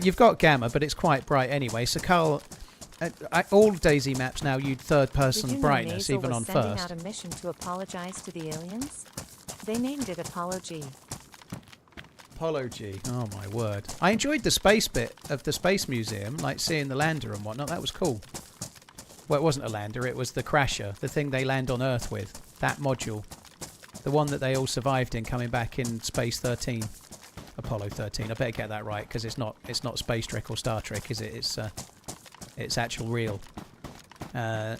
You've got Gamma, but it's quite bright anyway. Sakhal, all DayZ maps now use third-person brightness, even on first. Sending out a mission to apologize to the aliens? They named it Apology. Apology. Oh my word! I enjoyed the space bit of the space museum, like seeing the lander and whatnot. That was cool. Well, it wasn't a lander, it was the crasher, the thing they land on Earth with. That module. The one that they all survived in coming back in Space 13. Apollo 13. I better get that right, because it's not Space Trek or Star Trek, is it? It's actual real. But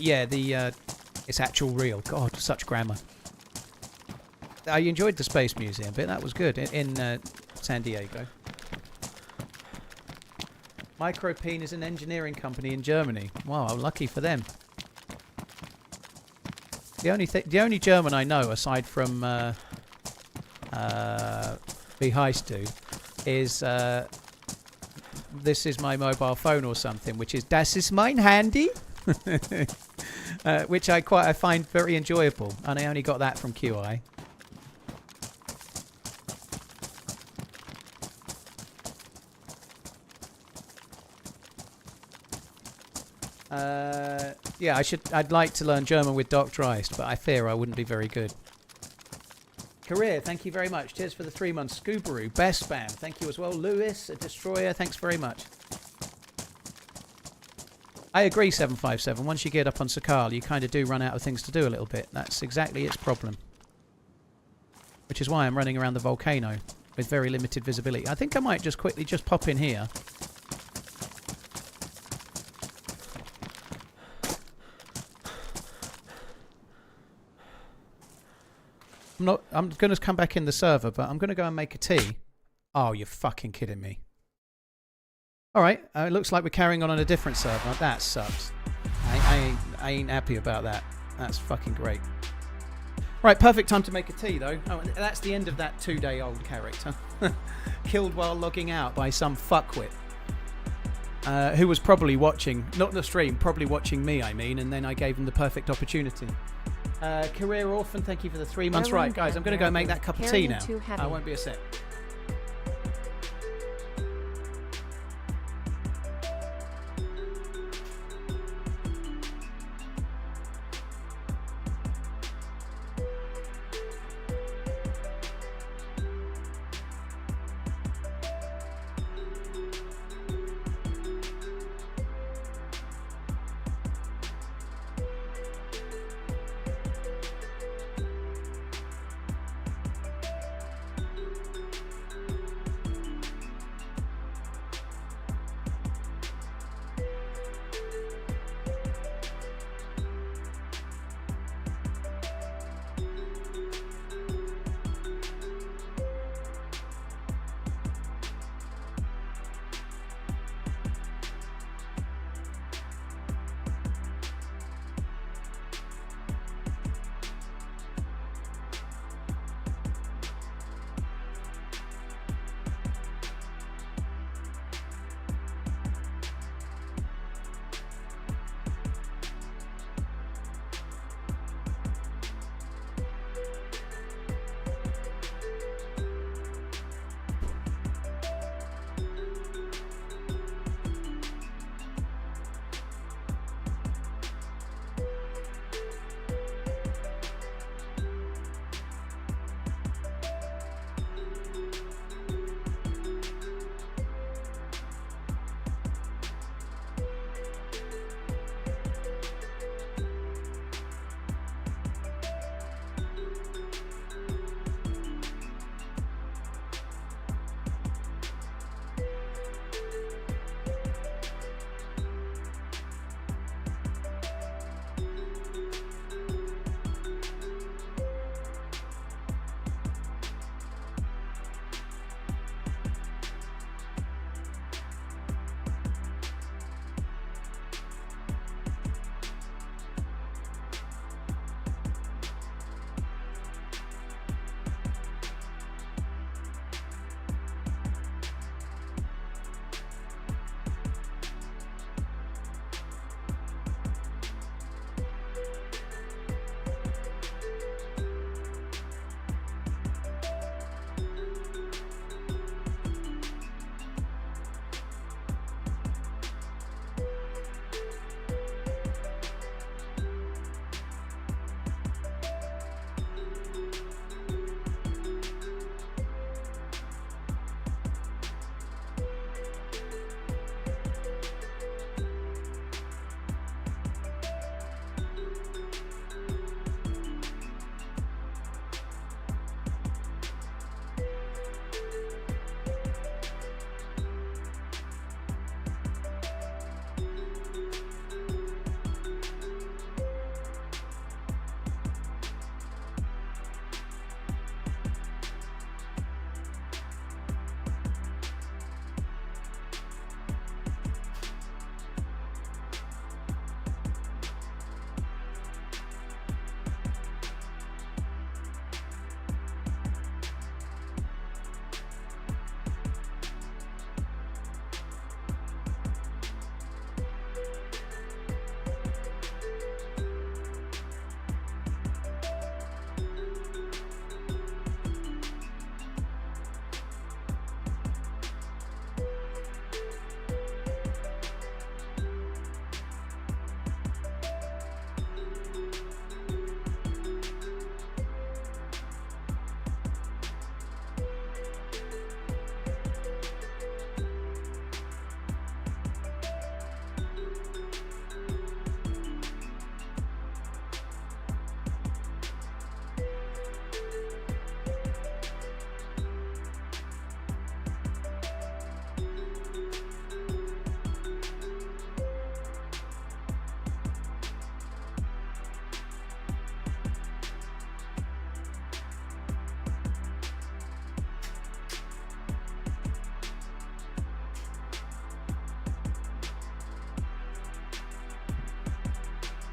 yeah, it's actual real. God, such grammar. I enjoyed the Space Museum bit, that was good, in San Diego. Micropene is an engineering company in Germany. Wow, lucky for them. The only German I know, aside from Wie heißt du, is this is my mobile phone or something, which is Das ist mein Handy, which I find very enjoyable, and I only got that from QI. Yeah, I'd like to learn German with Dr. Dreist, but I fear I wouldn't be very good. Career, thank you very much. Cheers for the 3 months. Scoobaroo, best spam, thank you as well. Lewis, a destroyer, thanks very much. I agree, 757. Once you get up on Sakhal, you kind of do run out of things to do a little bit. That's exactly its problem. Which is why I'm running around the volcano with very limited visibility. I think I might just quickly just pop in here. I'm going to come back in the server, but I'm going to go and make a tea. Oh, you're fucking kidding me. Alright, it looks like we're carrying on a different server. That sucks. I ain't happy about that. That's fucking great. Right, perfect time to make a tea, though. Oh, that's the end of that 2-day-old character. Killed while logging out by some fuckwit. Who was probably watching, not the stream, probably watching me, I mean, and then I gave him the perfect opportunity. Career Orphan, thank you for the 3 months. Right, guys, I'm going to go make that cup of tea now. I won't be a sec.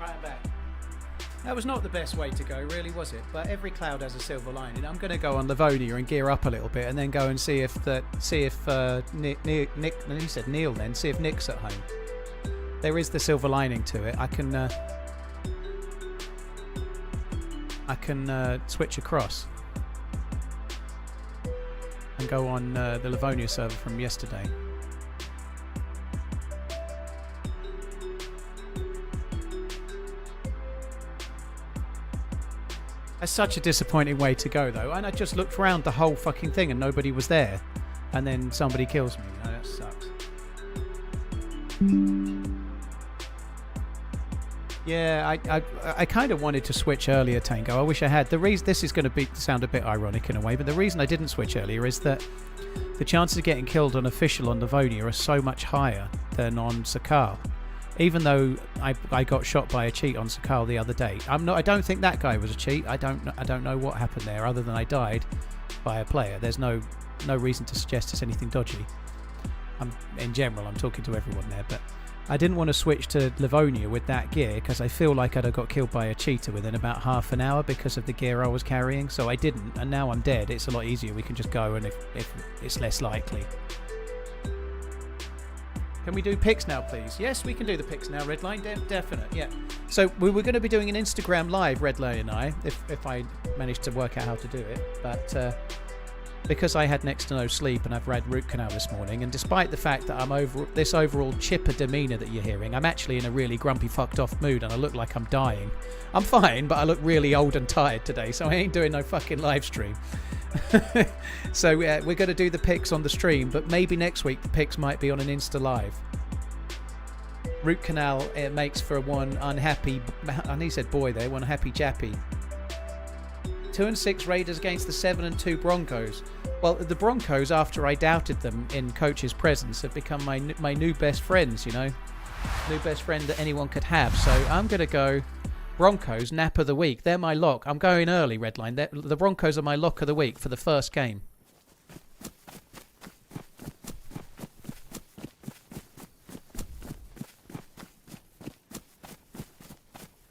Right, I'm back. That was not the best way to go, really, was it? But every cloud has a silver lining. I'm going to go on Livonia and gear up a little bit, and then go and see if Nick. He said Neil. Then see if Nick's at home. There is the silver lining to it. I can switch across and go on the Livonia server from yesterday. That's such a disappointing way to go, though. And I just looked around the whole fucking thing and nobody was there. And then somebody kills me. You know, that sucks. Yeah, I kind of wanted to switch earlier, Tango. I wish I had. The reason this is going to sound a bit ironic in a way, but the reason I didn't switch earlier is that the chances of getting killed on official on Livonia are so much higher than on Sakhal. Even though I got shot by a cheat on Sakhal the other day, I don't think that guy was a cheat. I don't know what happened there, other than I died by a player. There's no reason to suggest it's anything dodgy. In general, I'm talking to everyone there, but I didn't want to switch to Livonia with that gear because I feel like I'd have got killed by a cheater within about half an hour because of the gear I was carrying. So I didn't, and now I'm dead. It's a lot easier. We can just go, and if it's less likely. Can we do pics now, please? Yes, we can do the pics now, Redline. Definite, yeah. So we were going to be doing an Instagram live, Redline and I, if I managed to work out how to do it. But because I had next to no sleep and I've read root canal this morning, and despite the fact that I'm this overall chipper demeanour that you're hearing, I'm actually in a really grumpy, fucked off mood, and I look like I'm dying. I'm fine, but I look really old and tired today, so I ain't doing no fucking live stream. So we're going to do the pics on the stream, but maybe next week the pics might be on an Insta live. Root canal, it makes for one unhappy, and he said boy there, one happy jappy. 2-6 Raiders against the 7-2 Broncos. Well, the Broncos, after I doubted them in coach's presence, have become my new best friends, you know. New best friend that anyone could have. So I'm going to go Broncos, nap of the week. They're my lock. I'm going early, Redline. The Broncos are my lock of the week for the first game.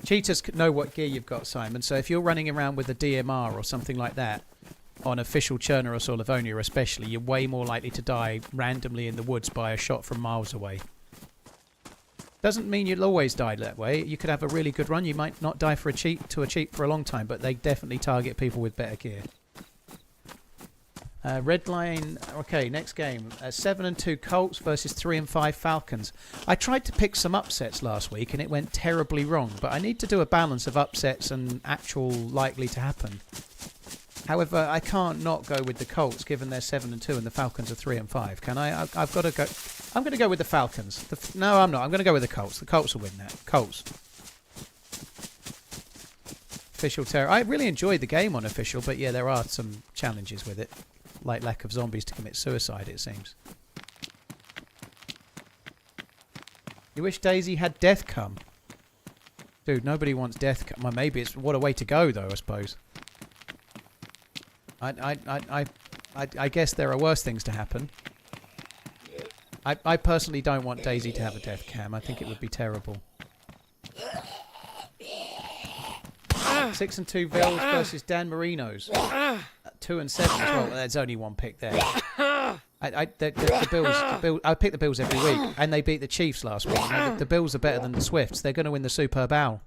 Cheaters know what gear you've got, Simon. So if you're running around with a DMR or something like that on official Cherneros or Livonia especially, you're way more likely to die randomly in the woods by a shot from miles away. Doesn't mean you'll always die that way. You could have a really good run. You might not die for a cheat for a long time, but they definitely target people with better gear. Redline. Okay, next game. 7-2 Colts versus 3-5 Falcons. I tried to pick some upsets last week and it went terribly wrong, but I need to do a balance of upsets and actual likely to happen. However, I can't not go with the Colts given they're 7-2 and the Falcons are 3-5. Can I? I've got to go. I'm going to go with the Falcons. No, I'm not. I'm going to go with the Colts. The Colts will win that. Colts. Official terror. I really enjoyed the game on official, but yeah, there are some challenges with it. Like lack of zombies to commit suicide, it seems. You wish DayZ had death come. Dude, nobody wants death come. Well, maybe it's what a way to go, though, I suppose. I guess there are worse things to happen. I personally don't want DayZ to have a death cam. I think it would be terrible. 6-2 Vils versus Dan Marino's. 2-7 as well. There's only one pick there. The Bills. I pick the Bills every week, and they beat the Chiefs last week. The Bills are better than the Swifts. They're going to win the Super Bowl.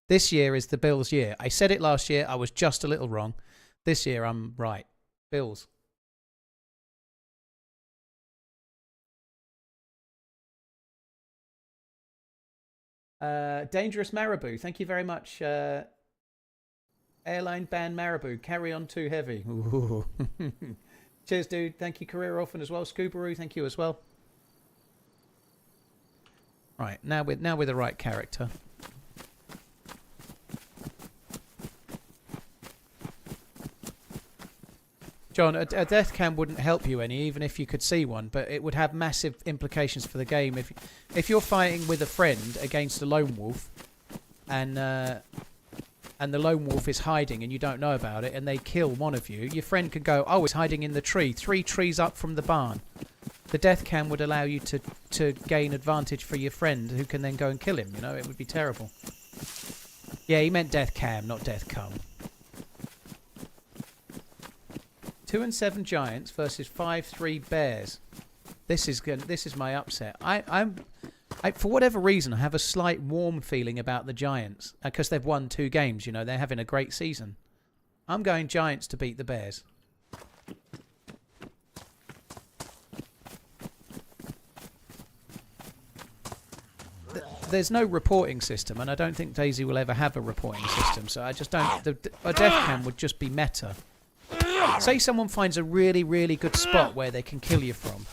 This year is the Bills' year. I said it last year. I was just a little wrong. This year I'm right. Bills. Dangerous Marabou. Thank you very much. Airline ban Marabou. Carry on too heavy. Ooh. Cheers, dude. Thank you, Career Orphan as well. Scoobaroo, thank you as well. Right, now we're the right character. John, a death cam wouldn't help you any, even if you could see one, but it would have massive implications for the game. If you're fighting with a friend against a lone wolf, and the lone wolf is hiding and you don't know about it, and they kill one of you, your friend could go, oh, it's hiding in the tree, 3 trees up from the barn. The death cam would allow you to gain advantage for your friend, who can then go and kill him. You know, it would be terrible. Yeah, he meant death cam, not death cum. 2 and 7 Giants versus 5-3 Bears. This is my upset. I for whatever reason, I have a slight warm feeling about the Giants because they've won 2 games. You know, they're having a great season. I'm going Giants to beat the Bears. There's no reporting system, and I don't think DayZ will ever have a reporting system. So I just don't. A death cam would just be meta. Say someone finds a really, really good spot where they can kill you from,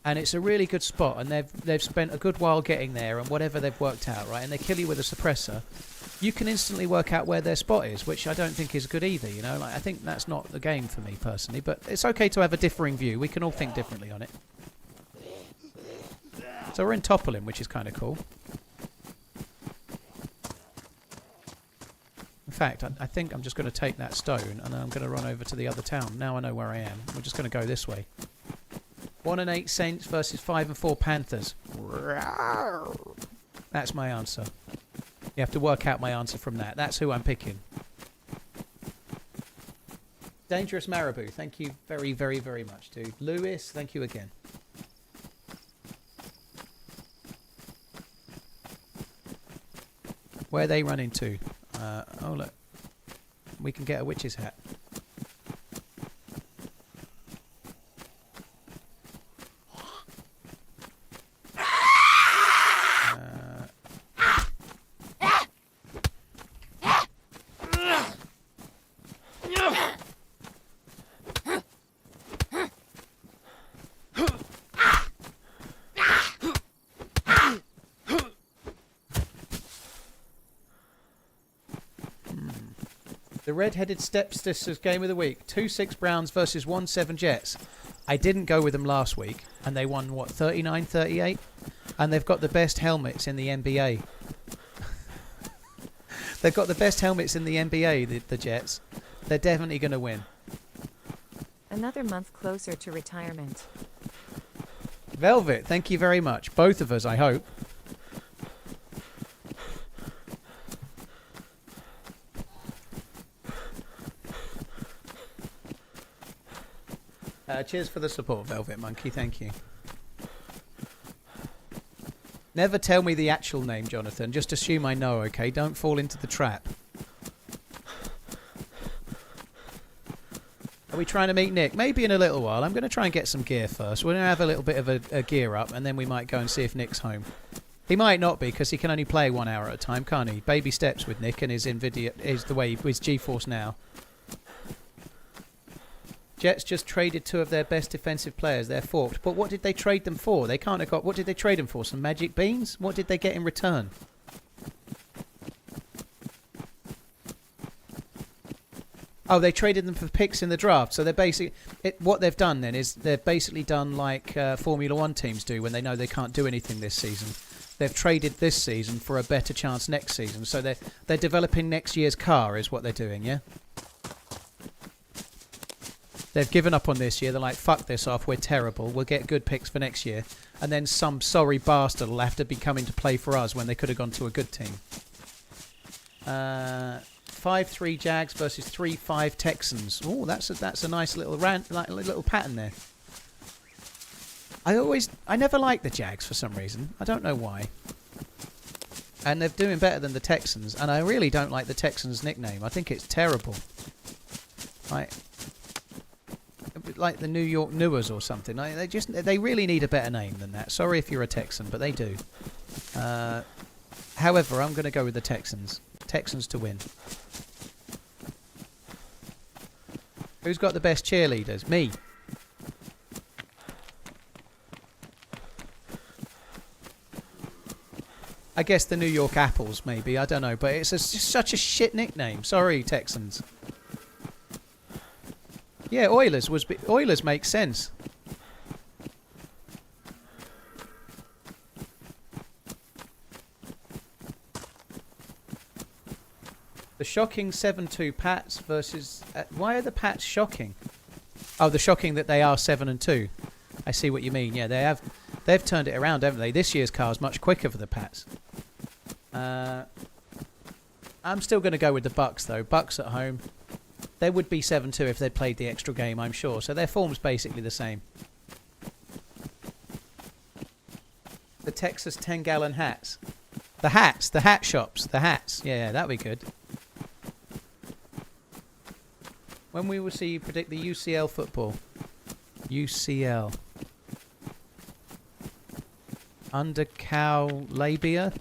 and it's a really good spot, and they've spent a good while getting there, and whatever they've worked out, right, and they kill you with a suppressor. You can instantly work out where their spot is, which I don't think is good either. You know, like I think that's not the game for me personally, but it's okay to have a differing view. We can all think differently on it. So we're in Topolin, which is kind of cool. In fact, I think I'm just going to take that stone and then I'm going to run over to the other town. Now I know where I am. We're just going to go this way. 1 and 8 Saints versus 5 and 4 Panthers. That's my answer. You have to work out my answer from that. That's who I'm picking. Dangerous Marabou, thank you very, very, very much, dude. Lewis, thank you again. Where they run into? Oh look, we can get a witch's hat. The Red-Headed Stepsisters game of the week. 2-6 Browns versus 1-7 Jets. I didn't go with them last week, and they won, what, 39-38? And they've got the best helmets in the NBA. They've got the best helmets in the NBA, the Jets. They're definitely going to win. Another month closer to retirement. Velvet, thank you very much. Both of us, I hope. Cheers for the support, Velvet Monkey. Thank you. Never tell me the actual name, Jonathan. Just assume I know, okay? Don't fall into the trap. Are we trying to meet Nick? Maybe in a little while. I'm going to try and get some gear first. We're going to have a little bit of a gear up, and then we might go and see if Nick's home. He might not be, because he can only play 1 hour at a time, can't he? Baby steps with Nick and his NVIDIA is the way with GeForce Now. Jets just traded 2 of their best defensive players. They're forked. But what did they trade them for? They can't have got... What did they trade them for? Some magic beans? What did they get in return? Oh, they traded them for picks in the draft. So they're basically... what they've done then is they've basically done like Formula 1 teams do when they know they can't do anything this season. They've traded this season for a better chance next season. So they're developing next year's car is what they're doing, yeah? They've given up on this year. They're like, fuck this off. We're terrible. We'll get good picks for next year. And then some sorry bastard will have to be coming to play for us when they could have gone to a good team. 5-3 Jags versus 3-5 Texans. Oh, that's a nice little little pattern there. I never liked the Jags for some reason. I don't know why. And they're doing better than the Texans. And I really don't like the Texans nickname. I think it's terrible. Like the New York Newers or something. They really need a better name than that. Sorry if you're a Texan, but they do. However, I'm going to go with the Texans. Texans to win. Who's got the best cheerleaders? Me. I guess the New York Apples, maybe. I don't know, but it's just such a shit nickname. Sorry, Texans. Yeah, Oilers makes sense. The shocking 7-2 Pats versus... why are the Pats shocking? Oh, the shocking that they are 7-2. I see what you mean. Yeah, they've turned it around, haven't they? This year's car is much quicker for the Pats. I'm still going to go with the Bucks, though. Bucks at home. They would be 7-2 if they'd played the extra game, I'm sure. So their form's basically the same. The Texas 10-gallon hats. The hats. The hat shops. The hats. Yeah, that'd be good. When we will see you predict the UCL football. UCL. Under cow labia?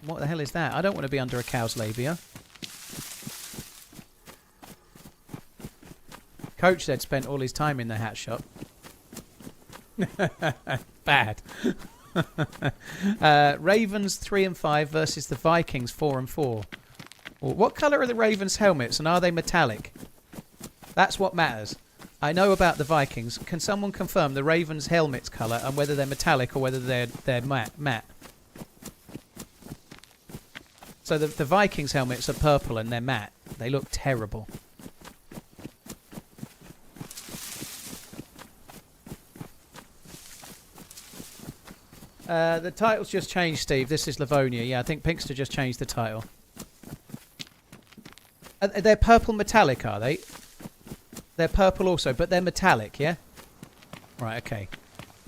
What the hell is that? I don't want to be under a cow's labia. Coach said spent all his time in the hat shop. Bad. Ravens 3-5 versus the Vikings 4-4. What colour are the Ravens' helmets, and are they metallic? That's what matters. I know about the Vikings. Can someone confirm the Ravens' helmet's colour and whether they're metallic or whether they're matte? So the Vikings' helmets are purple and they're matte. They look terrible. The title's just changed, Steve. This is Livonia. Yeah, I think Pinkster just changed the title. They're purple metallic, are they? They're purple also, but they're metallic, yeah? Right, okay.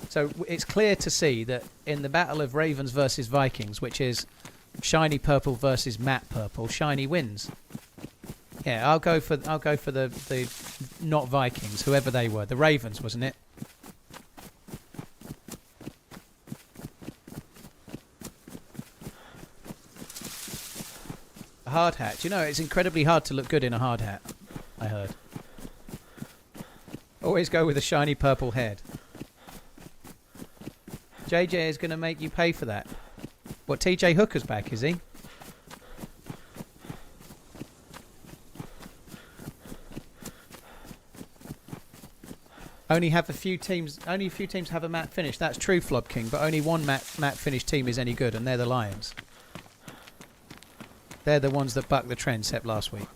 So it's clear to see that in the battle of Ravens versus Vikings, which is shiny purple versus matte purple, shiny wins. Yeah, I'll go for the not Vikings, whoever they were. The Ravens, wasn't it? A hard hat. You know, it's incredibly hard to look good in a hard hat, I heard. Always go with a shiny purple head. JJ is going to make you pay for that. What, TJ Hooker's back, is he? Only a few teams have a matte finish. That's true, Flob King, but only one matte finish team is any good, and they're the Lions. They're the ones that bucked the trend, except last week.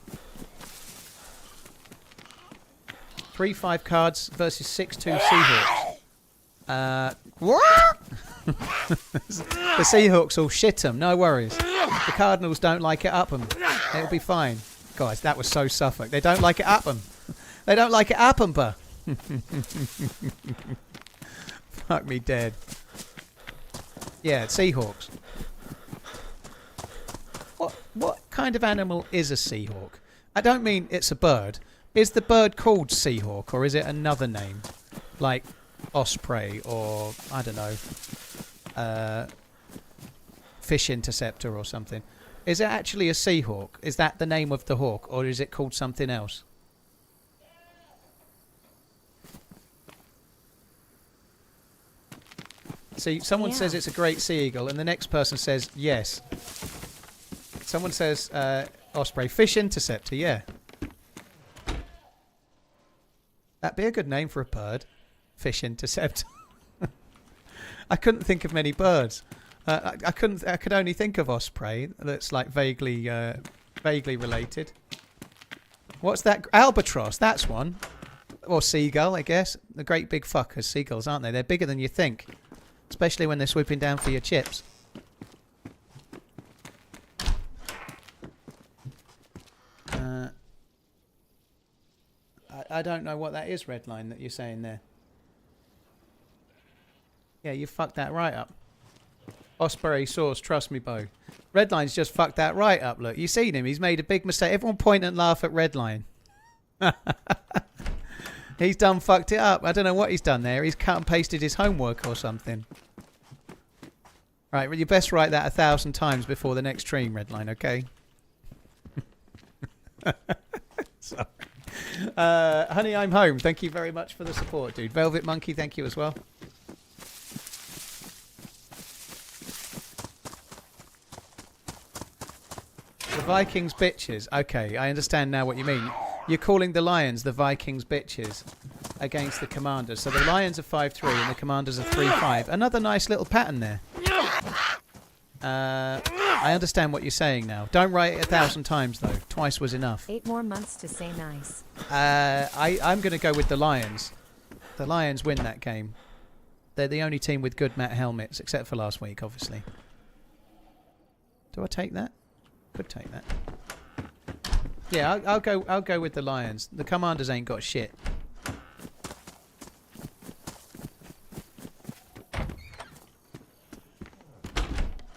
3-5 cards versus 6-2 Seahawks. What? The Seahawks will shit them, no worries. The Cardinals don't like it up them. It'll be fine. Guys, that was so Suffolk. They don't like it up them. They don't like it up them, but. Fuck me dead. Yeah, Seahawks. What kind of animal is a Seahawk? I don't mean it's a bird. Is the bird called Seahawk, or is it another name? Like Osprey, or, I don't know, Fish Interceptor or something. Is it actually a Seahawk? Is that the name of the hawk, or is it called something else? See, someone says it's a great sea eagle, and the next person says yes. Someone says Osprey. Fish Interceptor, yeah. That'd be a good name for a bird. Fish Interceptor. I couldn't think of many birds. I could only think of Osprey. That's like vaguely related. What's that? Albatross. That's one. Or seagull, I guess. The great big fuckers, seagulls, aren't they? They're bigger than you think, especially when they're swooping down for your chips. I don't know what that is, Redline, that you're saying there. Yeah, you fucked that right up. Osprey sauce, trust me, Bo. Redline's just fucked that right up, look. You seen him? He's made a big mistake. Everyone point and laugh at Redline. He's done fucked it up. I don't know what he's done there. He's cut and pasted his homework or something. Right, well, you best write that 1,000 times before the next stream, Redline, okay? Sorry. Honey, I'm home. Thank you very much for the support, dude. Velvet Monkey, thank you as well. The Vikings bitches. Okay, I understand now what you mean. You're calling the Lions the Vikings bitches against the Commanders. So the Lions are 5-3 and the Commanders are 3-5. Another nice little pattern there. I understand what you're saying now. Don't write it 1,000 times, though. Twice was enough. 8 more months to say nice. I'm going to go with the Lions. The Lions win that game. They're the only team with good matte helmets, except for last week, obviously. Do I take that? Could take that. Yeah, I'll go with the Lions. The Commanders ain't got shit.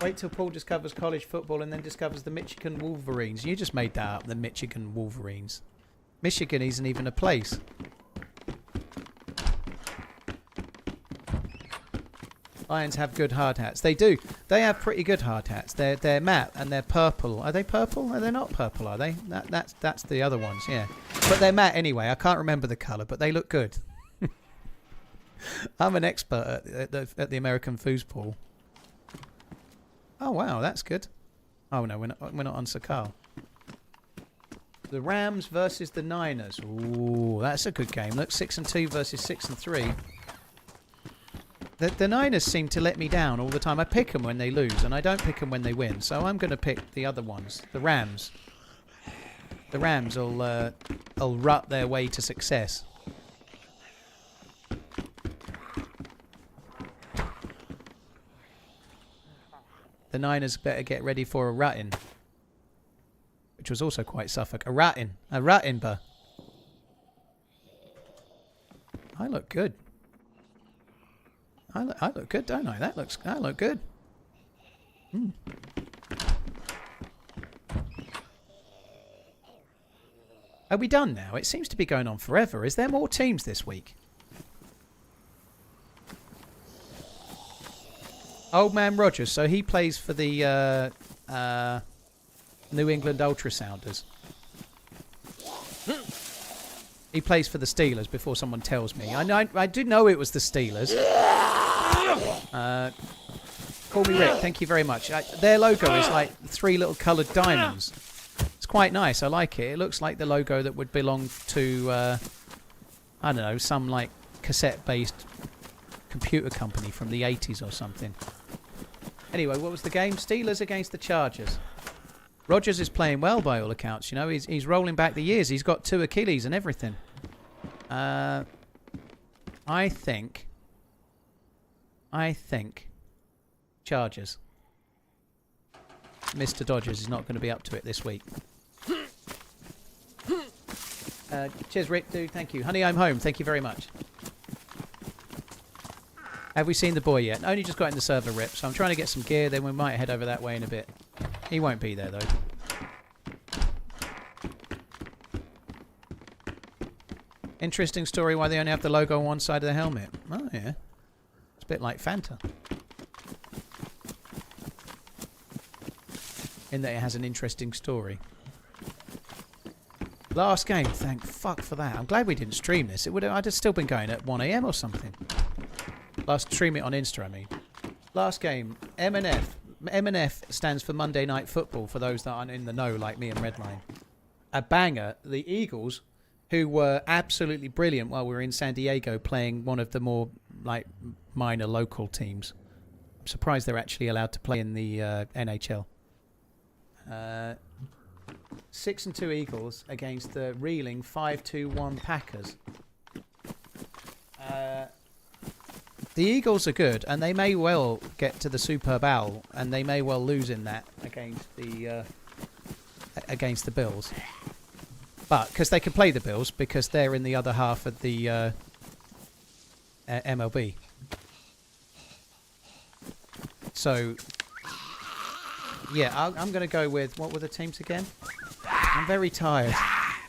Wait till Paul discovers college football and then discovers the Michigan Wolverines. You just made that up, the Michigan Wolverines. Michigan isn't even a place. Lions have good hard hats. They do. They have pretty good hard hats. They're matte and they're purple. Are they purple? Are they not purple? Are they? That's the other ones. Yeah, but they're matte anyway. I can't remember the colour, but they look good. I'm an expert at the American foosball. Oh wow, that's good. Oh no, we're not on Sakhal. The Rams versus the Niners. Ooh, that's a good game. Look, 6-2 versus 6-3. The Niners seem to let me down all the time. I pick them when they lose, and I don't pick them when they win. So I'm going to pick the other ones, the Rams. The Rams will rut their way to success. The Niners better get ready for a rutting, which was also quite Suffolk. A rutting, bur. I look good. I look good, don't I? I look good. Are we done now? It seems to be going on forever. Is there more teams this week? Old Man Rogers, so he plays for the New England Ultrasounders. He plays for the Steelers before someone tells me. I do know it was the Steelers. Call me Rick, thank you very much. Their logo is like 3 little coloured diamonds. It's quite nice, I like it. It looks like the logo that would belong to, I don't know, some like cassette-based computer company from the 80s or something. Anyway, what was the game? Steelers against the Chargers. Rogers is playing well by all accounts, you know. He's rolling back the years. He's got 2 Achilles and everything. I think Chargers. Mr. Dodgers is not going to be up to it this week. Cheers, Rick, dude. Thank you. Honey, I'm home. Thank you very much. Have we seen the boy yet? Only just got in the server rip, so I'm trying to get some gear. Then we might head over that way in a bit. He won't be there, though. Interesting story why they only have the logo on one side of the helmet. Oh, yeah. It's a bit like Fanta. In that it has an interesting story. Last game. Thank fuck for that. I'm glad we didn't stream this. I'd have still been going at 1 AM or something. Last stream it on Insta, I mean. Last game. M&F. M&F stands for Monday Night Football, for those that aren't in the know like me and Redline. A banger. The Eagles, who were absolutely brilliant while we were in San Diego playing one of the more like minor local teams. I'm surprised they're actually allowed to play in the NHL. 6-2 Eagles against the reeling 5-2-1 Packers. The Eagles are good, and they may well get to the Super Bowl, and they may well lose in that against the Bills. But because they can play the Bills, because they're in the other half of the MLB. So, yeah, I'm going to go with, what were the teams again? I'm very tired.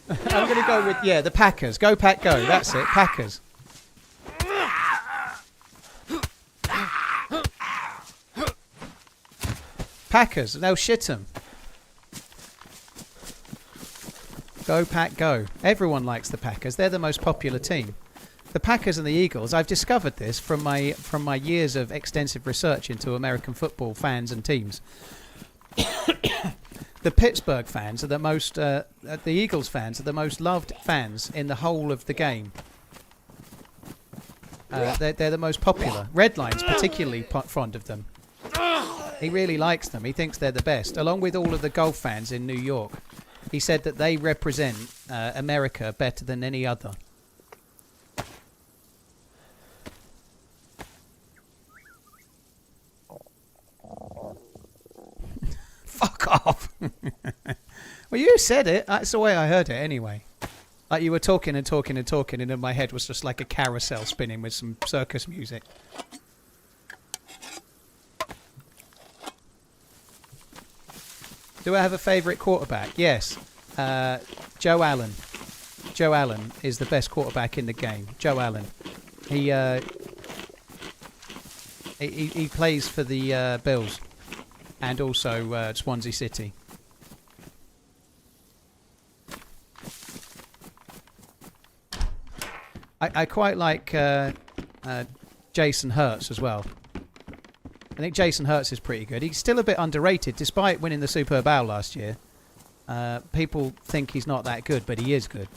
I'm going to go with, the Packers. Go, Pack, go. That's it, Packers. Packers, they'll shit them. Go, Pack, go. Everyone likes the Packers. They're the most popular team. The Packers and the Eagles, I've discovered this from my years of extensive research into American football fans and teams. The Pittsburgh fans are the most, the Eagles fans are the most loved fans in the whole of the game. They're the most popular. Redline's particularly fond of them. He really likes them. He thinks they're the best, along with all of the golf fans in New York. He said that they represent America better than any other. Fuck off. Well, you said it. That's the way I heard it anyway. Like you were talking and talking and talking, and in my head was just like a carousel spinning with some circus music. Do I have a favourite quarterback? Yes. Joe Allen. Joe Allen is the best quarterback in the game. Joe Allen. He plays for the Bills and also Swansea City. I quite like Jason Hurts as well. I think Jason Hurts is pretty good. He's still a bit underrated, despite winning the Super Bowl last year. People think he's not that good, but he is good.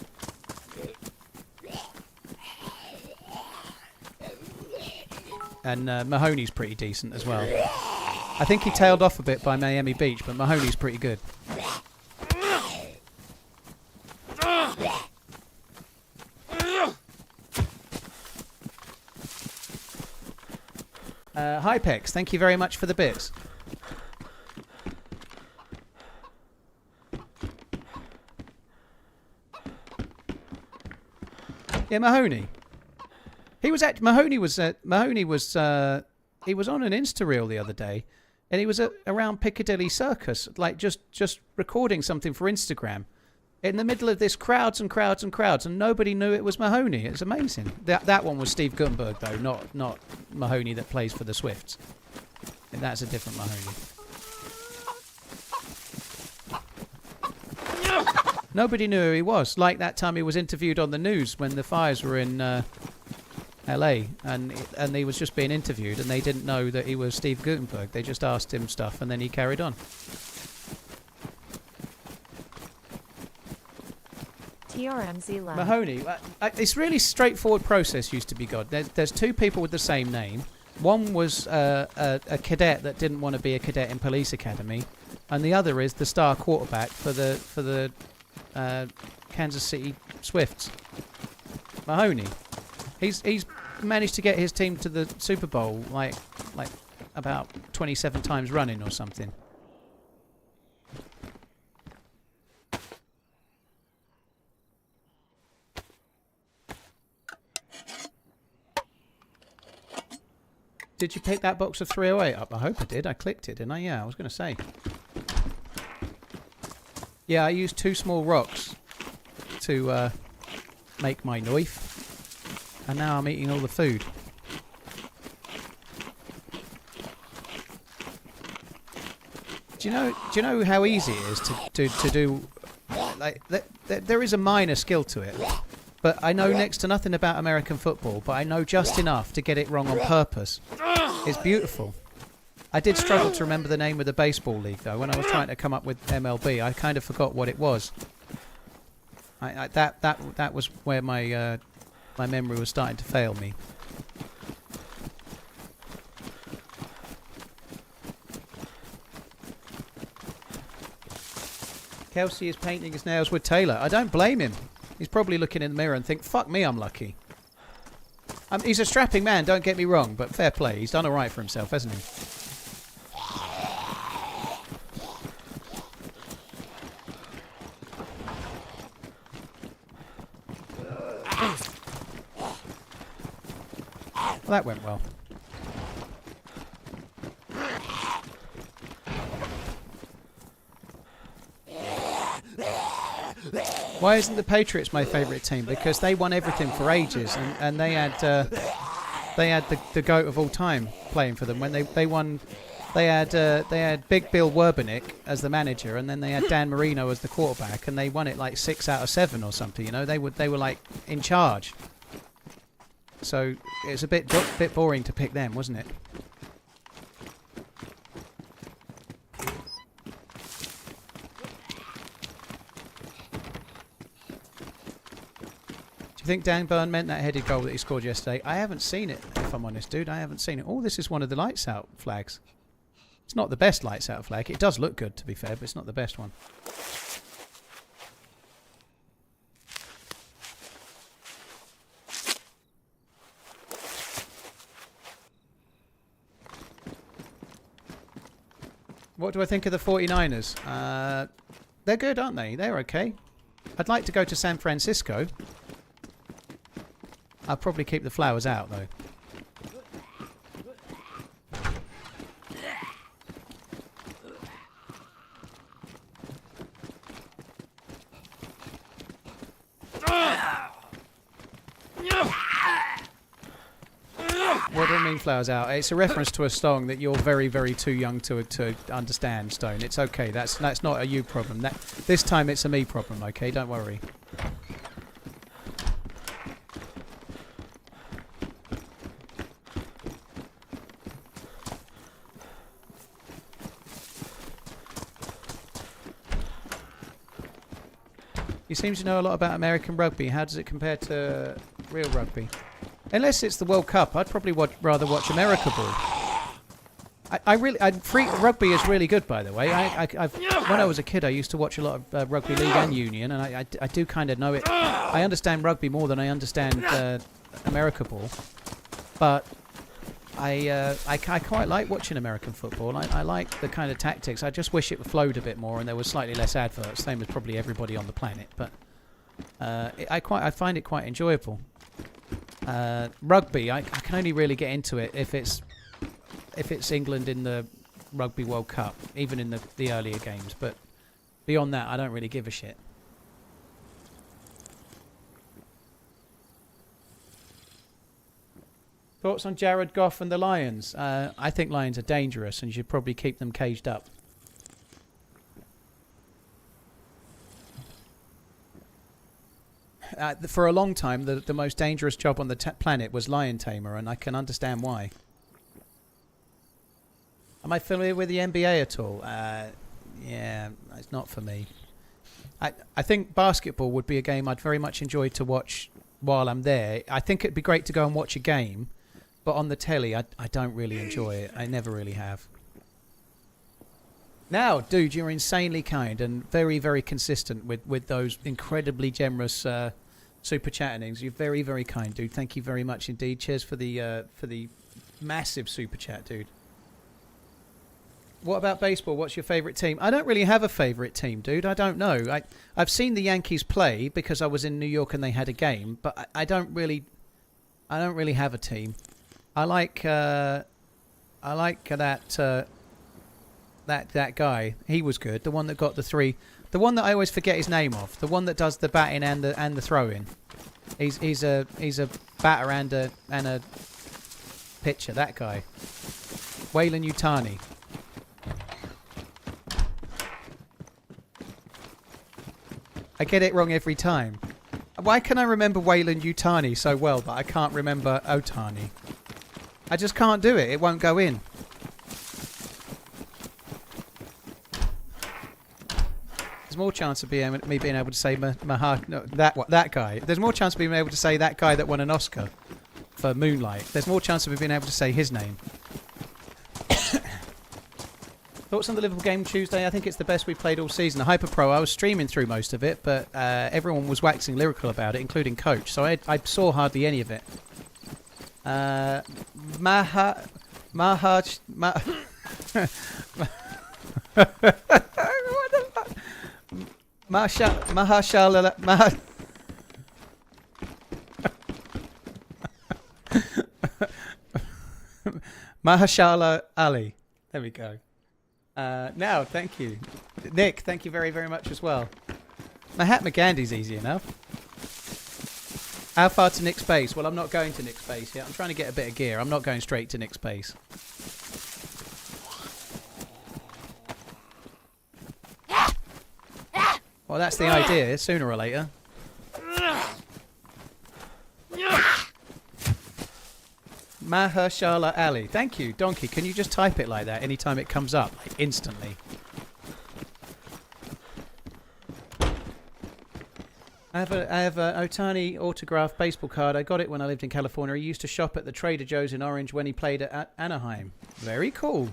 And Mahoney's pretty decent as well. I think he tailed off a bit by Miami Beach, but Mahoney's pretty good. Hypex, thank you very much for the bits. Yeah, Mahoney. He was at Mahoney was he was on an Insta reel the other day, and he was around Piccadilly Circus, like just recording something for Instagram, in the middle of this crowds and crowds and crowds, and nobody knew it was Mahoney. It's amazing. That one was Steve Guttenberg though, not Mahoney that plays for the Swifts. And that's a different Mahoney. Nobody knew who he was. Like that time he was interviewed on the news when the fires were in LA, and he was just being interviewed, and they didn't know that he was Steve Guttenberg. They just asked him stuff, and then he carried on. TRMZ Lab. Mahoney, it's really straightforward process used to be God. There's two people with the same name. One was a cadet that didn't want to be a cadet in police academy, and the other is the star quarterback for the Kansas City Swifts. Mahoney. He's managed to get his team to the Super Bowl like about 27 times running or something. Did you pick that box of 308 up? I hope I did. I clicked it, didn't I? Yeah, I was going to say. Yeah, I used 2 small rocks to make my knife, and now I'm eating all the food. Do you know how easy it is to do? Like there is a minor skill to it, but I know next to nothing about American football. But I know just enough to get it wrong on purpose. It's beautiful. I did struggle to remember the name of the baseball league though. When I was trying to come up with MLB, I kind of forgot what it was. That was where my memory was starting to fail me. Kelsey is painting his nails with Taylor. I don't blame him. He's probably looking in the mirror and think, fuck me, I'm lucky. He's a strapping man, don't get me wrong, but fair play. He's done all right for himself, hasn't he? Well, that went well. Why isn't the Patriots my favourite team? Because they won everything for ages, and they had the GOAT of all time playing for them when they won. They had Big Bill Werbenick as the manager, and then they had Dan Marino as the quarterback, and they won it like 6 out of 7 or something. You know, they were like in charge. So it's a bit boring to pick them, wasn't it? Do you think Dan Burn meant that headed goal that he scored yesterday? I haven't seen it, if I'm honest, dude. I haven't seen it. Oh, this is one of the lights out flags. It's not the best lights out flag. It does look good, to be fair, but it's not the best one. What do I think of the 49ers? They're good, aren't they? They're okay. I'd like to go to San Francisco. I'll probably keep the flowers out, though. What do I mean flowers out? It's a reference to a song that you're very, very too young to understand, Stone. It's okay. That's not a you problem. This time it's a me problem, okay? Don't worry. You seem to know a lot about American rugby. How does it compare to real rugby? Unless it's the World Cup, I'd probably rather watch America Ball. Rugby is really good, by the way. When I was a kid, I used to watch a lot of rugby league and union, and I do kind of know it. I understand rugby more than I understand America Ball, but I quite like watching American football. I like the kind of tactics. I just wish it flowed a bit more and there was slightly less adverts, same as probably everybody on the planet. But I find it quite enjoyable. Rugby, I can only really get into it if it's England in the Rugby World Cup, even in the earlier games. But beyond that, I don't really give a shit. Thoughts on Jared Goff and the Lions? I think Lions are dangerous and you should probably keep them caged up. For a long time, the most dangerous job on the planet was lion tamer, and I can understand why. Am I familiar with the NBA at all? Yeah, it's not for me. I think basketball would be a game I'd very much enjoy to watch while I'm there. I think it'd be great to go and watch a game, but on the telly, I don't really enjoy it. I never really have. Now, dude, you're insanely kind and very, very consistent with those incredibly generous super chattenings. You're very, very kind, dude. Thank you very much indeed. Cheers for the massive super chat, dude. What about baseball? What's your favourite team? I don't really have a favourite team, dude. I don't know. I've seen the Yankees play because I was in New York and they had a game, but I don't really have a team. I like that guy. He was good. The one that got the 3. The one that I always forget his name of. The one that does the batting and the throwing. He's a batter and a pitcher. That guy. Waylon Yutani. I get it wrong every time. Why can I remember Waylon Yutani so well, but I can't remember Otani? I just can't do it. It won't go in. There's more chance of me being able to say that guy. There's more chance of being able to say that guy that won an Oscar for Moonlight. There's more chance of me being able to say his name. Thoughts on the Liverpool game Tuesday? I think it's the best we've played all season. The Hyper Pro, I was streaming through most of it, but everyone was waxing lyrical about it, including Coach. So I saw hardly any of it. Mahashala Ali. There we go. Now, thank you. Nick, thank you very, very much as well. Mahatma Gandhi's easy enough. How far to Nick's base? Well, I'm not going to Nick's base yet. I'm trying to get a bit of gear. I'm not going straight to Nick's base. Well, that's the idea, sooner or later. Mahershala Ali. Thank you, Donkey. Can you just type it like that anytime it comes up? Like, instantly. I have an Otani autographed baseball card. I got it when I lived in California. He used to shop at the Trader Joe's in Orange when he played at Anaheim. Very cool.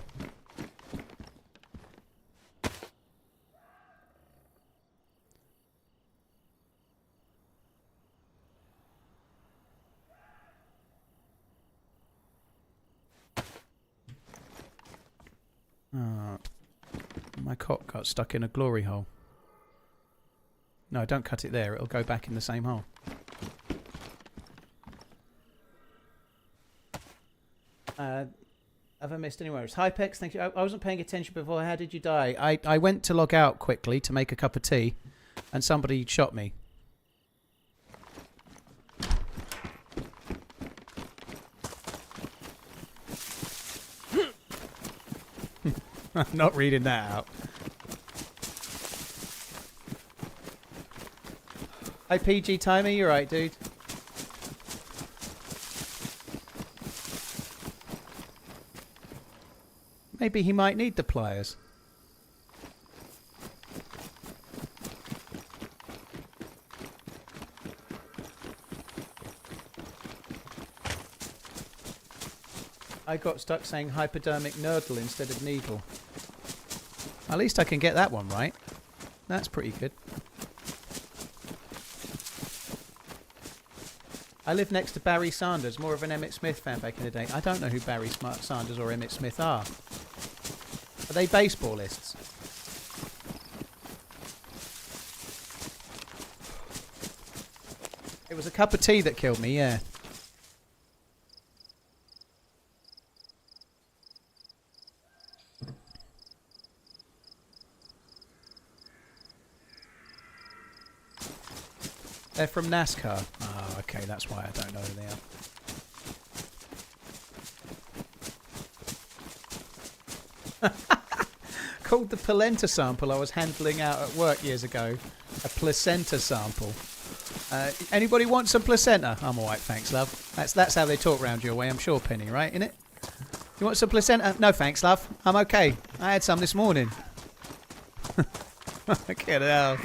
My cock got stuck in a glory hole. No, don't cut it there. It'll go back in the same hole. Have I missed anywhere? It's Hypex, thank you. I wasn't paying attention before. How did you die? I went to log out quickly to make a cup of tea, and somebody shot me. I'm not reading that out. Hi PG Timer, you're right, dude. Maybe he might need the pliers. I got stuck saying hypodermic nurdle instead of needle. At least I can get that one right. That's pretty good. I live next to Barry Sanders, more of an Emmett Smith fan back in the day. I don't know who Barry Sanders or Emmett Smith are. Are they baseballists? It was a cup of tea that killed me, yeah. They're from NASCAR. Oh, okay, that's why I don't know who they are. Called the polenta sample I was handling out at work years ago. A placenta sample. Anybody want some placenta? I'm alright, thanks, love. That's how they talk round your way, I'm sure, Penny, right? Innit? You want some placenta? No, thanks, love. I'm okay. I had some this morning. Get out.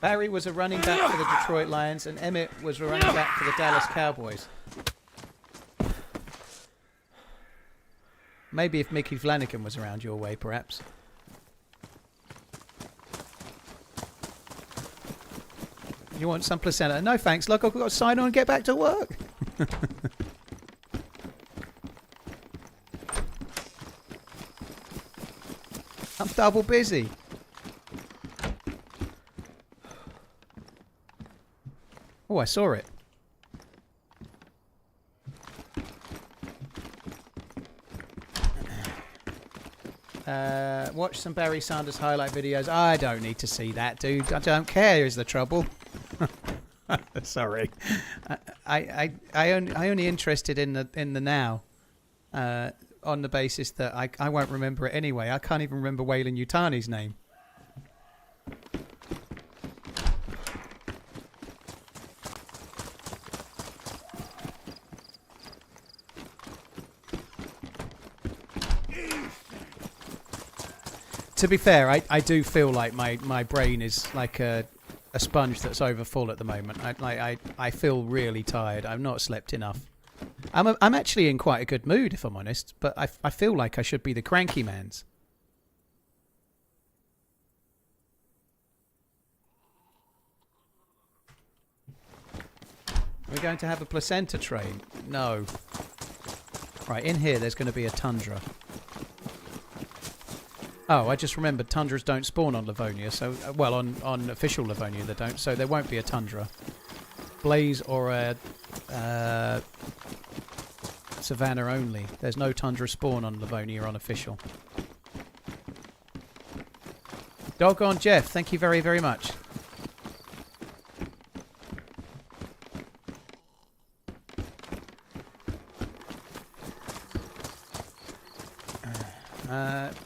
Barry was a running back for the Detroit Lions, and Emmett was a running back for the Dallas Cowboys. Maybe if Mickey Flanagan was around your way, perhaps. You want some placenta? No, thanks. Look, I've got to sign on and get back to work. I'm double busy. Oh, I saw it. Watch some Barry Sanders highlight videos. I don't need to see that, dude. I don't care is the trouble. Sorry. I only interested in the now. On the basis that I won't remember it anyway. I can't even remember Waylon Yutani's name. To be fair, I do feel like my brain is like a sponge that's over full at the moment. I feel really tired. I've not slept enough. I'm actually in quite a good mood, if I'm honest, but I feel like I should be the cranky man's. We're going to have a placenta train? No. Right, in here there's going to be a tundra. Oh, I just remembered tundras don't spawn on Livonia, so well, on official Livonia they don't, so there won't be a tundra. Blaze or a Savannah only. There's no tundra spawn on Livonia on official. Doggone Jeff, thank you very, very much.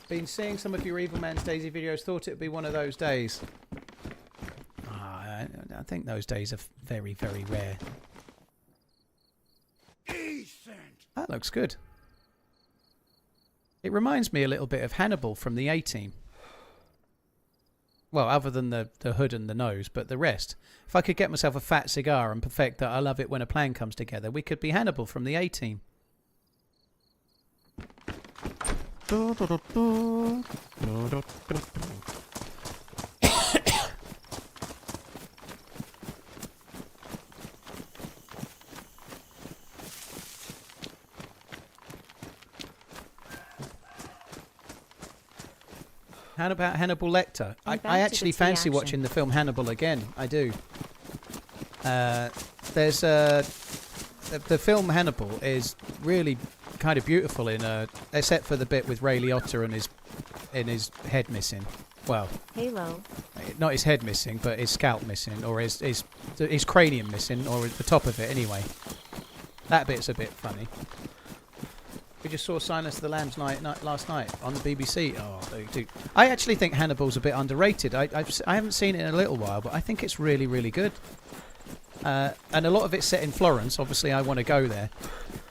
Been seeing some of your evilManZ DayZ videos. Thought it would be one of those days. I think those days are very, very rare. That looks good. It reminds me a little bit of Hannibal from the A-Team. Well, other than the hood and the nose, but the rest. If I could get myself a fat cigar and perfect that I love it when a plan comes together, we could be Hannibal from the A-Team. How about Hannibal Lecter? I back to actually the fancy T-action. watching the film Hannibal again. I do. There's the film Hannibal is really kind of beautiful except for the bit with Ray Liotta and his head missing. Well, Halo. not his head missing, but his scalp missing, or his cranium missing, or the top of it anyway. That bit's a bit funny. We just saw Silence of the Lambs last night on the BBC. Oh, dude. I actually think Hannibal's a bit underrated. I haven't seen it in a little while, but I think it's really, really good. And a lot of it's set in Florence. Obviously, I want to go there.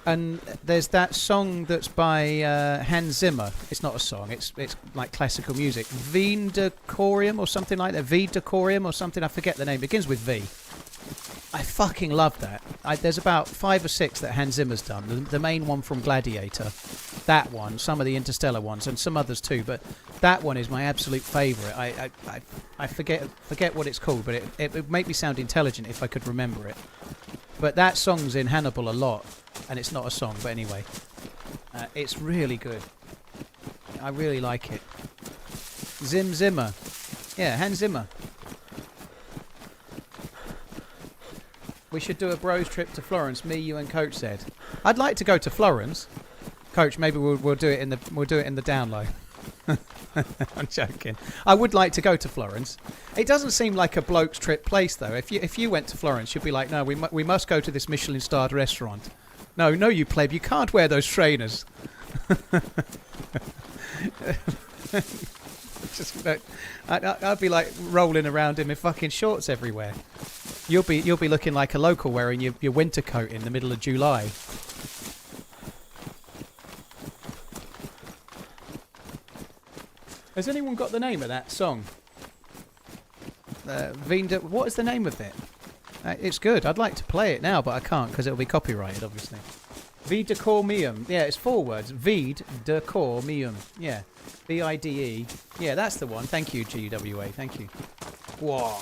And there's that song that's by Hans Zimmer. It's not a song. It's like classical music. Veen Decorium or something like that. V Decorium or something. I forget the name. It begins with V. I fucking love that. There's about 5 or 6 that Hans Zimmer's done. The main one from Gladiator. That one. Some of the Interstellar ones. And some others too. But that one is my absolute favourite. I forget what it's called. But it would make me sound intelligent if I could remember it. But that song's in Hannibal a lot. And it's not a song. But anyway. It's really good. I really like it. Zimmer. Yeah, Hans Zimmer. We should do a bros trip to Florence. Me, you, and Coach said. I'd like to go to Florence. Coach, maybe we'll do it in the down low. I'm joking. I would like to go to Florence. It doesn't seem like a bloke's trip place though. If you went to Florence, you'd be like, no, we must go to this Michelin-starred restaurant. No, you pleb, you can't wear those trainers. I'd be like rolling around in my fucking shorts everywhere. You'll be looking like a local wearing your winter coat in the middle of July. Has anyone got the name of that song? What is the name of it? It's good. I'd like to play it now, but I can't because it'll be copyrighted, obviously. Vide Decor Meum. Yeah, it's 4 words. Vide Decor Meum. Yeah. V-I-D-E. Yeah, that's the one. Thank you, GWA. Thank you. Whoa.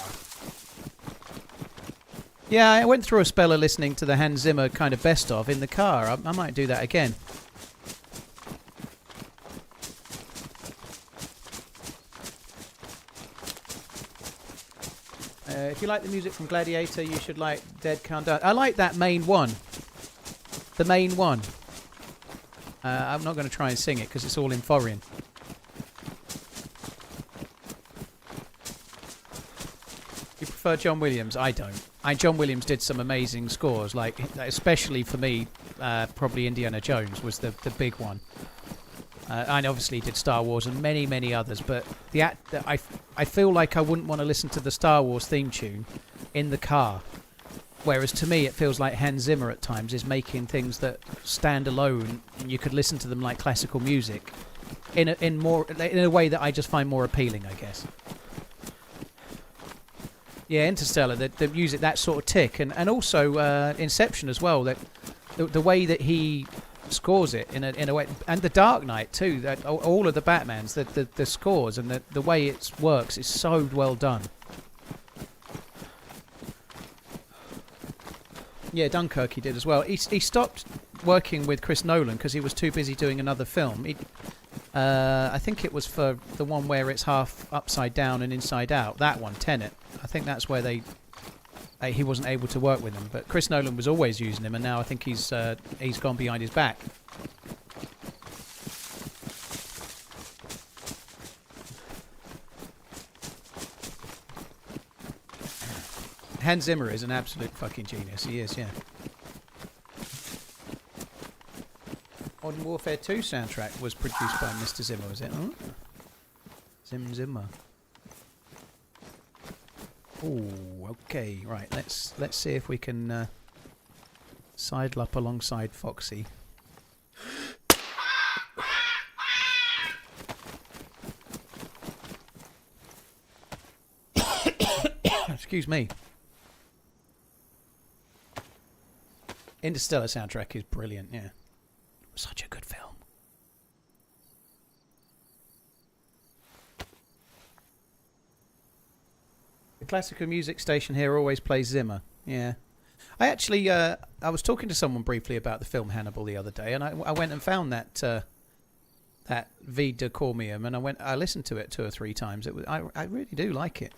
Yeah, I went through a spell of listening to the Hans Zimmer kind of best of in the car. I might do that again. If you like the music from Gladiator, you should like Dead Can't Die. I like that main one. The main one. I'm not going to try and sing it because it's all in foreign. You prefer John Williams? I don't. John Williams did some amazing scores, like especially for me, probably Indiana Jones was the big one. And obviously did Star Wars and many, many others, but I feel like I wouldn't want to listen to the Star Wars theme tune in the car. Whereas to me, it feels like Hans Zimmer at times is making things that stand alone, and you could listen to them like classical music, in a way that I just find more appealing, I guess. Yeah, Interstellar, the music, that sort of tick, and also Inception as well. That the way that he scores it in a way, and the Dark Knight too. That all of the Batmans, the scores and the way it works is so well done. Yeah, Dunkirk he did as well. He stopped working with Chris Nolan because he was too busy doing another film. I think it was for the one where it's half upside down and inside out. That one, Tenet. I think that's where he wasn't able to work with him. But Chris Nolan was always using him, and now I think he's gone behind his back. Hans Zimmer is an absolute fucking genius. He is, yeah. Modern Warfare 2 soundtrack was produced by Mr. Zimmer, was it? Oh. Zimmer. Oh, okay. Right, let's see if we can sidle up alongside Foxy. Excuse me. Interstellar soundtrack is brilliant, yeah. Such a good film. The classical music station here always plays Zimmer, yeah. I actually, I was talking to someone briefly about the film Hannibal the other day, and I went and found that that V de Cormium, and I listened to it 2 or 3 times. I really do like it.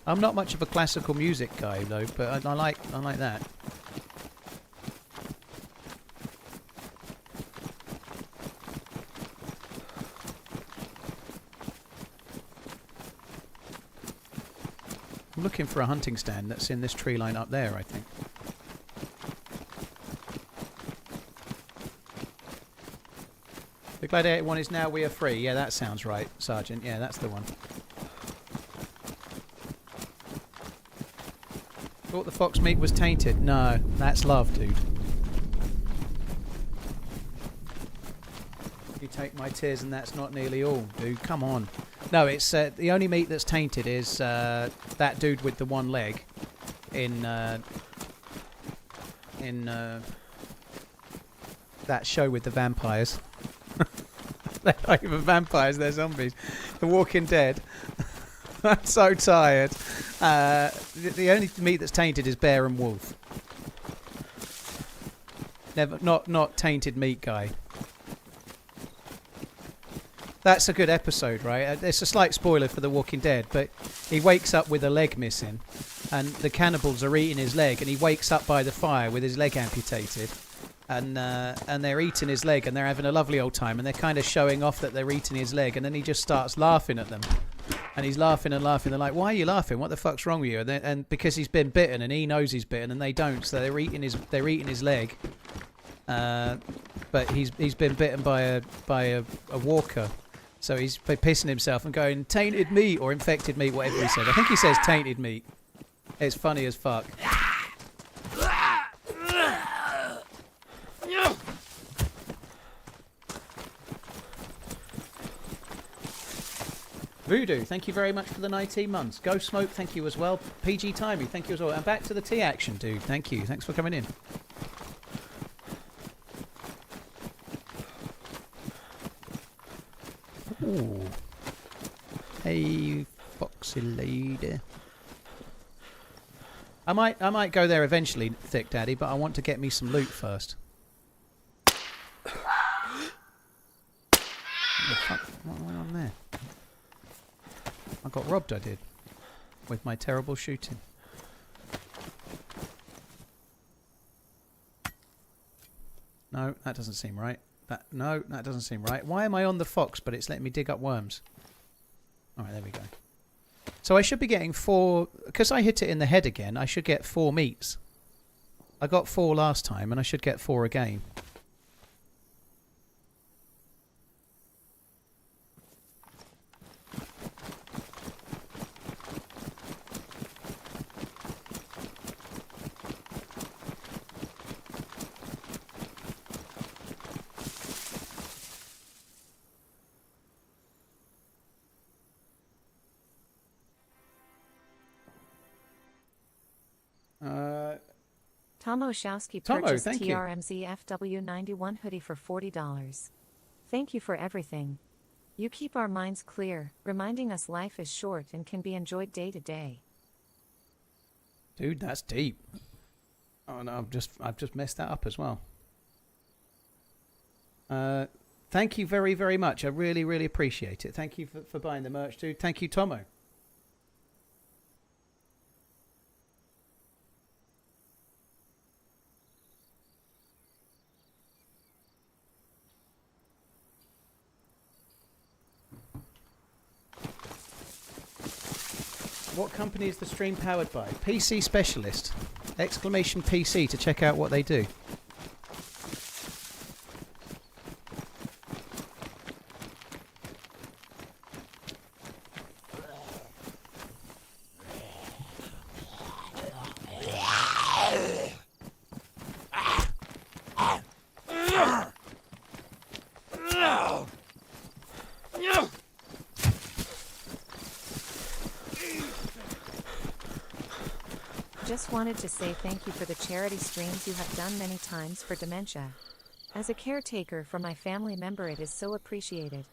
I'm not much of a classical music guy though, but I like that. I'm looking for a hunting stand that's in this tree line up there, I think. The Gladiator one is Now We Are Free. Yeah, that sounds right, Sergeant. Yeah, that's the one. Thought the fox meat was tainted. No, that's love, dude. You take my tears and that's not nearly all, dude. Come on. No, it's the only meat that's tainted is that dude with the one leg in that show with the vampires. They're not even vampires, they're zombies. The Walking Dead. I'm so tired. The only meat that's tainted is bear and wolf. Never, not tainted meat guy. That's a good episode, right? It's a slight spoiler for The Walking Dead, but he wakes up with a leg missing, and the cannibals are eating his leg, and he wakes up by the fire with his leg amputated, and they're eating his leg, and they're having a lovely old time, and they're kind of showing off that they're eating his leg, and then he just starts laughing at them. And he's laughing and laughing. They're like, "Why are you laughing? What the fuck's wrong with you?" And because he's been bitten, and he knows he's bitten, and they don't, so they're eating his leg. But he's been bitten by a walker, so he's pissing himself and going tainted meat or infected meat, whatever he said. I think he says tainted meat. It's funny as fuck. Voodoo, thank you very much for the 19 months. Go Smoke, thank you as well. PG Timey, thank you as well. And back to the tea action, dude. Thank you. Thanks for coming in. Ooh. Hey, foxy lady. I might go there eventually, Thick Daddy, but I want to get me some loot first. What the fuck? What went on there? I got robbed, I did. With my terrible shooting. No, that doesn't seem right. No, that doesn't seem right. Why am I on the fox, but it's letting me dig up worms? Alright, there we go. So I should be getting 4... Because I hit it in the head again, I should get 4 meats. I got 4 last time, and I should get 4 again. Tom Oshowski purchased TRMZ FW91 hoodie for $40. Thank you for everything. You keep our minds clear, reminding us life is short and can be enjoyed day to day. Dude, that's deep. Oh no, I've just messed that up as well. Thank you very, very much. I really, really appreciate it. Thank you for buying the merch, dude. Thank you, Tomo. What company is the stream powered by? PC Specialist. Exclamation PC to check out what they do. Just wanted to say thank you for the charity streams you have done many times for dementia. As a caretaker for my family member, it is so appreciated.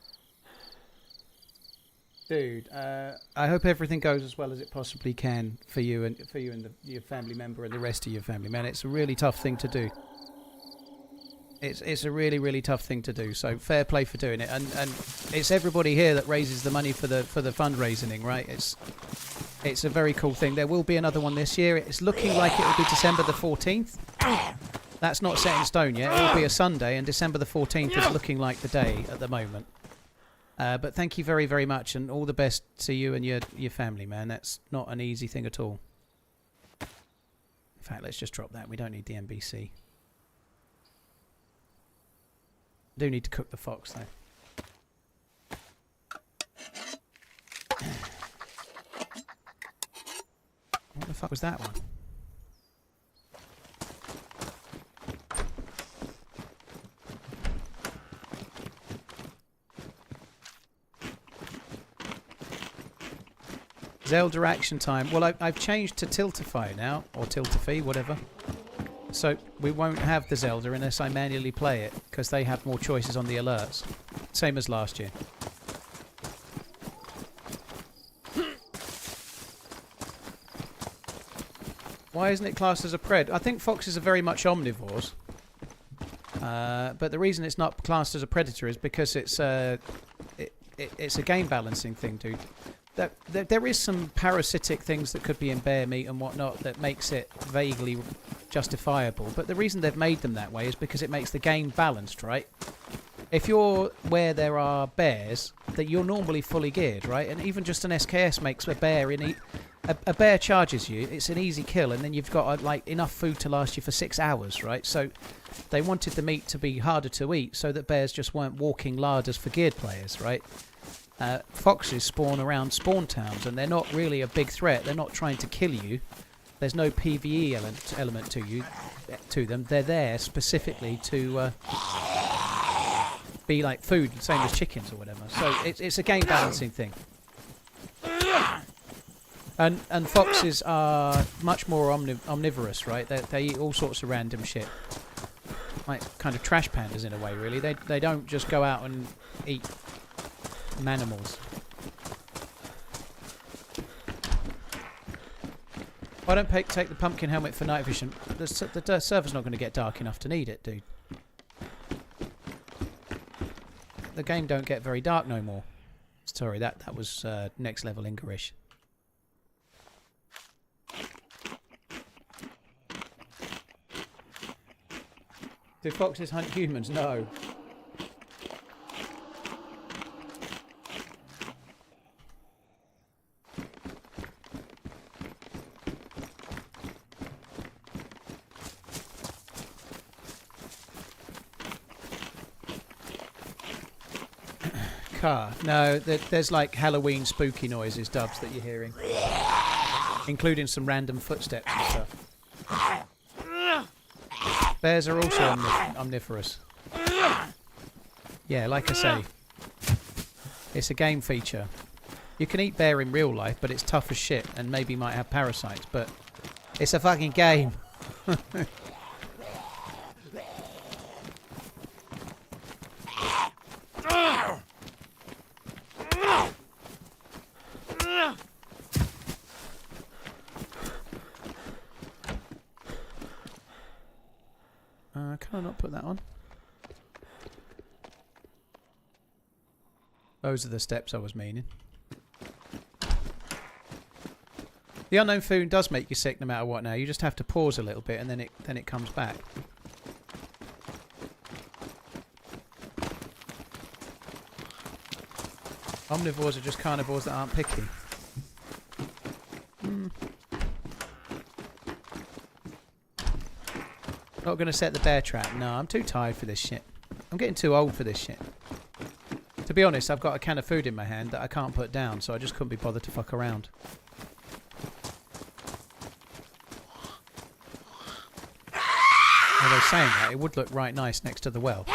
Dude, I hope everything goes as well as it possibly can for you and your family member and the rest of your family, man. It's a really tough thing to do. It's a really, really tough thing to do. So fair play for doing it. And it's everybody here that raises the money for the fundraising, right? It's a very cool thing. There will be another one this year. It's looking like it will be December the 14th. That's not set in stone yet. It will be a Sunday, and December the 14th is looking like the day at the moment. But thank you very, very much, and all the best to you and your family, man. That's not an easy thing at all. In fact, let's just drop that. We don't need the NBC. Do need to cook the fox, though. What the fuck was that one? Zelda action time. Well, I've changed to Tiltify now, or Tiltify, whatever. So we won't have the Zelda unless I manually play it, because they have more choices on the alerts. Same as last year. Why isn't it classed as a pred? I think foxes are very much omnivores. But the reason it's not classed as a predator is because it's a game balancing thing, dude. There is some parasitic things that could be in bear meat and whatnot that makes it vaguely justifiable. But the reason they've made them that way is because it makes the game balanced, right? If you're where there are bears, that you're normally fully geared, right? And even just an SKS makes a bear a bear charges you, it's an easy kill, and then you've got like enough food to last you for 6 hours, right? So they wanted the meat to be harder to eat so that bears just weren't walking larders for geared players, right? Foxes spawn around spawn towns, and they're not really a big threat. They're not trying to kill you. There's no PvE element to them. They're there specifically to be like food, same as chickens or whatever. So it's a game balancing thing. And foxes are much more omnivorous, right? They eat all sorts of random shit, like kind of trash pandas in a way. Really, they don't just go out and eat manimals. Why don't take the pumpkin helmet for night vision? The server's not going to get dark enough to need it, dude. The game don't get very dark no more. Sorry, that was next level Ingarish. Do foxes hunt humans? No. Car. No, there's like Halloween spooky noises, dubs, that you're hearing. Including some random footsteps and stuff. Bears are also omnivorous. Yeah, like I say. It's a game feature. You can eat bear in real life, but it's tough as shit and maybe might have parasites, but it's a fucking game. Can I not put that on? Those are the steps I was meaning. The unknown food does make you sick no matter what now. You just have to pause a little bit and then it comes back. Omnivores are just carnivores that aren't picky. Not going to set the bear trap. No, I'm too tired for this shit. I'm getting too old for this shit. To be honest, I've got a can of food in my hand that I can't put down, so I just couldn't be bothered to fuck around. Although saying that, it would look right nice next to the well.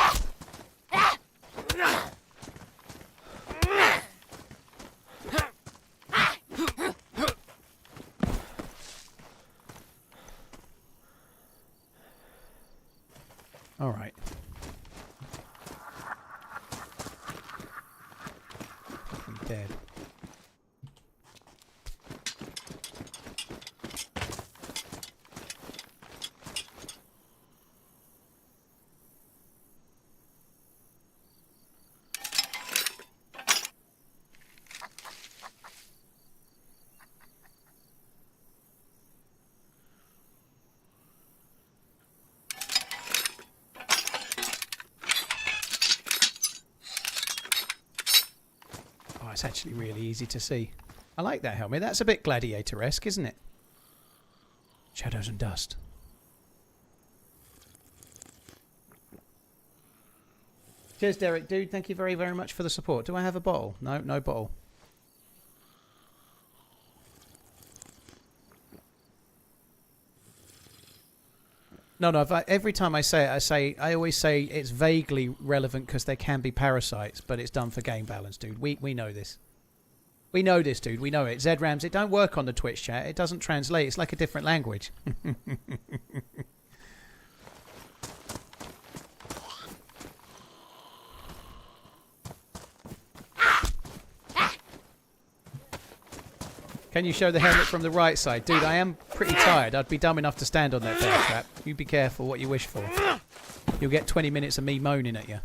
Alright. I'm dead. That's actually really easy to see. I like that helmet. That's a bit gladiator-esque, isn't it? Shadows and dust. Cheers, Derek, dude. Thank you very, very much for the support. Do I have a bottle? No, no bottle. No, no. Every time I say it, I always say it's vaguely relevant because there can be parasites, but it's done for game balance, dude. We know this. We know this, dude. We know it. ZRAMs, it don't work on the Twitch chat. It doesn't translate. It's like a different language. Can you show the helmet from the right side? Dude, I am pretty tired. I'd be dumb enough to stand on that bear trap. You be careful what you wish for. You'll get 20 minutes of me moaning at you.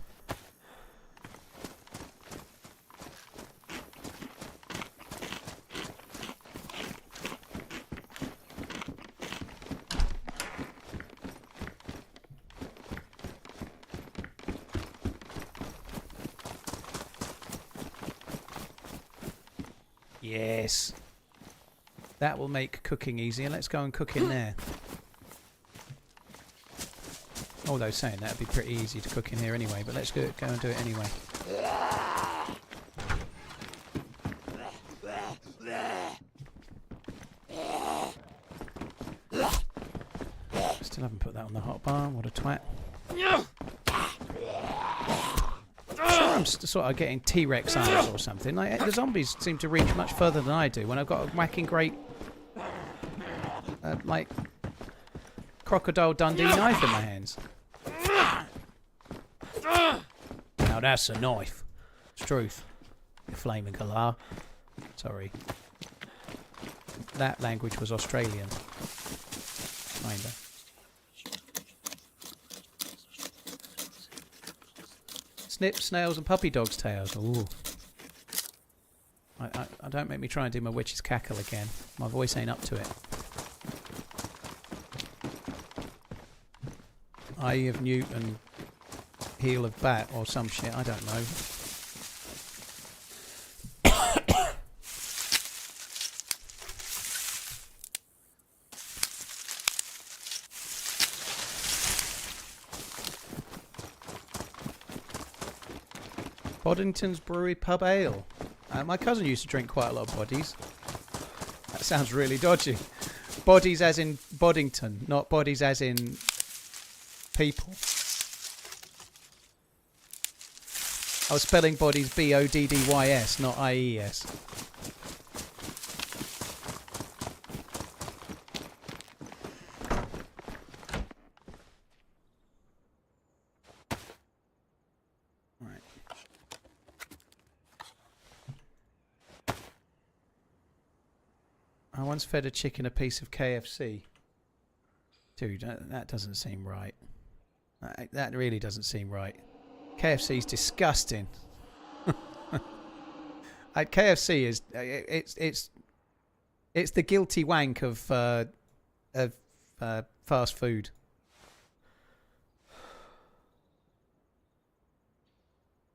Yes. That will make cooking easier. Let's go and cook in there. Although saying that would be pretty easy to cook in here anyway, but let's go and do it anyway. Still haven't put that on the hot bar. What a twat. I'm sort of getting T-Rex arms or something. Like, the zombies seem to reach much further than I do when I've got a whacking great, like, Crocodile Dundee knife in my hands. Now that's a knife. It's truth. You flaming galah. Sorry. That language was Australian. Kinda. Snips, snails and puppy dogs' tails. Ooh. I don't make me try and do my witch's cackle again. My voice ain't up to it. Eye of newt and heel of bat or some shit. I don't know. Boddington's Brewery Pub Ale. My cousin used to drink quite a lot of bodies. That sounds really dodgy. Bodies as in Boddington, not bodies as in people. I was spelling bodies B-O-D-D-Y-S, not I-E-S. I once fed a chicken a piece of KFC. Dude, that doesn't seem right. That really doesn't seem right. KFC's disgusting. KFC is it's the guilty wank of fast food.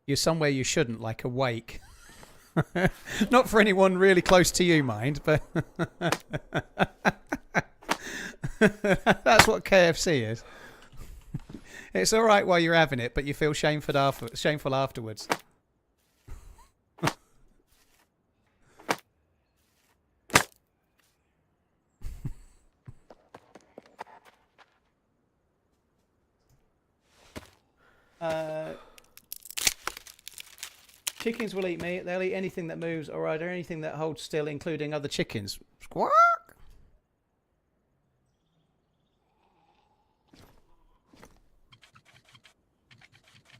You're somewhere you shouldn't, like a wake. Not for anyone really close to you, mind, but that's what KFC is. It's all right while you're having it, but you feel shameful afterwards. Chickens will eat meat. They'll eat anything that moves, or are there anything that holds still, including other chickens? Squawk!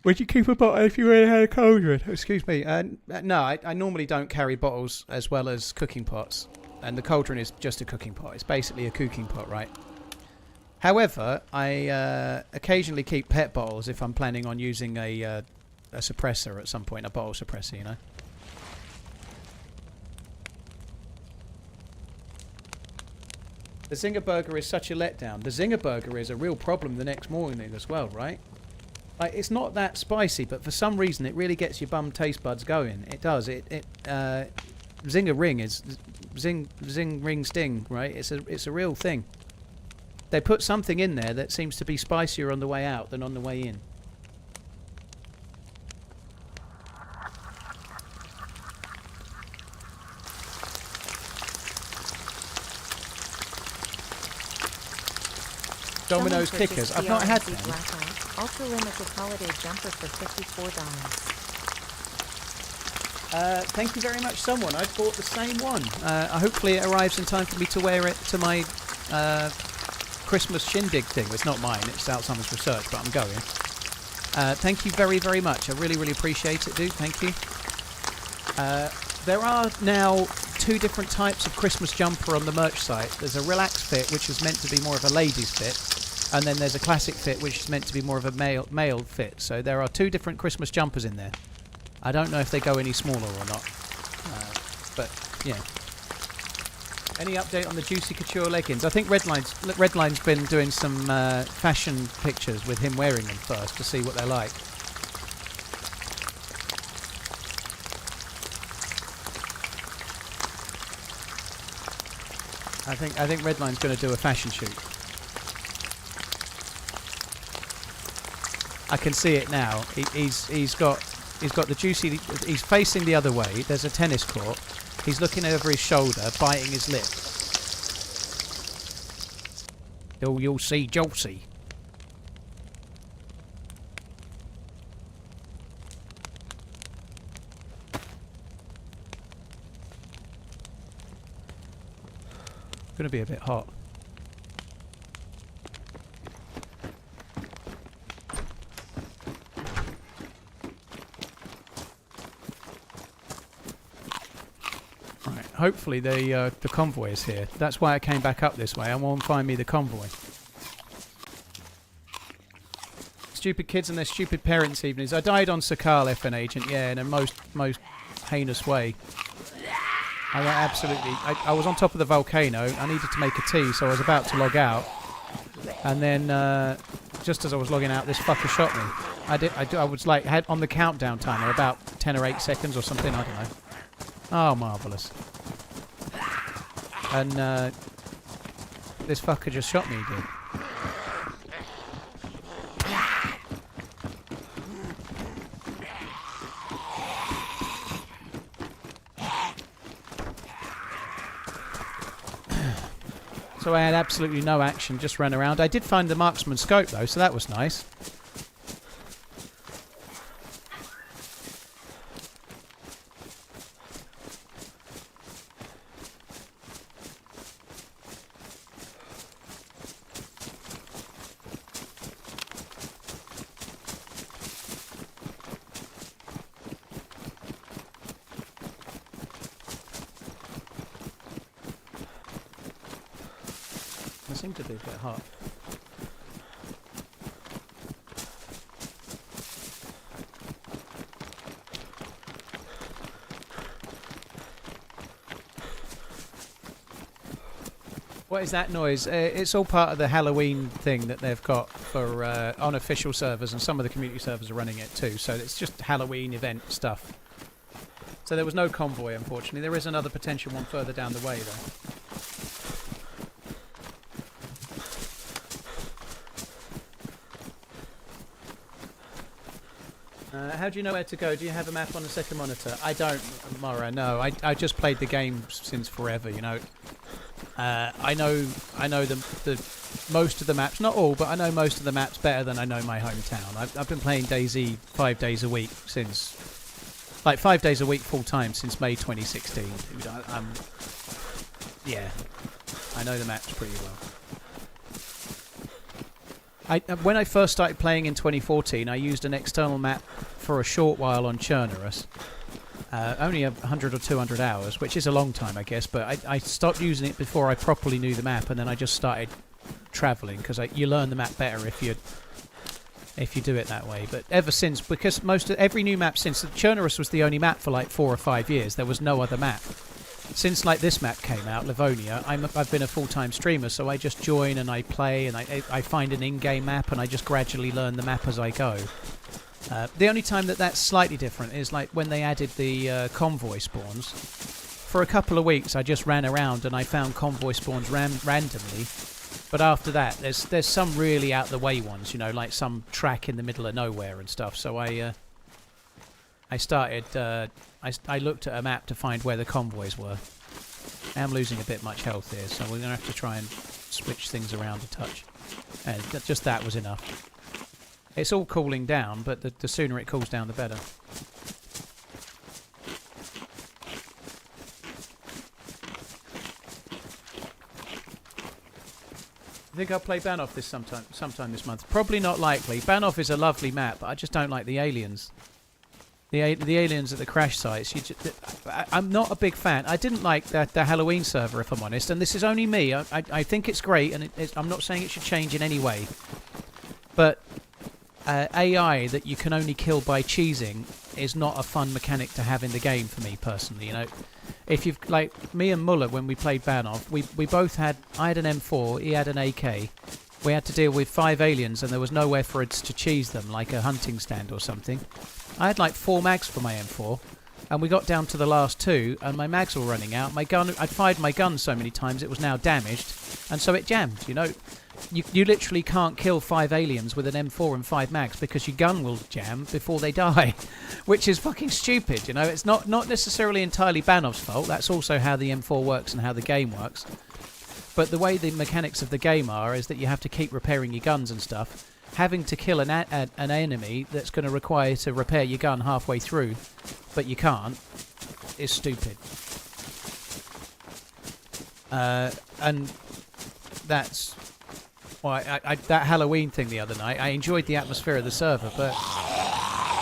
Would you keep a bottle if you really had a cauldron? Excuse me. No, I normally don't carry bottles as well as cooking pots. And the cauldron is just a cooking pot. It's basically a cooking pot, right? However, I occasionally keep pet bottles if I'm planning on using a suppressor at some point, a bottle suppressor, you know. The Zinger Burger is such a letdown. The Zinger Burger is a real problem the next morning as well, right? Like, it's not that spicy, but for some reason it really gets your bum taste buds going. It does. Zinger ring is zing ring sting, right? It's a real thing. They put something in there that seems to be spicier on the way out than on the way in. Domino's Kickers. I've not had them. Ultra limited holiday jumper for $54. Thank you very much, someone. I bought the same one. Hopefully it arrives in time for me to wear it to my Christmas shindig thing. It's not mine. It's Alzheimer's research, but I'm going. Thank you very, very much. I really, really appreciate it, dude. Thank you. There are now 2 different types of Christmas jumper on the merch site. There's a relaxed fit, which is meant to be more of a ladies fit. And then there's a classic fit, which is meant to be more of a male fit. So there are 2 different Christmas jumpers in there. I don't know if they go any smaller or not. But, yeah. Any update on the Juicy Couture leggings? I think Redline's been doing some fashion pictures with him wearing them first to see what they're like. I think Redline's going to do a fashion shoot. I can see it now. He's got the juicy. He's facing the other way. There's a tennis court. He's looking over his shoulder, biting his lip. You'll see, Josie. Going to be a bit hot. Hopefully the convoy is here. That's why I came back up this way. I want to find me the convoy. Stupid kids and their stupid parents' evenings. I died on Sakhal, FN agent. Yeah, in a most heinous way. I was on top of the volcano. I needed to make a tea, so I was about to log out. And then, just as I was logging out, this fucker shot me. I was like, had on the countdown timer, about 10 or 8 seconds or something. I don't know. Oh, marvellous. And this fucker just shot me, dude. So I had absolutely no action, just ran around. I did find the marksman scope though, so that was nice. I seem to be a bit hot. What is that noise? It's all part of the Halloween thing that they've got for on official servers, and some of the community servers are running it too. So it's just Halloween event stuff. So there was no convoy, unfortunately. There is another potential one further down the way, though. How do you know where to go? Do you have a map on the second monitor? I don't, Mara, no. I just played the game since forever, you know. I know the most of the maps, not all, but I know most of the maps better than I know my hometown. I've been playing DayZ 5 days a week since, like 5 days a week full time since May 2016. Yeah, I know the maps pretty well. When I first started playing in 2014, I used an external map for a short while on Chernarus. Only 100 or 200 hours, which is a long time, I guess, but I stopped using it before I properly knew the map, and then I just started travelling, because you learn the map better if you do it that way. But ever since, because every new map since, Chernarus was the only map for like 4 or 5 years, there was no other map. since like this map came out, Livonia, I've been a full-time streamer, so I just join and I play and I find an in-game map and I just gradually learn the map as I go. The only time that's slightly different is like when they added the convoy spawns. For a couple of weeks I just ran around and I found convoy spawns randomly. But after that, there's some really out the way ones, you know, like some track in the middle of nowhere and stuff. So I started. I looked at a map to find where the convoys were. I am losing a bit much health here, so we're gonna have to try and switch things around a touch. And just that was enough. It's all cooling down, but the sooner it cools down, the better. I think I'll play Banov this sometime this month. Probably not likely. Banov is a lovely map, but I just don't like the aliens. The aliens at the crash sites. I'm not a big fan. I didn't like the Halloween server, if I'm honest. And this is only me. I think it's great, and I'm not saying it should change in any way. But AI that you can only kill by cheesing is not a fun mechanic to have in the game for me personally. You know, if you've like me and Muller when we played Banov, we both had. I had an M4, he had an AK. We had to deal with 5 aliens, and there was nowhere for us to cheese them, like a hunting stand or something. I had like 4 mags for my M4, and we got down to the last 2, and my mags were running out. My gun, I'd fired my gun so many times it was now damaged, and so it jammed. You know, you literally can't kill 5 aliens with an M4 and 5 mags because your gun will jam before they die, which is fucking stupid. You know, it's not necessarily entirely Banov's fault. That's also how the M4 works and how the game works. But the way the mechanics of the game are is that you have to keep repairing your guns and stuff. Having to kill an enemy that's going to require you to repair your gun halfway through, but you can't, is stupid. And that's why that Halloween thing the other night, I enjoyed the atmosphere of the server, but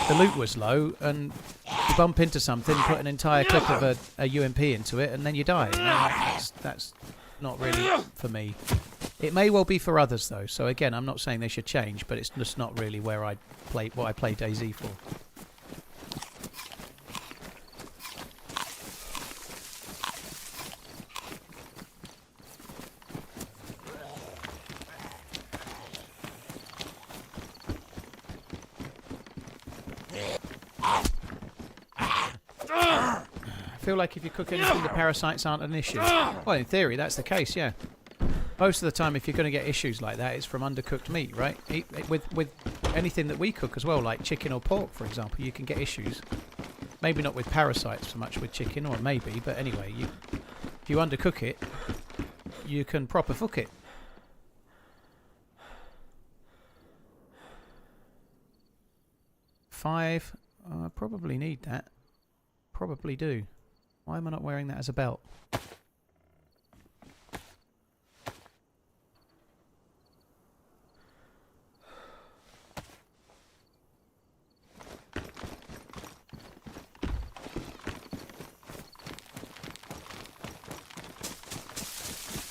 the loot was low, and you bump into something, put an entire clip of a UMP into it, and then you die. You know, that's not really for me. It may well be for others though, so again I'm not saying they should change, but it's just not really where I play DayZ for. I feel like if you cook anything, the parasites aren't an issue. Well, in theory that's the case, yeah. Most of the time, if you're going to get issues like that, it's from undercooked meat, right? With anything that we cook as well, like chicken or pork, for example, you can get issues. Maybe not with parasites so much with chicken, or maybe, but anyway, if you undercook it, you can proper fuck it. Five, I probably need that. Probably do. Why am I not wearing that as a belt?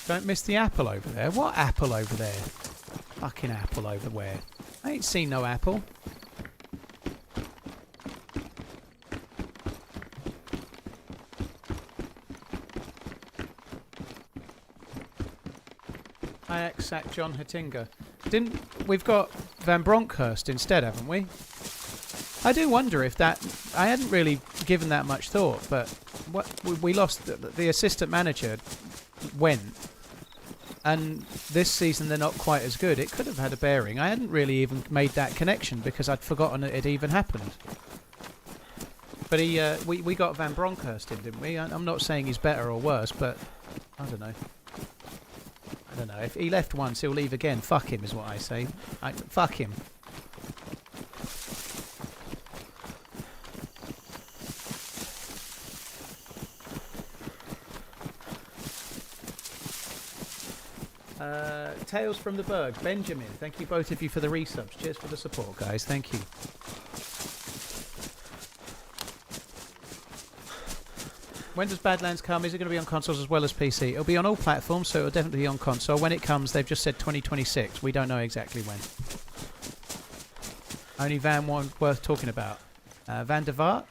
Don't miss the apple over there. What apple over there? Fucking apple over where? I ain't seen no apple. Ajax sacked John Hattinga. We've got Van Bronckhorst instead, haven't we? I do wonder if that. I hadn't really given that much thought, but we lost the assistant manager went. And this season they're not quite as good. It could have had a bearing. I hadn't really even made that connection because I'd forgotten it even happened. But we got Van Bronckhorst in, didn't we? I'm not saying he's better or worse, but I don't know. I don't know. If he left once, he'll leave again. Fuck him is what I say. Fuck him. Tales from the Berg, Benjamin. Thank you both of you for the resubs. Cheers for the support, guys. Thank you. When does Badlands come? Is it going to be on consoles as well as PC? It'll be on all platforms, so it'll definitely be on console. When it comes, they've just said 2026. We don't know exactly when. Only Van one worth talking about. Van der Vaart.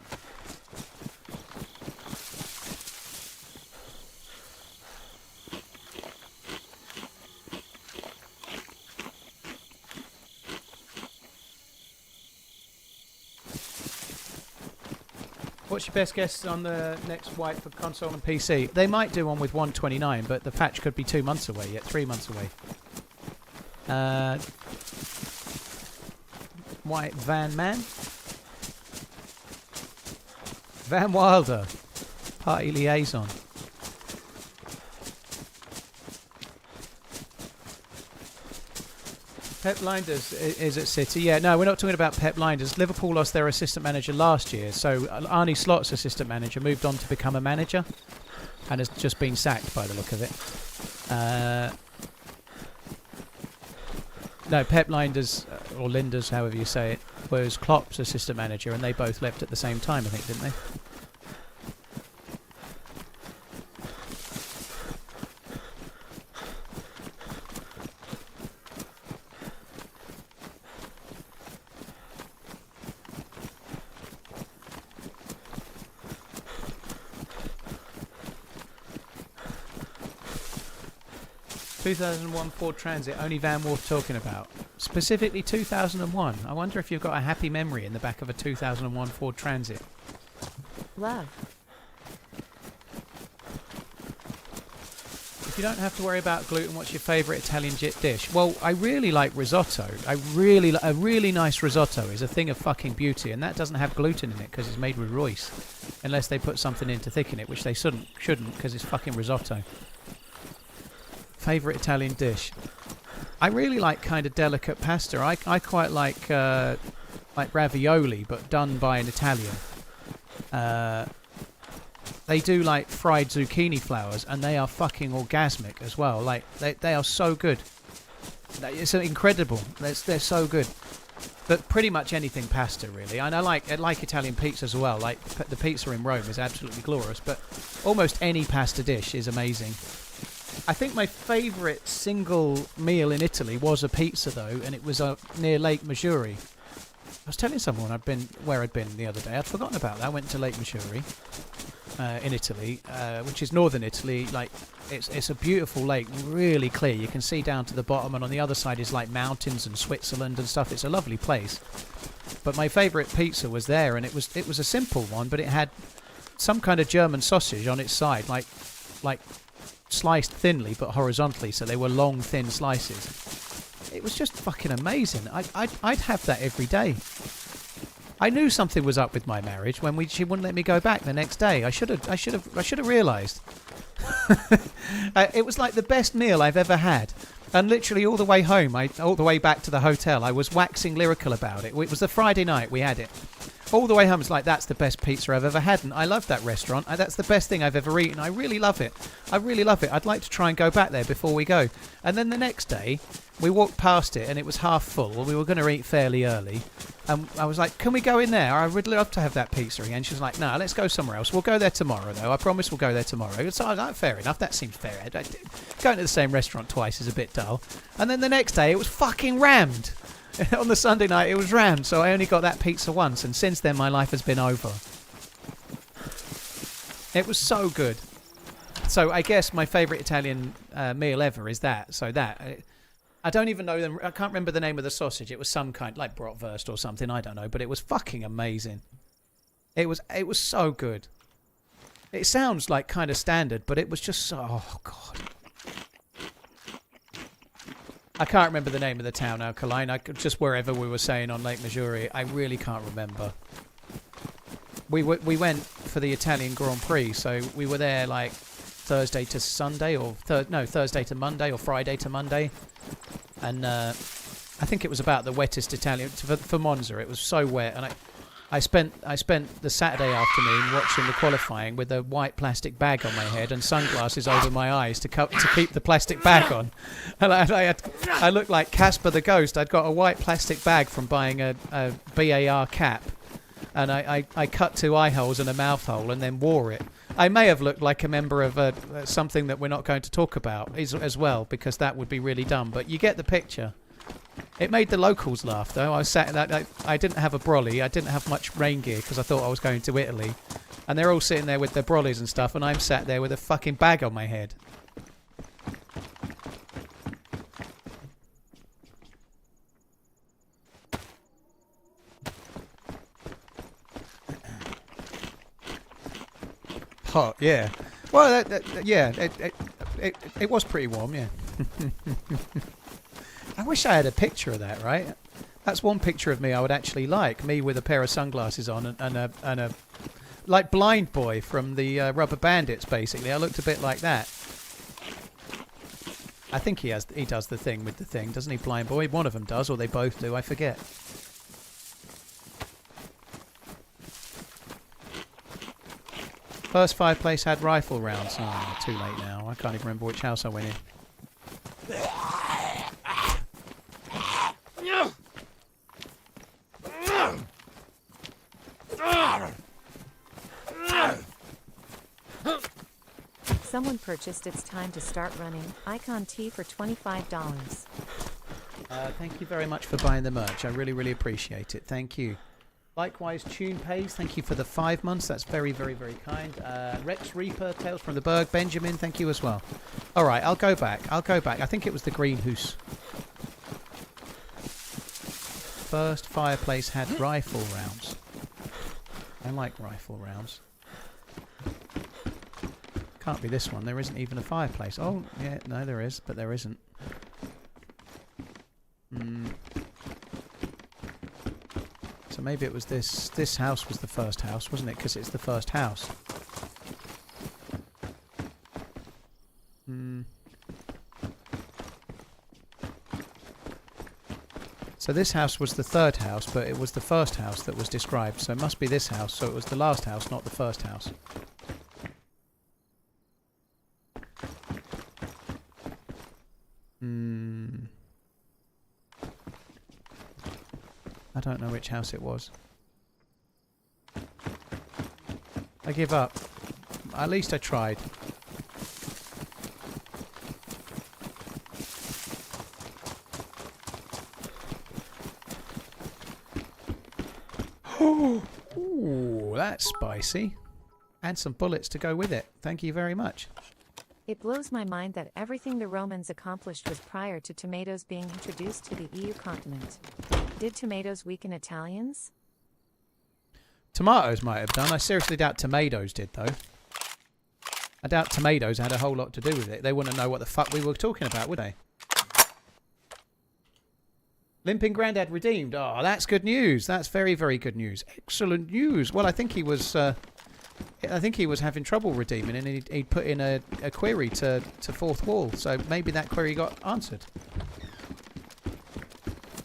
What's your best guess on the next wipe for console and PC? They might do one with 129, but the patch could be 2 months away yet, 3 months away. White Van Man? Van Wilder. Party liaison. Pep Linders is at City. Yeah, no, we're not talking about Pep Linders. Liverpool lost their assistant manager last year, so Arnie Slot's assistant manager moved on to become a manager and has just been sacked by the look of it. No, Pep Linders, or Linders, however you say it, was Klopp's assistant manager, and they both left at the same time, I think, didn't they? 2001 Ford Transit, only Van Wharf talking about. Specifically 2001. I wonder if you've got a happy memory in the back of a 2001 Ford Transit. Love. If you don't have to worry about gluten, what's your favourite Italian dish? Well, I really like risotto. A really nice risotto is a thing of fucking beauty, and that doesn't have gluten in it because it's made with rice. Unless they put something in to thicken it, which they shouldn't because it's fucking risotto. Favourite Italian dish? I really like kind of delicate pasta. I quite like ravioli, but done by an Italian. They do like fried zucchini flowers, and they are fucking orgasmic as well. Like they are so good. It's incredible. They're so good. But pretty much anything pasta, really. And I like Italian pizza as well. Like the pizza in Rome is absolutely glorious. But almost any pasta dish is amazing. I think my favourite single meal in Italy was a pizza, though, and it was near Lake Maggiore. I was telling someone where I'd been the other day. I'd forgotten about that. I went to Lake Maggiore in Italy, which is northern Italy. Like it's a beautiful lake, really clear. You can see down to the bottom, and on the other side is like mountains and Switzerland and stuff. It's a lovely place. But my favourite pizza was there, and it was a simple one, but it had some kind of German sausage on its side, like sliced thinly but horizontally, so they were long, thin slices. It was just fucking amazing. I'd have that every day. I knew something was up with my marriage when she wouldn't let me go back the next day. I should have realised. It was like the best meal I've ever had. And literally all the way home, all the way back to the hotel, I was waxing lyrical about it. It was the Friday night we had it. All the way home, it's like, that's the best pizza I've ever had. And I love that restaurant. That's the best thing I've ever eaten. I really love it. I'd like to try and go back there before we go. And then the next day, we walked past it and it was half full. We were going to eat fairly early. And I was like, can we go in there? I would love to have that pizza again. She was like, no, let's go somewhere else. We'll go there tomorrow, though. I promise we'll go there tomorrow. So I was like, fair enough. That seems fair. Going to the same restaurant twice is a bit dull. And then the next day, it was fucking rammed. On the Sunday night, it was rammed, so I only got that pizza once, and since then, my life has been over. It was so good. So I guess my favourite Italian meal ever is that. So that. I don't even know them. I can't remember the name of the sausage. It was some kind, like bratwurst or something, I don't know, but it was fucking amazing. It was so good. It sounds like kind of standard, but it was just so... Oh, God. I can't remember the name of the town now, Colleen. Just wherever we were saying on Lake Maggiore. I really can't remember. We went for the Italian Grand Prix, so we were there like Thursday to Sunday, or Thursday to Monday, or Friday to Monday. And I think it was about the wettest Italian for Monza. It was so wet, and I spent the Saturday afternoon watching the qualifying with a white plastic bag on my head and sunglasses over my eyes to keep the plastic bag on. And I looked like Casper the Ghost. I'd got a white plastic bag from buying a BAR cap, and I cut 2 eye holes and a mouth hole and then wore it. I may have looked like a member of something that we're not going to talk about as well, because that would be really dumb. But you get the picture. It made the locals laugh, though. I didn't have a brolly. I didn't have much rain gear because I thought I was going to Italy. And they're all sitting there with their brollies and stuff, and I'm sat there with a fucking bag on my head. Hot, yeah. Well, yeah, it was pretty warm, yeah. I wish I had a picture of that, right? That's one picture of me I would actually like. Me with a pair of sunglasses on and a like Blind Boy from the Rubber Bandits, basically. I looked a bit like that. I think he does the thing with the thing, doesn't he, Blind Boy? One of them does, or they both do, I forget. First fireplace had rifle rounds. Oh, too late now. I can't even remember which house I went in. Someone purchased It's Time to Start Running Icon T for $25. Thank you very much for buying the merch. I really, really appreciate it. Thank you. Likewise, Tune Pays, thank you for the 5 months. That's very, very, very kind. Rex Reaper, Tales from the Berg, Benjamin, thank you as well. All right, I'll go back. I think it was the Green Hoose. First fireplace had rifle rounds. I like rifle rounds. Can't be this one. There isn't even a fireplace. Oh, yeah, no, there is, but there isn't. So maybe it was this. This house was the first house, wasn't it? Because it's the first house. So this house was the third house, but it was the first house that was described. So it must be this house. So it was the last house, not the first house. I don't know which house it was. I give up. At least I tried. Ooh, that's spicy. And some bullets to go with it. Thank you very much. It blows my mind that everything the Romans accomplished was prior to tomatoes being introduced to the EU continent. Did tomatoes weaken Italians? Tomatoes might have done. I seriously doubt tomatoes did, though. I doubt tomatoes had a whole lot to do with it. They wouldn't know what the fuck we were talking about, would they? Limping Grandad redeemed. Oh, that's good news. That's very, very good news. Excellent news. Well, I think he was having trouble redeeming, and he'd put in a query to Fourth Wall. So maybe that query got answered.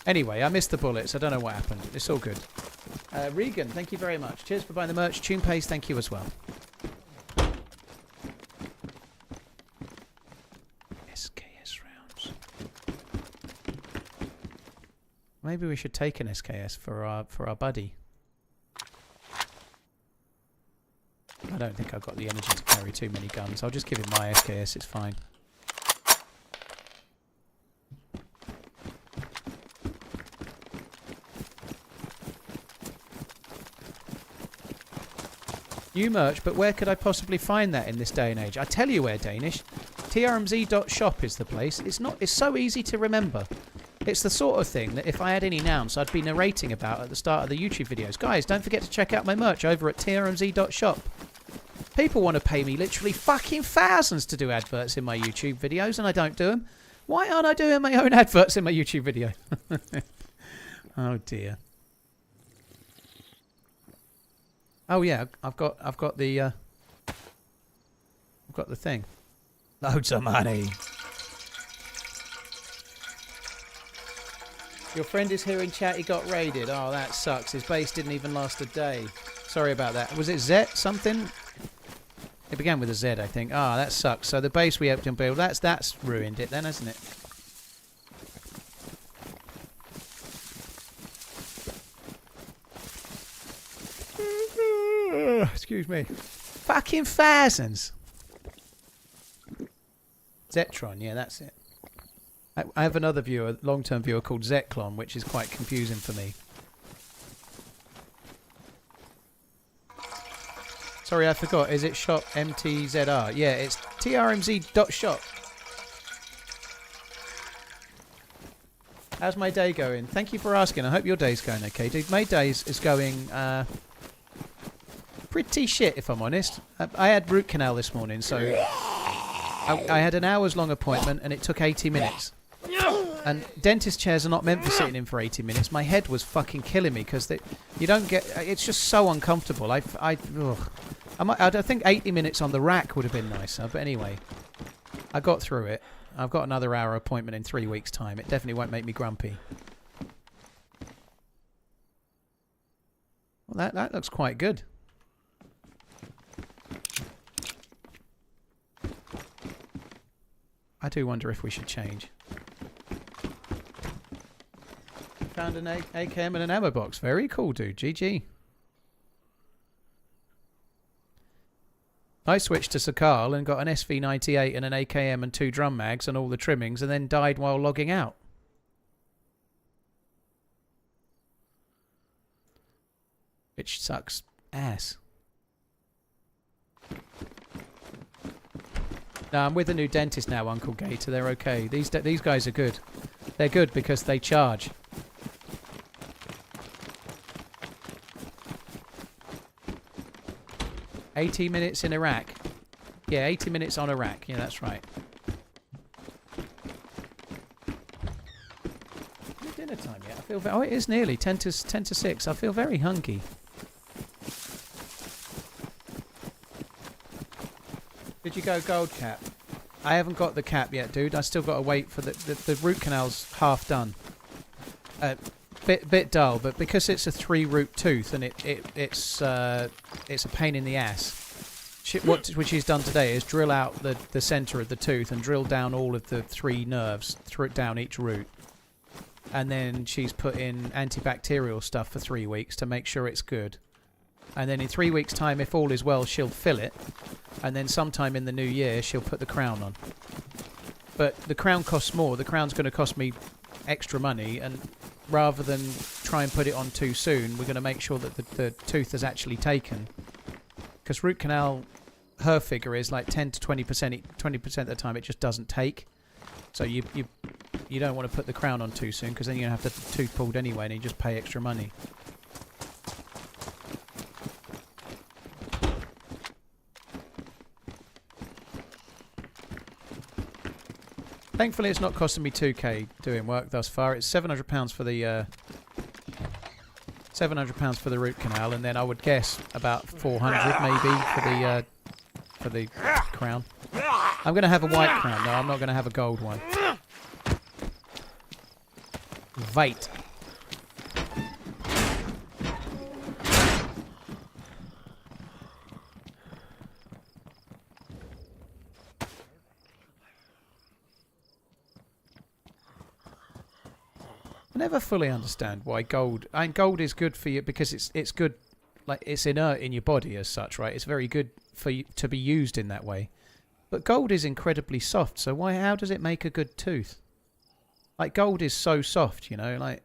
Anyway, I missed the bullets. I don't know what happened. It's all good. Regan, thank you very much. Cheers for buying the merch. Tune Pace, thank you as well. SKS rounds. Maybe we should take an SKS for our buddy. I don't think I've got the energy to carry too many guns. I'll just give him my SKS. It's fine. New merch, but where could I possibly find that in this day and age? I tell you where, Danish. TRMZ.shop is the place. It's so easy to remember. It's the sort of thing that if I had any nouns, I'd be narrating about at the start of the YouTube videos. Guys, don't forget to check out my merch over at TRMZ.shop. People want to pay me literally fucking thousands to do adverts in my YouTube videos, and I don't do them. Why aren't I doing my own adverts in my YouTube video? Oh dear. Oh yeah, I've got the thing. Loads of money. Your friend is here in chat. He got raided. Oh, that sucks. His base didn't even last a day. Sorry about that. Was it Z something? It began with a Z, I think. Ah, that sucks. So the base we helped him build, that's ruined it then, hasn't it? Excuse me. Fucking thousands. Zetron, yeah, that's it. I have another viewer, long-term viewer called Zetlon, which is quite confusing for me. Sorry, I forgot. Is it shop MTZR? Yeah, it's TRMZ.shop. How's my day going? Thank you for asking. I hope your day's going okay, dude. My day is going pretty shit, if I'm honest. I had root canal this morning, so I had an hour's long appointment, and it took 80 minutes. And dentist chairs are not meant for sitting in for 80 minutes. My head was fucking killing me because you don't get. It's just so uncomfortable. I think 80 minutes on the rack would have been nicer, but anyway, I got through it. I've got another hour appointment in 3 weeks' time. It definitely won't make me grumpy. Well, that looks quite good. I do wonder if we should change. Found an AKM and an ammo box. Very cool, dude. GG. I switched to Sakhal and got an SV98 and an AKM and 2 drum mags and all the trimmings, and then died while logging out. Which sucks ass. No, I'm with a new dentist now, Uncle Gator. They're okay. These guys are good. They're good because they charge. $80 minutes in a rack. Yeah, 80 minutes on a rack. Yeah, that's right. Is it dinner time yet? I feel oh, it is nearly 10 to 6. I feel very hungry. Did you go gold cap? I haven't got the cap yet, dude. I still got to wait for the root canal's half done. Bit dull, but because it's a 3-root tooth and it's a pain in the ass. What she's done today is drill out the centre of the tooth and drill down all of the 3 nerves down each root, and then she's put in antibacterial stuff for 3 weeks to make sure it's good. And then in 3 weeks' time, if all is well, she'll fill it, and then sometime in the new year she'll put the crown on. But the crown costs more. The crown's going to cost me extra money, and rather than try and put it on too soon, we're going to make sure that the tooth is actually taken. Because root canal, her figure is like 10 to 20%. 20% of the time it just doesn't take. So you don't want to put the crown on too soon, because then you're going to have the tooth pulled anyway and you just pay extra money. Thankfully, it's not costing me 2k doing work thus far. It's £700 for the £700 for the root canal, and then I would guess about 400 maybe for the crown. I'm going to have a white crown though. I'm not going to have a gold one. Wait. I never fully understand why gold. I mean, gold is good for you because it's good, like it's inert in your body as such, right? It's very good for you to be used in that way. But gold is incredibly soft, so why? How does it make a good tooth? Like gold is so soft, you know, like.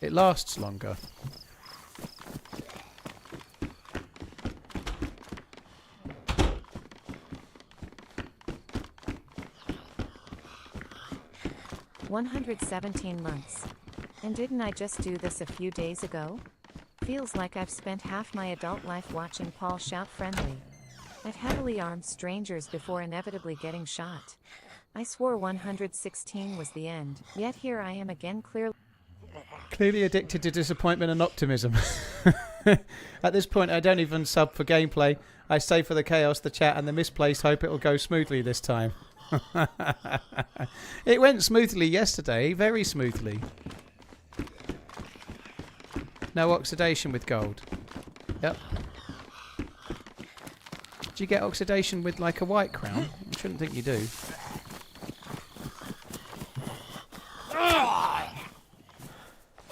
It lasts longer. "117 months. And didn't I just do this a few days ago? Feels like I've spent half my adult life watching Paul shout friendly at heavily armed strangers before inevitably getting shot. I swore 116 was the end, yet here I am again clearly addicted to disappointment and optimism. At this point I don't even sub for gameplay. I stay for the chaos, the chat and the misplaced hope it'll go smoothly this time. It went smoothly yesterday, very smoothly. No oxidation with gold. Yep. Do you get oxidation with like a white crown? I shouldn't think you do.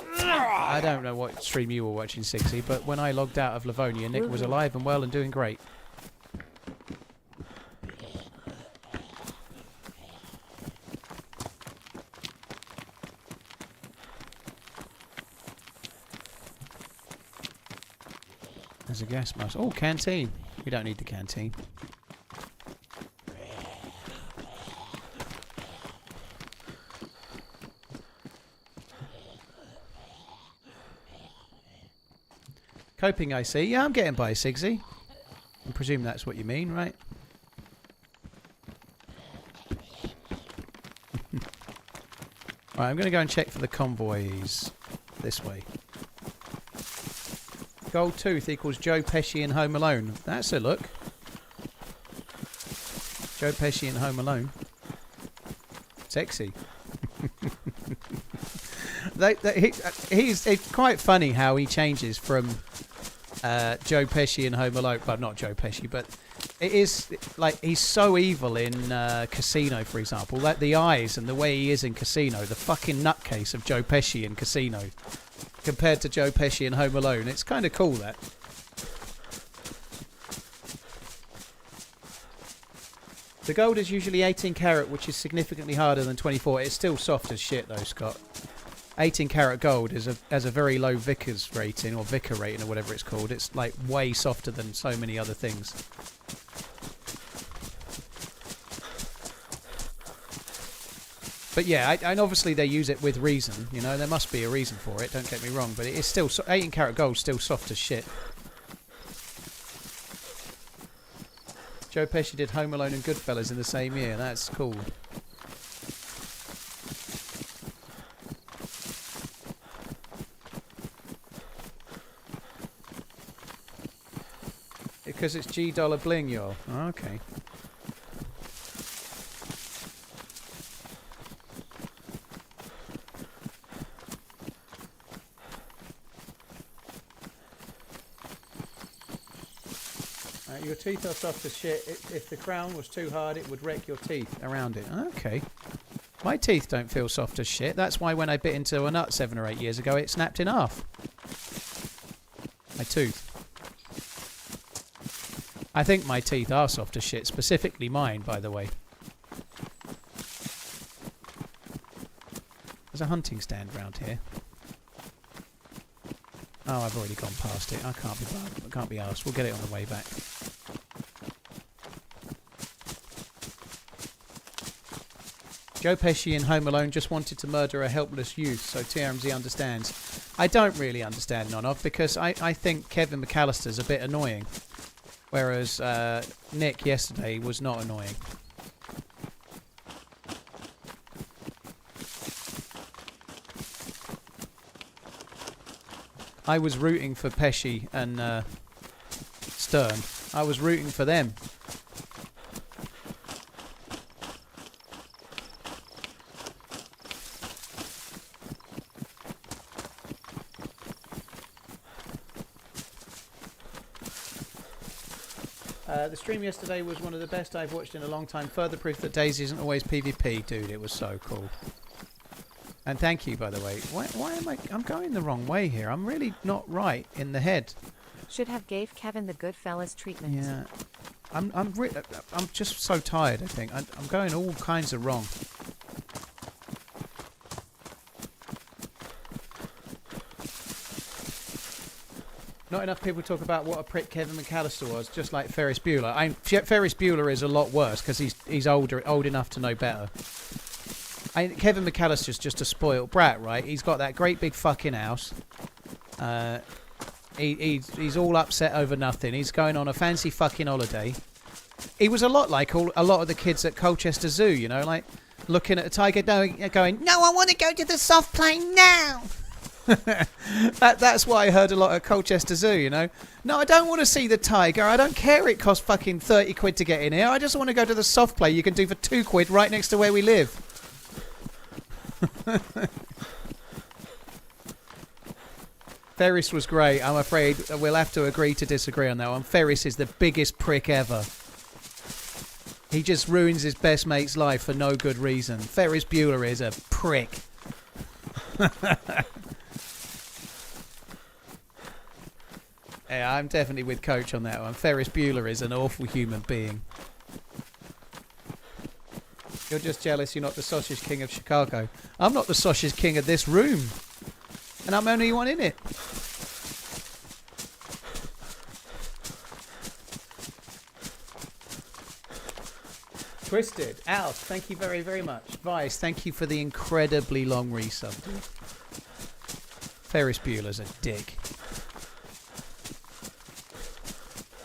I don't know what stream you were watching, Sixy, but when I logged out of Livonia, Nick was alive and well and doing great. There's a gas mask. Oh, canteen. We don't need the canteen. Coping, I see. Yeah, I'm getting by, Sigsy. I presume that's what you mean, right? Right, I'm going to go and check for the convoys this way. Gold tooth equals Joe Pesci in Home Alone. That's a look. Joe Pesci in Home Alone. Sexy. It's quite funny how he changes from Joe Pesci in Home Alone. Well, not Joe Pesci, but it is like he's so evil in Casino, for example. Like the eyes and the way he is in Casino, the fucking nutcase of Joe Pesci in Casino, compared to Joe Pesci in Home Alone. It's kind of cool, that. The gold is usually 18 carat, which is significantly harder than 24. It's still soft as shit, though, Scott. 18 carat gold has a very low Vickers rating, or Vicker rating, or whatever it's called. It's like way softer than so many other things. But yeah, and obviously they use it with reason. You know, there must be a reason for it. Don't get me wrong, but it is still 18 carat gold, still soft as shit. Joe Pesci did Home Alone and Goodfellas in the same year. That's cool. Because it's G dollar bling, y'all. Oh, okay. Your teeth are soft as shit. If the crown was too hard, it would wreck your teeth around it. Okay. My teeth don't feel soft as shit. That's why when I bit into a nut 7 or 8 years ago, it snapped in half. My tooth. I think my teeth are soft as shit. Specifically mine, by the way. There's a hunting stand round here. Oh, I've already gone past it. I can't be arsed. We'll get it on the way back. Joe Pesci in Home Alone just wanted to murder a helpless youth, so TRMZ understands. I don't really understand none of, because I think Kevin McAllister's a bit annoying, whereas Nick yesterday was not annoying. I was rooting for Pesci and Stern. I was rooting for them. The stream yesterday was one of the best I've watched in a long time. Further proof that DayZ isn't always PvP. Dude, it was so cool. And thank you, by the way. Why am I'm going the wrong way here? I'm really not right in the head. Should have gave Kevin the Goodfellas treatment. Yeah. I'm just so tired, I think. I'm going all kinds of wrong. Not enough people talk about what a prick Kevin McAllister was, just like Ferris Bueller. Ferris Bueller is a lot worse because he's old enough to know better. Kevin McAllister's just a spoiled brat, right? He's got that great big fucking house. He's all upset over nothing. He's going on a fancy fucking holiday. He was a lot like a lot of the kids at Colchester Zoo, you know, like looking at a tiger going, "No, I want to go to the soft play now." That's why I heard a lot at Colchester Zoo, you know. No, I don't want to see the tiger. I don't care it costs fucking 30 quid to get in here. I just want to go to the soft play you can do for 2 quid right next to where we live. Ferris was great. I'm afraid we'll have to agree to disagree on that one. Ferris is the biggest prick ever. He just ruins his best mate's life for no good reason. Ferris Bueller is a prick. Yeah, I'm definitely with Coach on that one. Ferris Bueller is an awful human being. You're just jealous you're not the sausage king of Chicago. I'm not the sausage king of this room. And I'm only one in it. Twisted. Alf, thank you very, very much. Vice, thank you for the incredibly long resub. Ferris Bueller's a dick.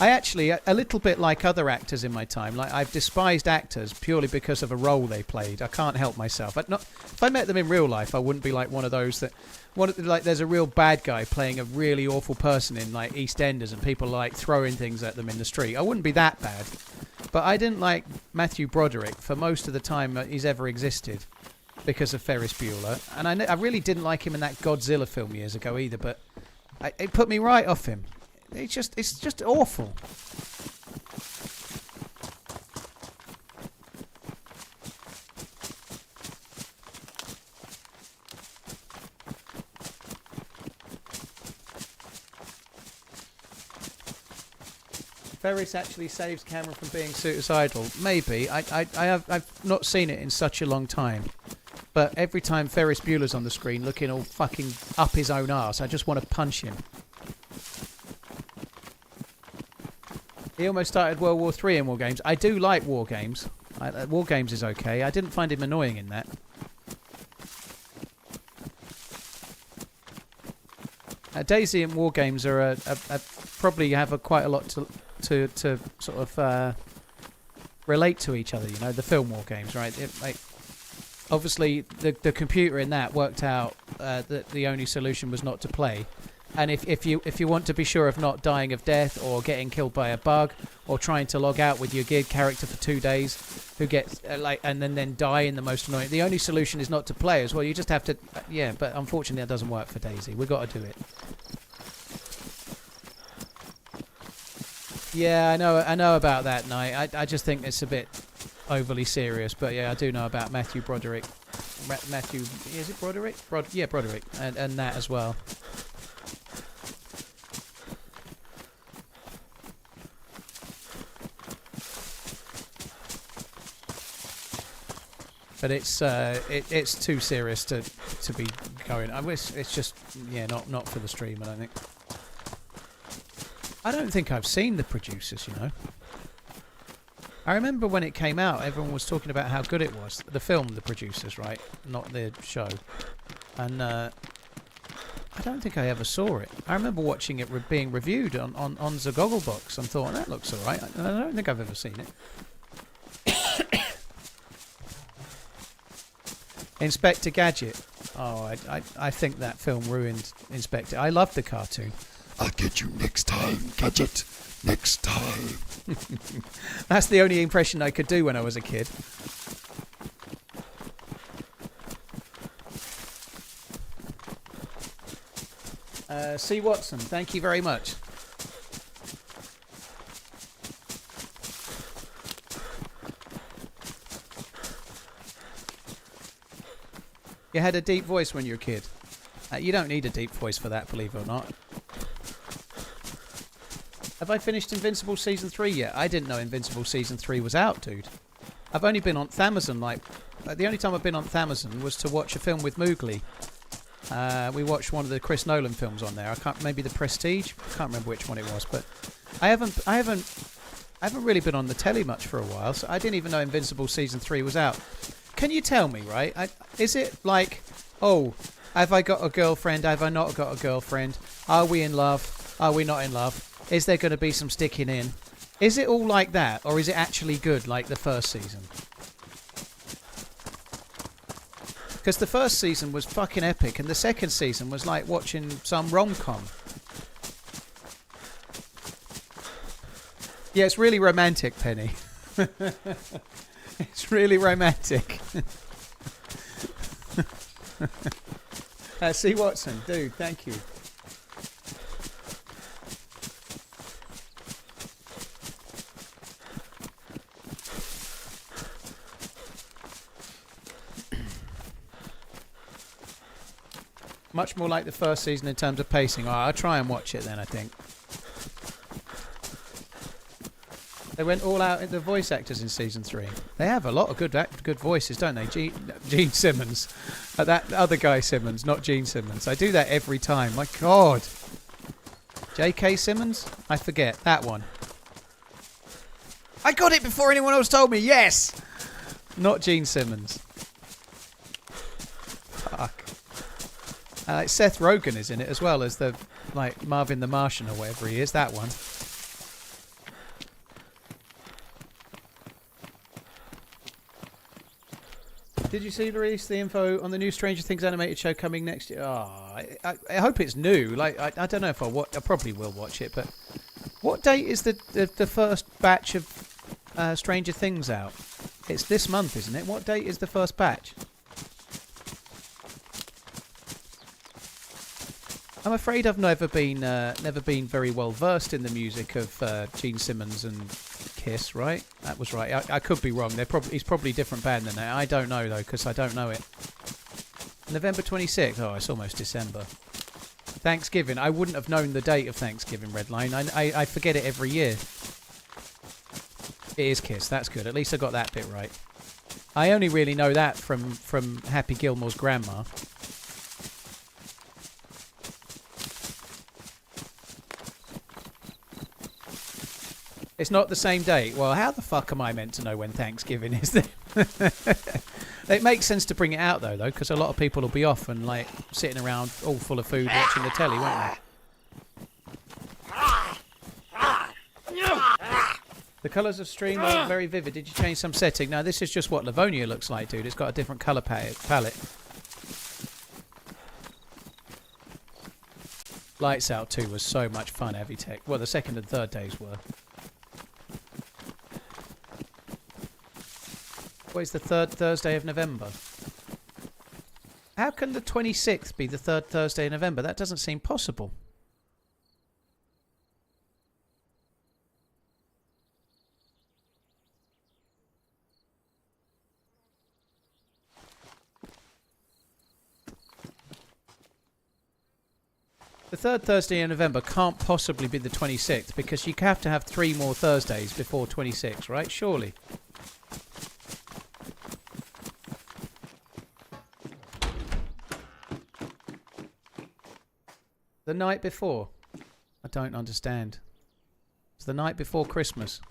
I actually, a little bit like other actors in my time, like I've despised actors purely because of a role they played. I can't help myself. If I met them in real life, I wouldn't be like one of those that, like there's a real bad guy playing a really awful person in like EastEnders and people like throwing things at them in the street. I wouldn't be that bad. But I didn't like Matthew Broderick for most of the time he's ever existed because of Ferris Bueller. And I really didn't like him in that Godzilla film years ago either, but it put me right off him. It's just awful. Ferris actually saves Cameron from being suicidal. Maybe. I've not seen it in such a long time. But every time Ferris Bueller's on the screen looking all fucking up his own arse, I just want to punch him. He almost started World War III in War Games. I do like War Games. War Games is okay. I didn't find him annoying in that. DayZ and War Games are probably have quite a lot to sort of relate to each other. You know, the film War Games, right? Obviously, the computer in that worked out that the only solution was not to play. And if you want to be sure of not dying of death or getting killed by a bug or trying to log out with your geared character for 2 days, who gets and then die in the most annoying, the only solution is not to play as well. You just have to, yeah. But unfortunately, that doesn't work for DayZ. We've got to do it. Yeah, I know about that night. I just think it's a bit overly serious. But yeah, I do know about Matthew Broderick. Matthew, is it Broderick? Yeah, Broderick, and that as well. But it's too serious to be going. I wish it's just not for the stream. I don't think I've seen The Producers. You know, I remember when it came out, everyone was talking about how good it was. The film, The Producers, right? Not the show. And I don't think I ever saw it. I remember watching it being reviewed on the Gogglebox and thought that looks alright. I don't think I've ever seen it. Inspector Gadget. Oh, I think that film ruined Inspector. I loved the cartoon. I'll get you next time, Gadget. Next time. That's the only impression I could do when I was a kid. C. Watson, thank you very much. You had a deep voice when you were a kid. You don't need a deep voice for that, believe it or not. Have I finished Invincible Season 3 yet? I didn't know Invincible Season 3 was out, dude. I've only been on Thamazon, the only time I've been on Thamazon was to watch a film with Moogly. We watched one of the Chris Nolan films on there. Maybe The Prestige? I can't remember which one it was, but I haven't really been on the telly much for a while, so I didn't even know Invincible Season 3 was out. Can you tell me, right? Is it like, oh, have I got a girlfriend? Have I not got a girlfriend? Are we in love? Are we not in love? Is there going to be some sticking in? Is it all like that, or is it actually good like the first season? Because the first season was fucking epic, and the second season was like watching some rom-com. Yeah, it's really romantic, Penny. It's really romantic. C. Watson, dude, thank you. Much more like the first season in terms of pacing. Oh, I'll try and watch it then, I think. They went all out at the voice actors in season 3. They have a lot of good voices, don't they? Gene Simmons. That other guy Simmons, not Gene Simmons. I do that every time. My God. J.K. Simmons? I forget. That one. I got it before anyone else told me. Yes! Not Gene Simmons. Fuck. Seth Rogen is in it as well as the Marvin the Martian or whatever he is. That one. Did you see the info on the new Stranger Things animated show coming next year? Oh, I hope it's new. Like I don't know if I probably will watch it, but what date is the first batch of Stranger Things out? It's this month, isn't it? What date is the first batch? I'm afraid I've never been very well versed in the music of Gene Simmons and Kiss. Right? That was right. I could be wrong. It's probably a different band than that. I don't know though, because I don't know it. November 26th. Oh, it's almost December. Thanksgiving. I wouldn't have known the date of Thanksgiving, Redline. I forget it every year. It is Kiss. That's good. At least I got that bit right. I only really know that from Happy Gilmore's grandma. It's not the same date. Well, how the fuck am I meant to know when Thanksgiving is then? It makes sense to bring it out though, because a lot of people will be off and like sitting around all full of food watching the telly, won't they? The colours of stream are very vivid. Did you change some setting? No, this is just what Livonia looks like, dude. It's got a different colour palette. Lights Out 2 was so much fun, Heavy Tech. Well, the second and third days were. What is the third Thursday of November? How can the 26th be the third Thursday of November? That doesn't seem possible. The third Thursday in November can't possibly be the 26th because you have to have 3 more Thursdays before 26, right? Surely. The night before? I don't understand. It's the night before Christmas.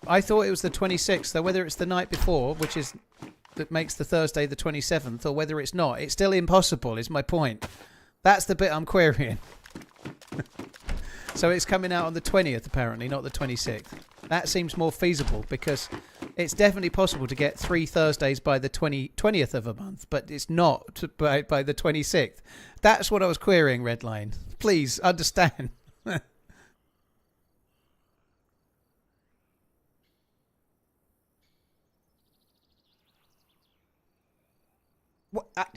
I thought it was the 26th, so whether it's the night before, which is that makes the Thursday the 27th, or whether it's not, it's still impossible, is my point. That's the bit I'm querying. So it's coming out on the 20th, apparently, not the 26th. That seems more feasible, because it's definitely possible to get 3 Thursdays by the 20th of a month, but it's not by the 26th. That's what I was querying, Redline. Please, understand.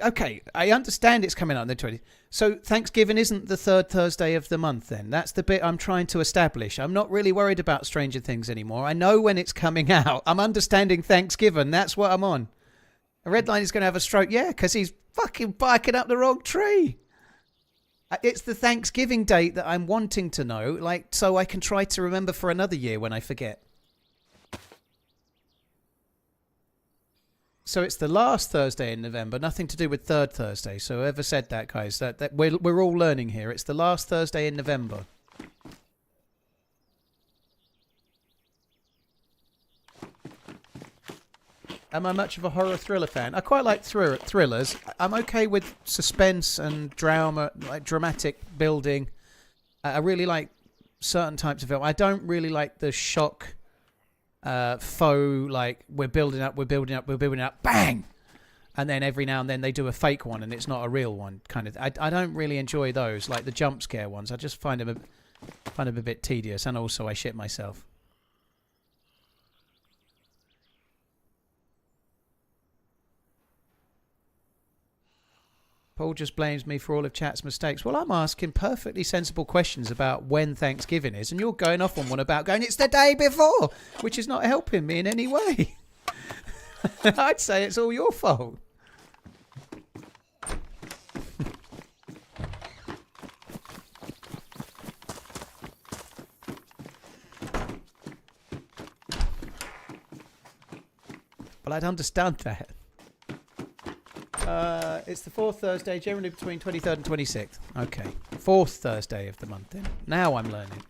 Okay, I understand it's coming out on the 20th. So Thanksgiving isn't the third Thursday of the month then? That's the bit I'm trying to establish. I'm not really worried about Stranger Things anymore. I know when it's coming out. I'm understanding Thanksgiving. That's what I'm on. A Redline is going to have a stroke. Yeah, because he's fucking biking up the wrong tree. It's the Thanksgiving date that I'm wanting to know, like, so I can try to remember for another year when I forget. So it's the last Thursday in November, nothing to do with third Thursday. So whoever said that, guys, that we're all learning here. It's the last Thursday in November. Am I much of a horror thriller fan? I quite like thrillers. I'm okay with suspense and drama, like dramatic building. I really like certain types of film. I don't really like the shock. Faux, like we're building up, bang, and then every now and then they do a fake one and it's not a real one, kind of. I don't really enjoy those, like the jump scare ones. I just find them a bit tedious, and also I shit myself. Paul just blames me for all of chat's mistakes. Well, I'm asking perfectly sensible questions about when Thanksgiving is, and you're going off on one about going, it's the day before, which is not helping me in any way. I'd say it's all your fault. Well, I'd understand that. It's the fourth Thursday, generally between 23rd and 26th. Okay. Fourth Thursday of the month then. Now I'm learning.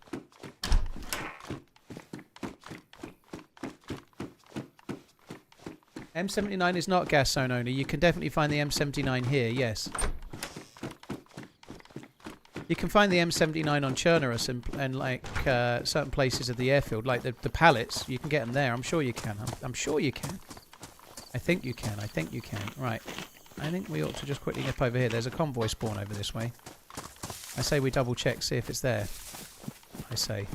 M79 is not gas zone only. You can definitely find the M79 here, yes. You can find the M79 on Chernarus and like certain places of the airfield, like the pallets. You can get them there. I'm sure you can. I'm sure you can. I think you can. I think you can. Right. I think we ought to just quickly nip over here. There's a convoy spawn over this way. I say we double check, see if it's there. I say.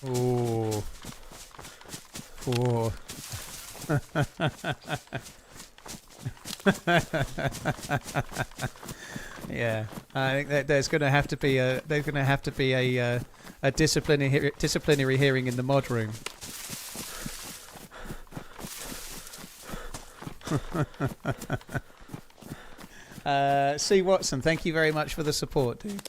Ooh. Ooh. Yeah, I think that there's going to have to be a disciplinary hearing in the mod room. C. Watson, thank you very much for the support, dude.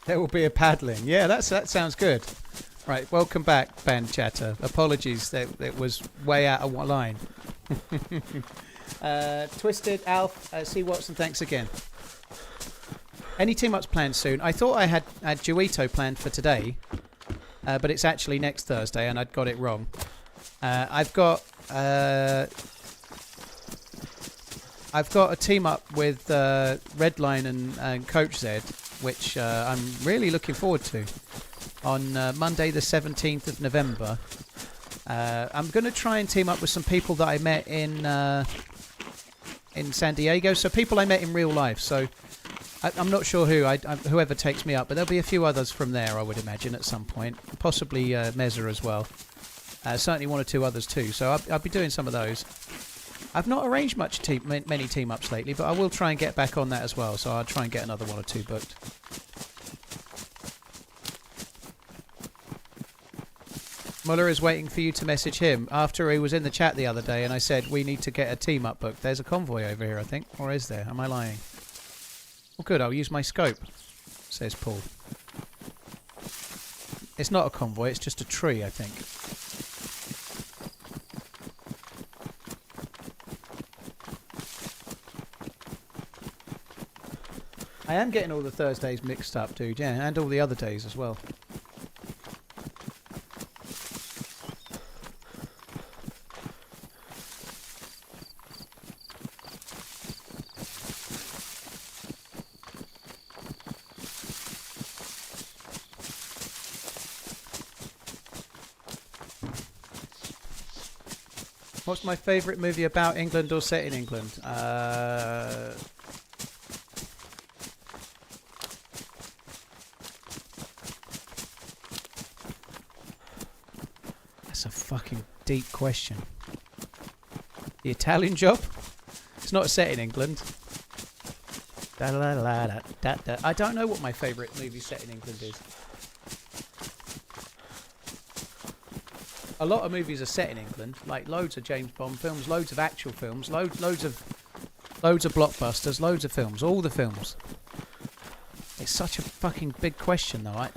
There will be a paddling. Yeah, that sounds good. Right, welcome back, Band Chatter. Apologies, that was way out of line. Twisted, Alf, C. Watson, thanks again. Any team ups planned soon? I thought I had Juito planned for today, but it's actually next Thursday, and I'd got it wrong. I've got a team up with Redline and Coach Z, which I'm really looking forward to, on Monday the 17th of November. I'm going to try and team up with some people that I met in San Diego, so people I met in real life. So I'm not sure whoever takes me up, but there'll be a few others from there, I would imagine, at some point. Possibly Meza as well. Certainly one or two others too, so I'll be doing some of those. I've not arranged many team-ups lately, but I will try and get back on that as well, so I'll try and get another one or two booked. Muller is waiting for you to message him. After he was in the chat the other day and I said, we need to get a team-up booked. There's a convoy over here, I think. Or is there? Am I lying? Oh, good. I'll use my scope, says Paul. It's not a convoy. It's just a tree, I think. I am getting all the Thursdays mixed up, dude, yeah, and all the other days as well. What's my favourite movie about England or set in England? That's a fucking deep question. The Italian Job? It's not set in England. I don't know what my favourite movie set in England is. A lot of movies are set in England, like loads of James Bond films, loads of actual films, loads of blockbusters, loads of films, all the films. It's such a fucking big question, though.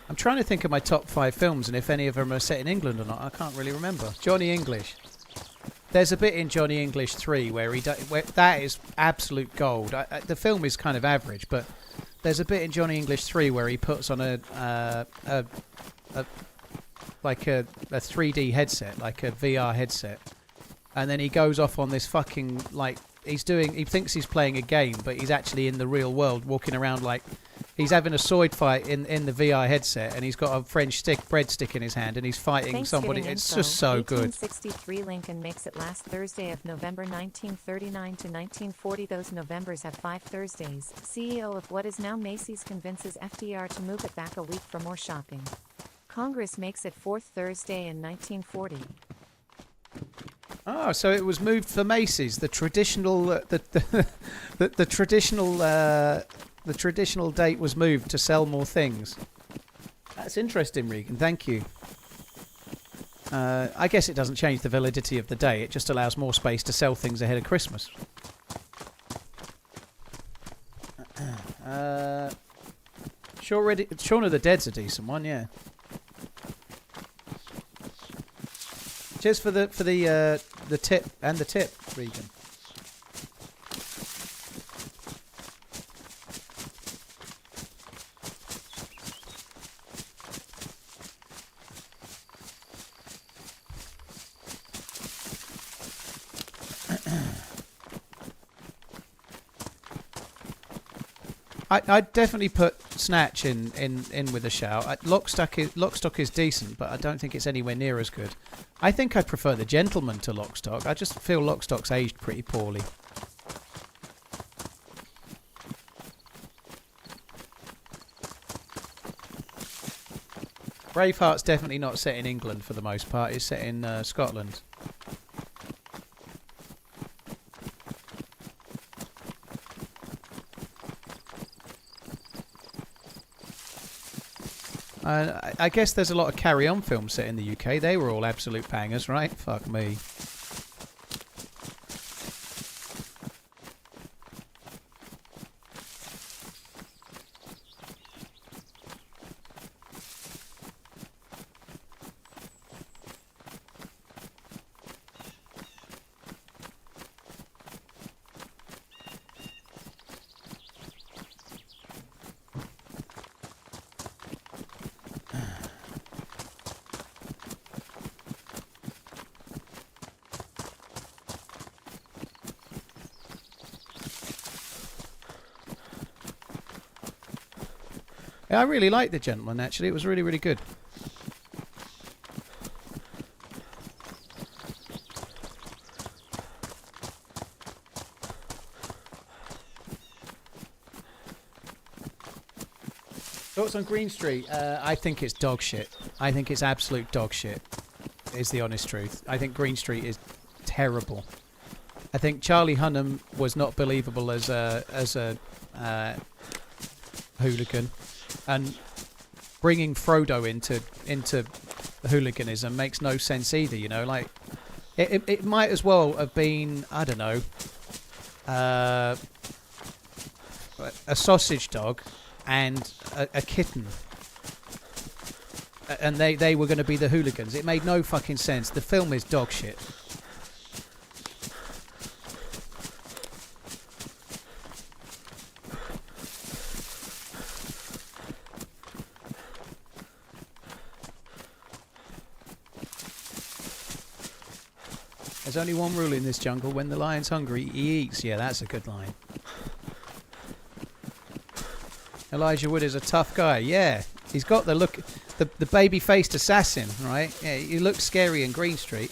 I'm trying to think of my top 5 films and if any of them are set in England or not. I can't really remember. Johnny English. There's a bit in Johnny English 3 where that is absolute gold. The film is kind of average, but there's a bit in Johnny English 3 where he puts on a 3D headset, like a VR headset, and then he goes off on this fucking, like, he thinks he's playing a game, but he's actually in the real world, walking around like he's having a sword fight in the VR headset, and he's got a French breadstick in his hand, and he's fighting somebody. It's just so good. 1863 Lincoln makes it last Thursday of November 1939 to 1940. Those Novembers have 5 Thursdays. CEO of what is now Macy's convinces FDR to move it back a week for more shopping. Congress makes it 4th Thursday in 1940. Oh, so it was moved for Macy's, the traditional the traditional date was moved to sell more things. That's interesting, Regan. Thank you. I guess it doesn't change the validity of the day. It just allows more space to sell things ahead of Christmas. Shaun of the Dead's a decent one, yeah. Cheers for the tip and the tip, Regan. I'd definitely put Snatch in with a shout. Lockstock is decent, but I don't think it's anywhere near as good. I think I'd prefer The Gentleman to Lockstock. I just feel Lockstock's aged pretty poorly. Braveheart's definitely not set in England for the most part. It's set in Scotland. I guess there's a lot of Carry On films set in the UK. They were all absolute bangers, right? Fuck me. Yeah, I really liked The Gentleman, actually. It was really, really good. Thoughts on Green Street? I think it's dog shit. I think it's absolute dog shit, is the honest truth. I think Green Street is terrible. I think Charlie Hunnam was not believable as a hooligan. And bringing Frodo into hooliganism makes no sense either, you know. Like, it might as well have been, I don't know, a sausage dog and a kitten, and they were going to be the hooligans. It made no fucking sense. The film is dog shit. There's only one rule in this jungle: when the lion's hungry, he eats. Yeah, that's a good line. Elijah Wood is a tough guy. Yeah, he's got the look, the baby-faced assassin, right? Yeah, he looks scary in Green Street.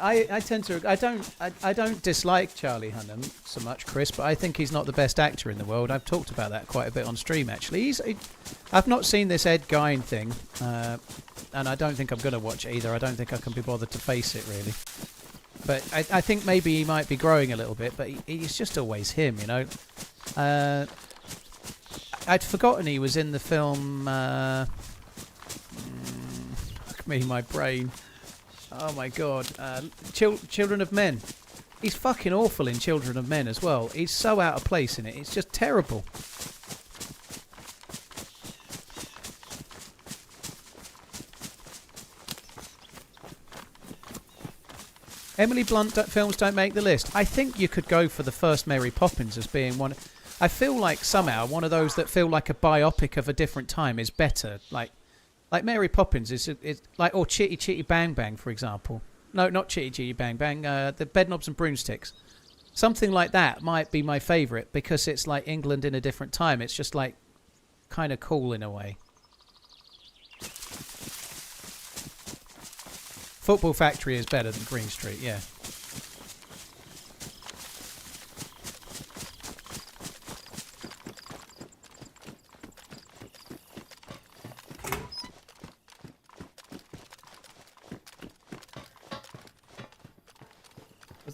I don't dislike Charlie Hunnam so much, Chris, but I think he's not the best actor in the world. I've talked about that quite a bit on stream, actually. I've not seen this Ed Gein thing, and I don't think I'm going to watch it either. I don't think I can be bothered to face it, really. But I think maybe he might be growing a little bit, but he's just always him, you know. I'd forgotten he was in the film... fuck me, my brain... Oh my god. Children of Men. He's fucking awful in Children of Men as well. He's so out of place in it. It's just terrible. Emily Blunt films don't make the list. I think you could go for the first Mary Poppins as being one. I feel like somehow one of those that feel like a biopic of a different time is better. Like Mary Poppins is like, or Chitty Chitty Bang Bang, for example. No, not Chitty Chitty Bang Bang. The Bedknobs and Broomsticks. Something like that might be my favourite because it's like England in a different time. It's just like kind of cool in a way. Football Factory is better than Green Street, yeah.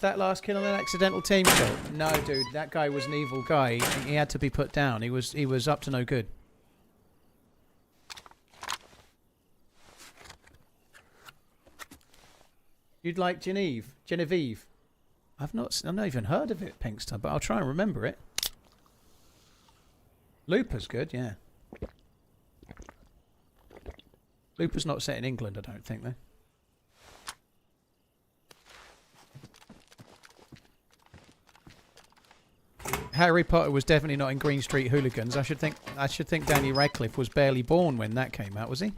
Was that last kill an accidental team kill? No, dude. That guy was an evil guy. He had to be put down. He was up to no good. You'd like Genevieve. I've not even heard of it, Pinkster, but I'll try and remember it. Looper's good, yeah. Looper's not set in England, I don't think, though. Harry Potter was definitely not in Green Street Hooligans. I should think Daniel Radcliffe was barely born when that came out, was he?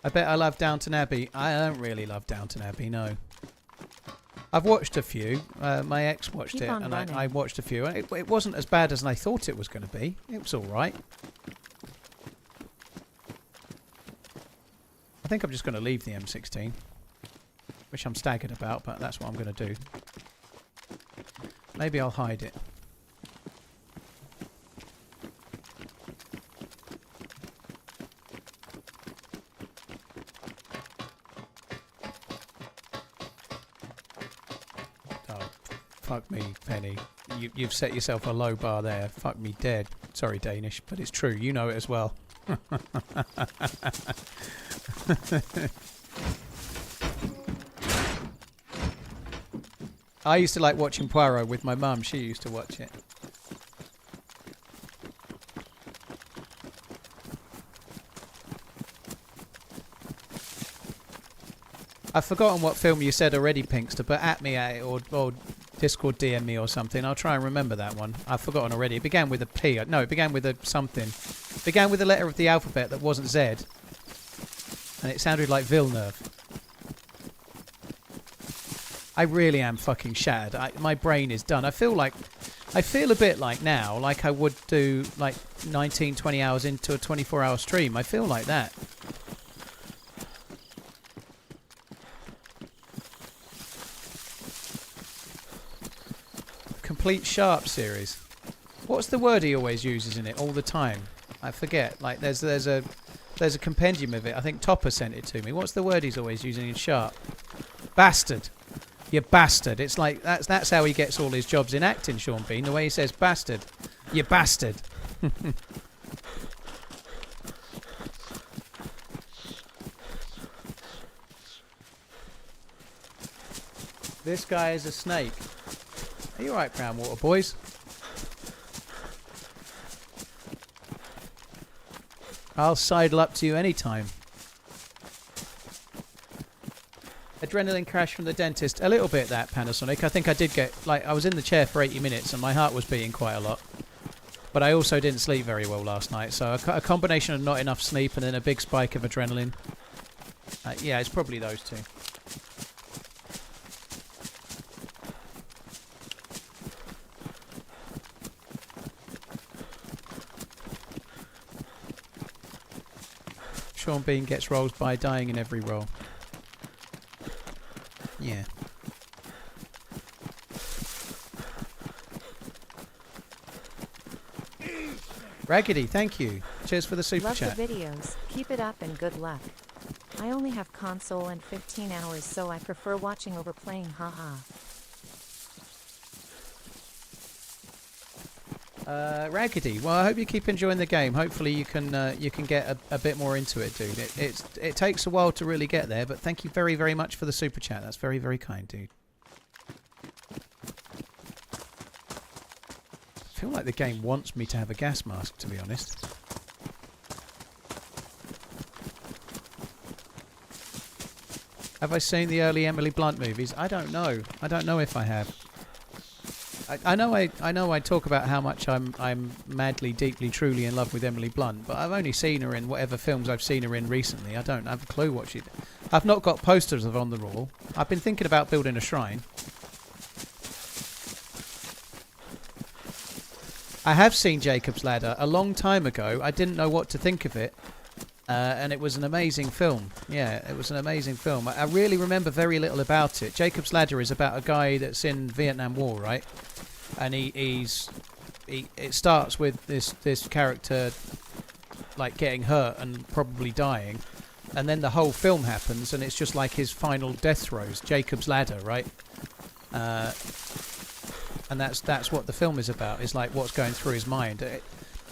I bet I love Downton Abbey. I don't really love Downton Abbey, no. I've watched a few. My ex watched it, and I watched a few. It wasn't as bad as I thought it was going to be. It was all right. I think I'm just going to leave the M16, which I'm staggered about, but that's what I'm going to do. Maybe I'll hide it. Fuck me, Penny. You've set yourself a low bar there. Fuck me dead. Sorry, Danish, but it's true. You know it as well. I used to like watching Poirot with my mum. She used to watch it. I've forgotten what film you said already, Pinkster, but at me at it or Discord DM me or something. I'll try and remember that one. I've forgotten already. It began with a P. No, it began with a something. It began with a letter of the alphabet that wasn't Z. And it sounded like Villeneuve. I really am fucking shattered. My brain is done. I feel a bit like now, like I would do like 19, 20 hours into a 24-hour stream. I feel like that. Complete Sharp series. What's the word he always uses in it all the time? I forget. Like there's a compendium of it. I think Topper sent it to me. What's the word he's always using in Sharp? Bastard. You bastard. It's like that's how he gets all his jobs in acting, Sean Bean. The way he says bastard. You bastard. This guy is a snake. Are you alright, Brown Water boys? I'll sidle up to you anytime. Adrenaline crash from the dentist. A little bit, that, Panasonic. I think I did get... I was in the chair for 80 minutes and my heart was beating quite a lot. But I also didn't sleep very well last night. So a combination of not enough sleep and then a big spike of adrenaline. Yeah, it's probably those two. Sean Bean gets rolls by dying in every roll. Yeah. Raggedy, thank you. Cheers for the super chat. Love the videos. Keep it up and good luck. I only have console and 15 hours, so I prefer watching over playing. Haha. Raggedy. Well, I hope you keep enjoying the game. Hopefully you can get a bit more into it, dude. It takes a while to really get there, but thank you very, very much for the super chat. That's very, very kind, dude. I feel like the game wants me to have a gas mask, to be honest. Have I seen the early Emily Blunt movies? I don't know. I don't know if I have. I know I talk about how much I'm madly, deeply, truly in love with Emily Blunt, but I've only seen her in whatever films I've seen her in recently. I don't have a clue what she... I've not got posters of on the wall. I've been thinking about building a shrine. I have seen Jacob's Ladder a long time ago. I didn't know what to think of it. And it was an amazing film. Yeah, it was an amazing film. I really remember very little about it. Jacob's Ladder is about a guy that's in Vietnam War, right? And it starts with this character like getting hurt and probably dying, and then the whole film happens, and it's just like his final death throes, Jacob's Ladder, right? And that's what the film is about. Is like what's going through his mind.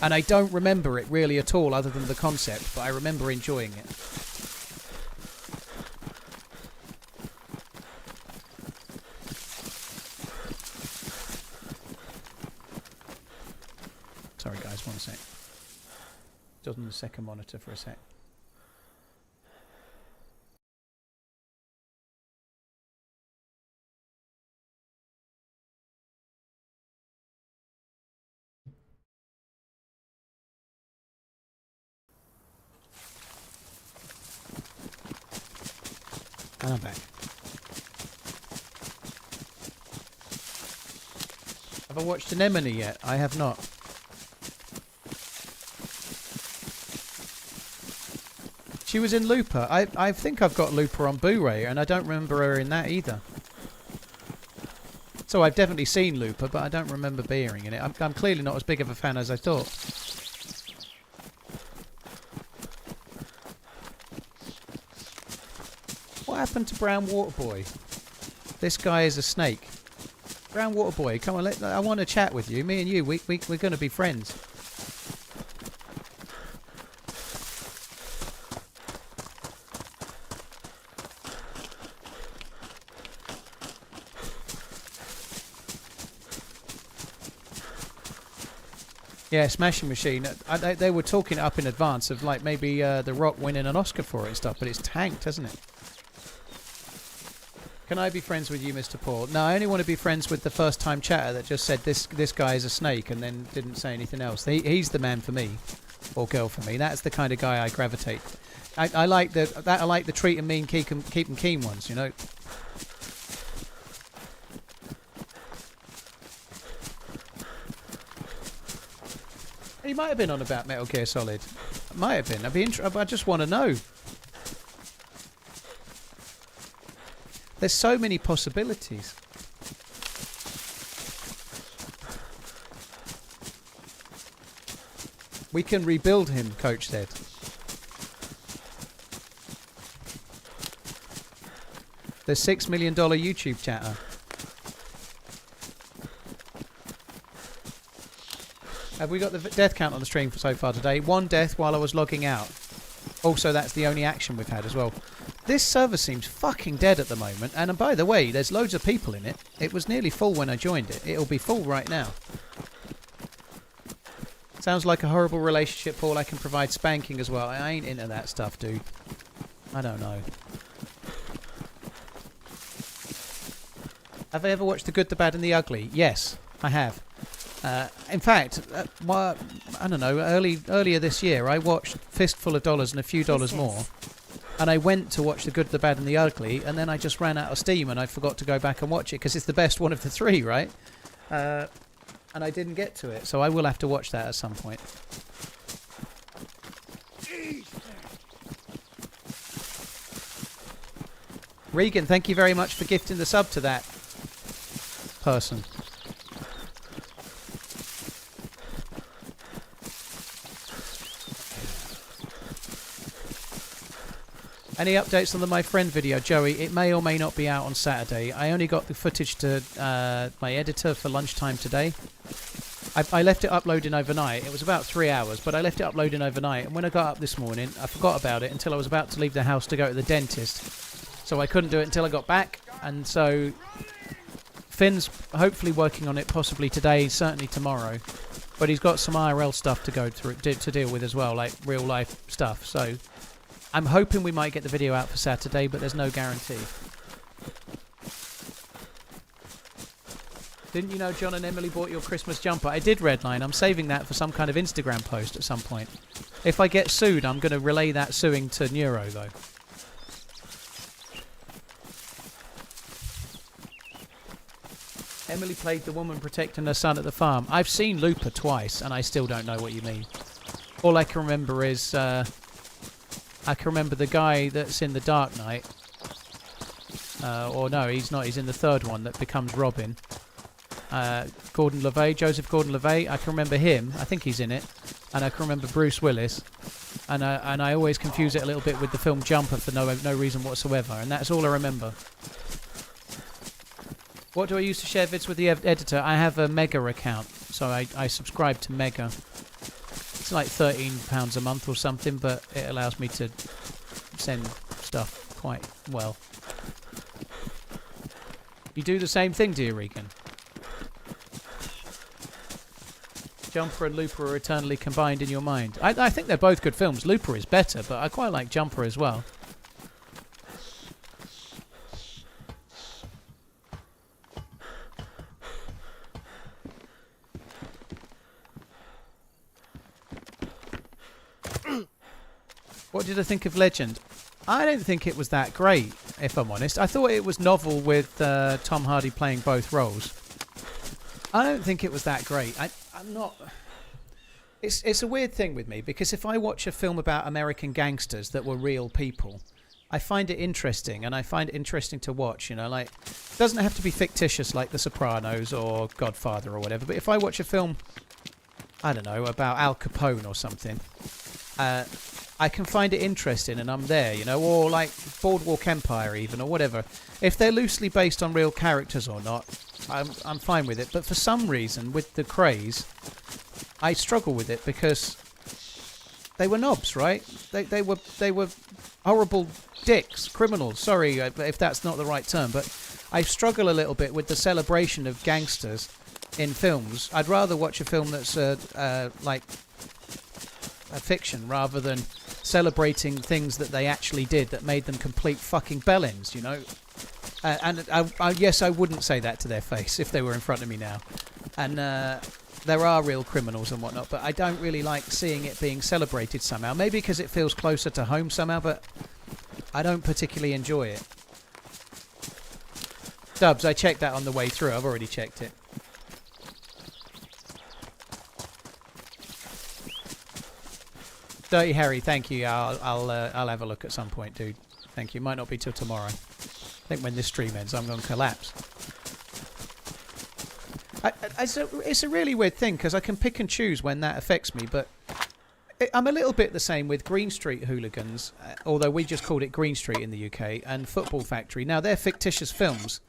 And I don't remember it really at all, other than the concept. But I remember enjoying it. Sorry, guys, one sec. Just on the second monitor for a sec. And I'm back. Have I watched Anemone yet? I have not. She was in Looper. I think I've got Looper on Blu-ray, and I don't remember her in that either. So I've definitely seen Looper, but I don't remember being in it. I'm clearly not as big of a fan as I thought. What happened to Brown Water Boy? This guy is a snake. Brown Water Boy, come on, I want to chat with you. Me and you, we're going to be friends. Yeah, Smashing Machine. They were talking up in advance of like maybe The Rock winning an Oscar for it and stuff, but it's tanked, hasn't it? Can I be friends with you, Mr. Paul? No, I only want to be friends with the first-time chatter that just said this guy is a snake and then didn't say anything else. He's the man for me, or girl for me. That's the kind of guy I gravitate. I like the treat 'em mean, keep 'em keen ones, you know. He might have been on about Metal Gear Solid. Might have been. I just want to know. There's so many possibilities. We can rebuild him, Coach said. The $6 million YouTube chatter. Have we got the death count on the stream so far today? 1 death while I was logging out. Also, that's the only action we've had as well. This server seems fucking dead at the moment. And by the way, there's loads of people in it. It was nearly full when I joined it. It'll be full right now. Sounds like a horrible relationship, Paul. I can provide spanking as well. I ain't into that stuff, dude. I don't know. Have I ever watched The Good, the Bad and the Ugly? Yes, I have. In fact, I don't know, earlier this year I watched Fistful of Dollars and a Few Dollars More, and I went to watch The Good, the Bad and the Ugly, and then I just ran out of steam and I forgot to go back and watch it because it's the best one of the three, right? And I didn't get to it, so I will have to watch that at some point. Regan, thank you very much for gifting the sub to that person. Any updates on the My Friend video, Joey? It may or may not be out on Saturday. I only got the footage to my editor for lunchtime today. I left it uploading overnight. It was about 3 hours, but I left it uploading overnight. And when I got up this morning, I forgot about it until I was about to leave the house to go to the dentist. So I couldn't do it until I got back. And so Finn's hopefully working on it possibly today, certainly tomorrow. But he's got some IRL stuff to go through to deal with as well, like real life stuff. So I'm hoping we might get the video out for Saturday, but there's no guarantee. Didn't you know John and Emily bought your Christmas jumper? I did, Redline. I'm saving that for some kind of Instagram post at some point. If I get sued, I'm going to relay that suing to Neuro, though. Emily played the woman protecting her son at the farm. I've seen Looper twice, and I still don't know what you mean. All I can remember is... I can remember the guy that's in The Dark Knight. Or no, he's not. He's in the third one that becomes Robin. Gordon LeVay, Joseph Gordon-Levitt. I can remember him. I think he's in it. And I can remember Bruce Willis. and I always confuse it a little bit with the film Jumper for no reason whatsoever, and that's all I remember. What do I use to share vids with the editor? I have a Mega account, so I subscribe to Mega. It's like £13 a month or something, but it allows me to send stuff quite well. You do the same thing, do you, Regan? Jumper and Looper are eternally combined in your mind. I think they're both good films. Looper is better, but I quite like Jumper as well. What did I think of Legend? I don't think it was that great, if I'm honest. I thought it was novel with Tom Hardy playing both roles. I don't think it was that great. I'm not... It's a weird thing with me, because if I watch a film about American gangsters that were real people, I find it interesting, and I find it interesting to watch, you know, like... It doesn't have to be fictitious like The Sopranos or Godfather or whatever, but if I watch a film, I don't know, about Al Capone or something... I can find it interesting and I'm there, you know, or like Boardwalk Empire even, or whatever. If they're loosely based on real characters or not, I'm fine with it. But for some reason, with the craze, I struggle with it because they were knobs, right? They were horrible dicks, criminals. Sorry if that's not the right term, but I struggle a little bit with the celebration of gangsters in films. I'd rather watch a film that's like a fiction rather than celebrating things that they actually did that made them complete fucking bellends, you know. And yes, I wouldn't say that to their face if they were in front of me now. And there are real criminals and whatnot, but I don't really like seeing it being celebrated somehow. Maybe because it feels closer to home somehow, but I don't particularly enjoy it. Dubs, I checked that on the way through. I've already checked it. Dirty Harry, thank you. I'll have a look at some point, dude. Thank you. Might not be till tomorrow. I think when this stream ends, I'm going to collapse. It's a really weird thing because I can pick and choose when that affects me, but I'm a little bit the same with Green Street Hooligans, although we just called it Green Street in the UK, and Football Factory. Now, they're fictitious films,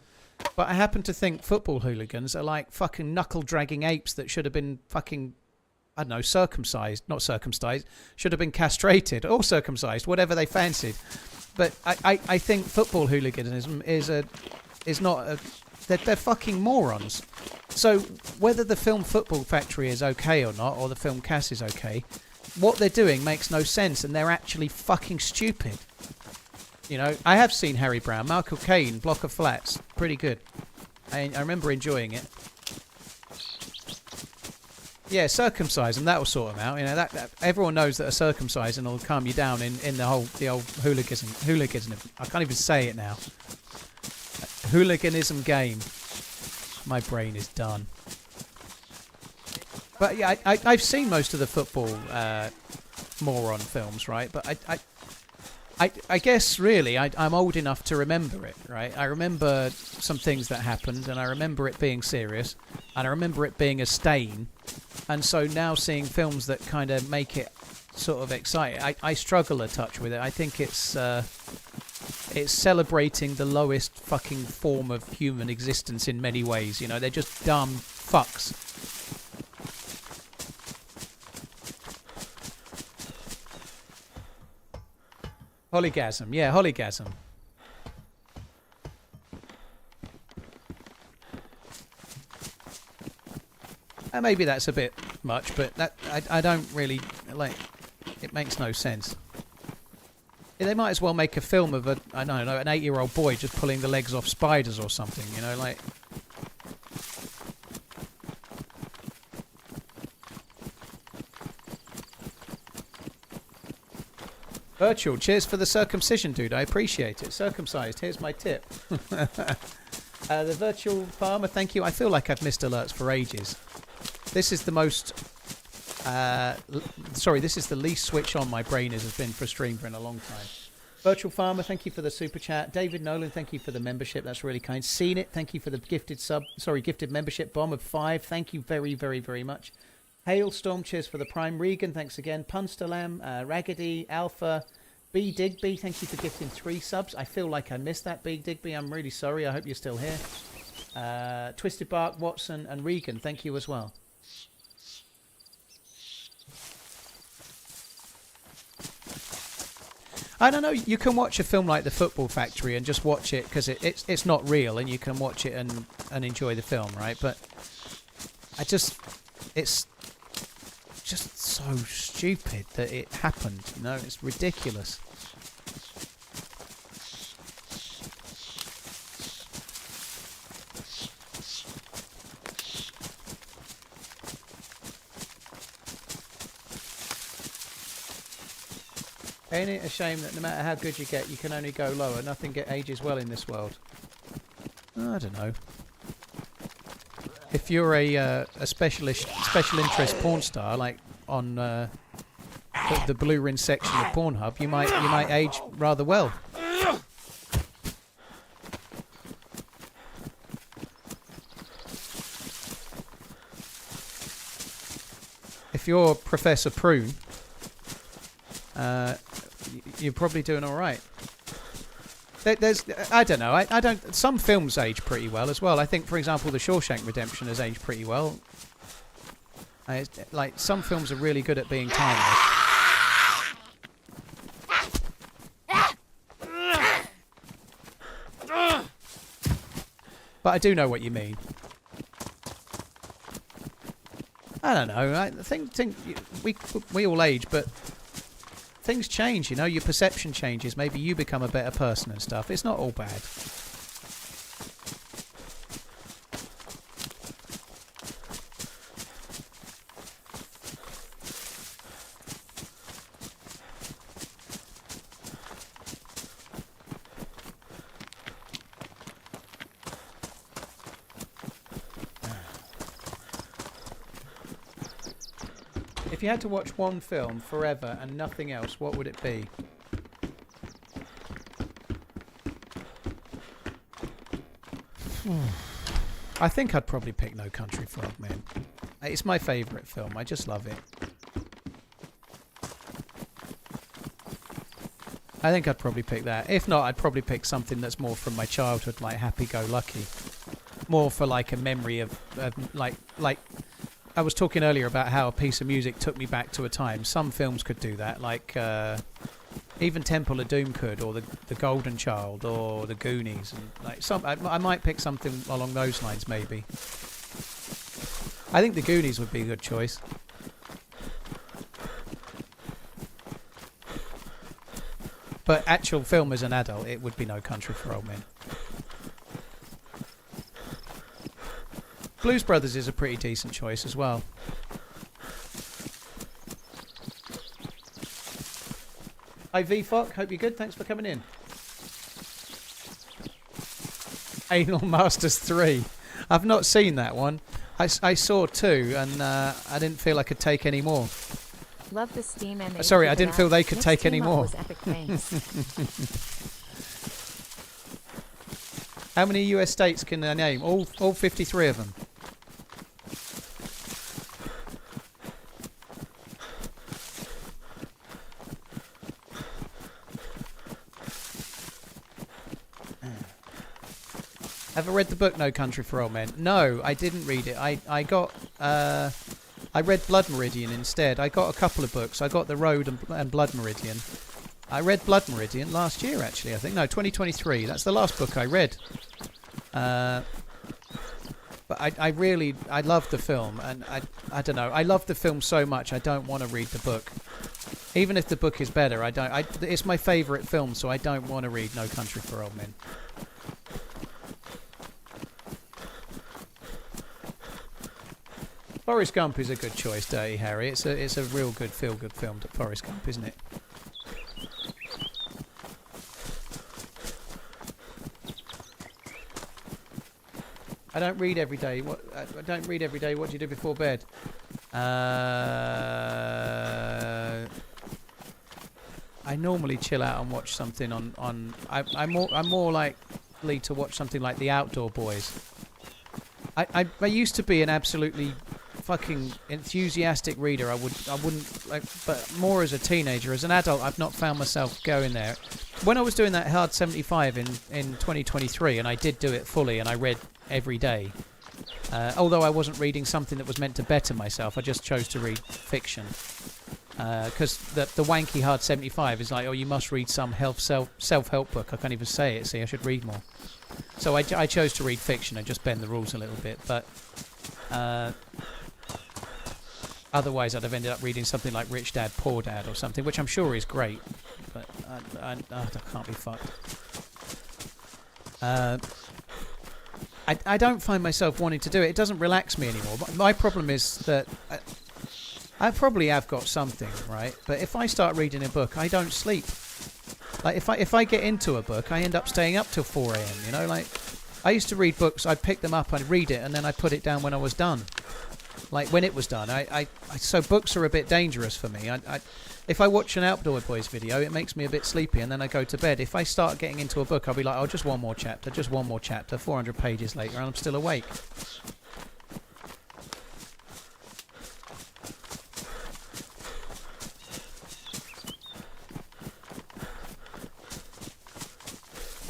but I happen to think Football Hooligans are like fucking knuckle-dragging apes that should have been fucking... I don't know, circumcised, not circumcised, should have been castrated or circumcised, whatever they fancied. But I think football hooliganism is not a... They're fucking morons. So whether the film Football Factory is okay or not, or the film Cass is okay, what they're doing makes no sense and they're actually fucking stupid. You know, I have seen Harry Brown, Michael Caine, Block of Flats, pretty good. I remember enjoying it. Yeah, circumcise them, that will sort them out. You know, that everyone knows that a circumcising will calm you down in the old hooliganism. I can't even say it now. Hooliganism game. My brain is done. But yeah, I've seen most of the football moron films, right? But I guess really I'm old enough to remember it, right? I remember some things that happened, and I remember it being serious, and I remember it being a stain. And so now seeing films that kind of make it sort of exciting, I struggle a touch with it. I think it's celebrating the lowest fucking form of human existence in many ways. You know, they're just dumb fucks. Holygasm, yeah, holygasm. Maybe that's a bit much, but that I don't really like. It makes no sense. Yeah, they might as well make a film of I don't know, an 8-year-old boy just pulling the legs off spiders or something. You know, like. Virtual, cheers for the circumcision, dude. I appreciate it. Circumcised. Here's my tip. The virtual farmer, thank you. I feel like I've missed alerts for ages. This is the most... sorry, this is the least switch on my brain has been for a stream for in a long time. Virtual Farmer, thank you for the super chat. David Nolan, thank you for the membership. That's really kind. Seen It, thank you for the gifted membership bomb of 5. Thank you very, very, very much. Hailstorm, cheers for the Prime. Regan, thanks again. Punstalam, Raggedy, Alpha, B. Digby, thank you for gifting 3 subs. I feel like I missed that, B. Digby. I'm really sorry. I hope you're still here. Twisted Bark, Watson, and Regan, thank you as well. I don't know. You can watch a film like The Football Factory and just watch it because it's not real, and you can watch it and enjoy the film, right? But it's just so stupid that it happened. You know, it's ridiculous. Ain't it a shame that no matter how good you get, you can only go lower? Nothing ages well in this world. I don't know. If you're a special interest porn star, like on the Blue Rin section of Pornhub, you might age rather well. If you're Professor Prune, you're probably doing all right. I don't know. I don't. Some films age pretty well as well. I think, for example, The Shawshank Redemption has aged pretty well. Like some films are really good at being timeless. But I do know what you mean. I don't know. I think we all age, but things change, you know, your perception changes. Maybe you become a better person and stuff. It's not all bad. If you had to watch one film forever and nothing else, what would it be? I think I'd probably pick No Country for Old Men. It's my favourite film. I just love it. I think I'd probably pick that. If not, I'd probably pick something that's more from my childhood, like Happy Go Lucky. More for like a memory of like I was talking earlier about how a piece of music took me back to a time. Some films could do that, like even Temple of Doom could, or the Golden Child, or the Goonies, and like I might pick something along those lines, maybe. I think the Goonies would be a good choice. But actual film as an adult, it would be No Country for Old Men. Blues Brothers is a pretty decent choice as well. Hi VFOC, hope you're good. Thanks for coming in. Anal Masters 3. I've not seen that one. I saw 2 and I didn't feel I could take any more. Love the Steam and sorry, I didn't feel they could take any more. How many US states can I name? All 53 of them. Have I read the book No Country for Old Men? No, I didn't read it. I read Blood Meridian instead. I got a couple of books. I got The Road and Blood Meridian. I read Blood Meridian last year, actually, I think. No, 2023. That's the last book I read. But I love the film, and I don't know. I love the film so much I don't want to read the book. Even if the book is better, it's my favourite film, so I don't want to read No Country for Old Men. Forrest Gump is a good choice, Dirty Harry. It's a real good feel-good film, Forrest Gump, isn't it? I don't read every day. I don't read every day. What do you do before bed? I normally chill out and watch something on. I'm more likely to watch something like The Outdoor Boys. I used to be an absolutely fucking enthusiastic reader. I wouldn't like, but more as a teenager. As an adult, I've not found myself going there. When I was doing that Hard 75 in 2023, and I did do it fully, and I read every day. Although I wasn't reading something that was meant to better myself, I just chose to read fiction. Because the wanky Hard 75 is like, oh, you must read some self-help book. I can't even say it. See, I should read more. So I chose to read fiction and just bend the rules a little bit. But otherwise, I'd have ended up reading something like Rich Dad, Poor Dad or something, which I'm sure is great. But I can't be fucked. I don't find myself wanting to do it. It doesn't relax me anymore. My problem is that I probably have got something, right? But if I start reading a book, I don't sleep. Like if I get into a book, I end up staying up till 4 a.m. You know, like I used to read books. I'd pick them up, I'd read it, and then I'd put it down when I was done. Like when it was done. So books are a bit dangerous for me. If I watch an Outdoor Boys video, it makes me a bit sleepy, and then I go to bed. If I start getting into a book, I'll be like, oh, just one more chapter, 400 pages later, and I'm still awake.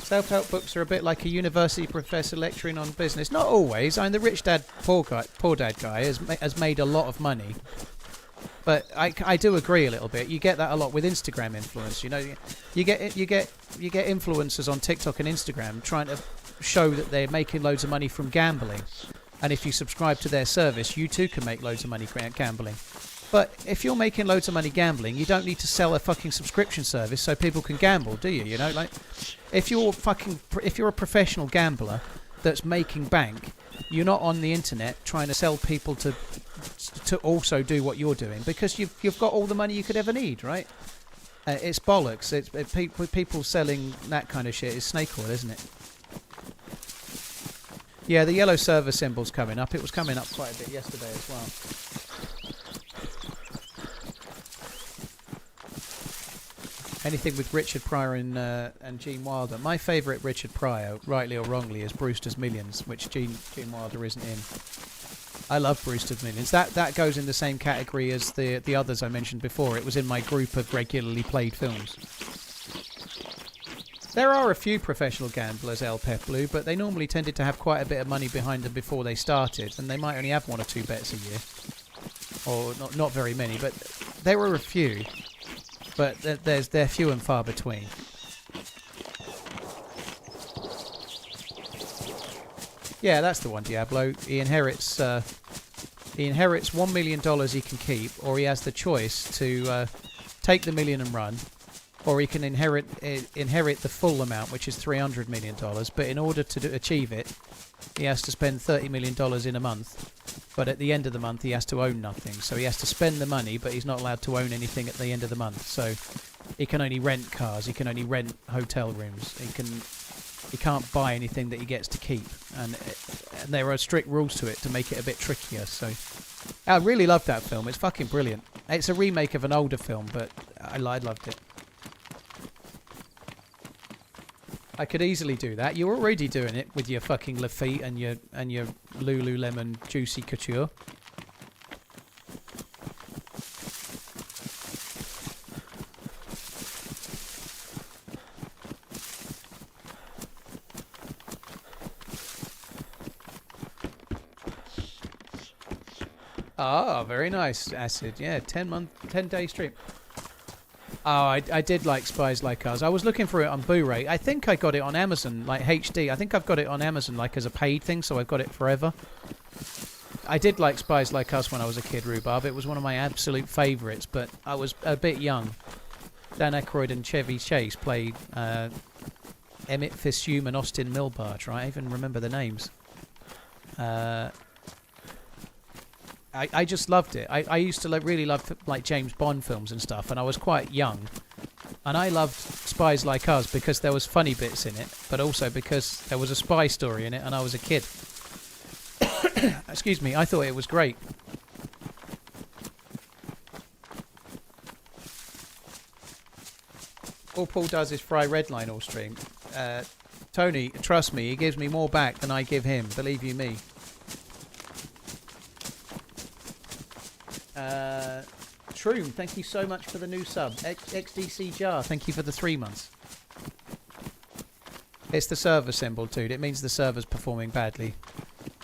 Self-help books are a bit like a university professor lecturing on business. Not always. I mean, the Rich Dad, Poor Dad guy has made a lot of money. But I do agree a little bit. You get that a lot with Instagram influence. You know, you get influencers on TikTok and Instagram trying to show that they're making loads of money from gambling. And if you subscribe to their service, you too can make loads of money gambling. But if you're making loads of money gambling, you don't need to sell a fucking subscription service so people can gamble, do you? You know, like if you're a professional gambler that's making bank, you're not on the internet trying to sell people to also do what you're doing because you've got all the money you could ever need, right? It's bollocks. People selling that kind of shit is snake oil, isn't it? Yeah, the yellow server symbol's coming up. It was coming up quite a bit yesterday as well. Anything with Richard Pryor and Gene Wilder. My favourite Richard Pryor, rightly or wrongly, is Brewster's Millions, which Gene Wilder isn't in. I love Brewster's Millions. That goes in the same category as the others I mentioned before. It was in my group of regularly played films. There are a few professional gamblers, El Pep Blue, but they normally tended to have quite a bit of money behind them before they started, and they might only have 1 or 2 bets a year. Or not very many, but there are a few. But they're few and far between. Yeah, that's the one, Diablo. He inherits $1 million he can keep, or he has the choice to take the million and run, or he can inherit the full amount, which is $300 million. But in order to achieve it, he has to spend $30 million in a month. But at the end of the month, he has to own nothing. So he has to spend the money, but he's not allowed to own anything at the end of the month. So he can only rent cars. He can only rent hotel rooms. He can't buy anything that he gets to keep. And there are strict rules to it to make it a bit trickier. So I really loved that film. It's fucking brilliant. It's a remake of an older film, but I loved it. I could easily do that. You're already doing it with your fucking Lafitte and your Lululemon Juicy Couture. Ah, very nice, Acid. Yeah, 10-day stream. Oh, I did like Spies Like Us. I was looking for it on Blu-ray. I think I got it on Amazon, like HD. I think I've got it on Amazon, like as a paid thing, so I've got it forever. I did like Spies Like Us when I was a kid, Rhubarb. It was one of my absolute favourites, but I was a bit young. Dan Aykroyd and Chevy Chase played Emmett Fitzhugh and Austin Milbarge, right? I even remember the names. I just loved it. I used to really love like James Bond films and stuff, and I was quite young. And I loved Spies Like Us because there was funny bits in it, but also because there was a spy story in it, and I was a kid. Excuse me, I thought it was great. All Paul does is fry Redline all stream. Tony, trust me, he gives me more back than I give him, believe you me. Troom, thank you so much for the new sub. XDC Jar, thank you for the 3 months. It's the server symbol, dude. It means the server's performing badly.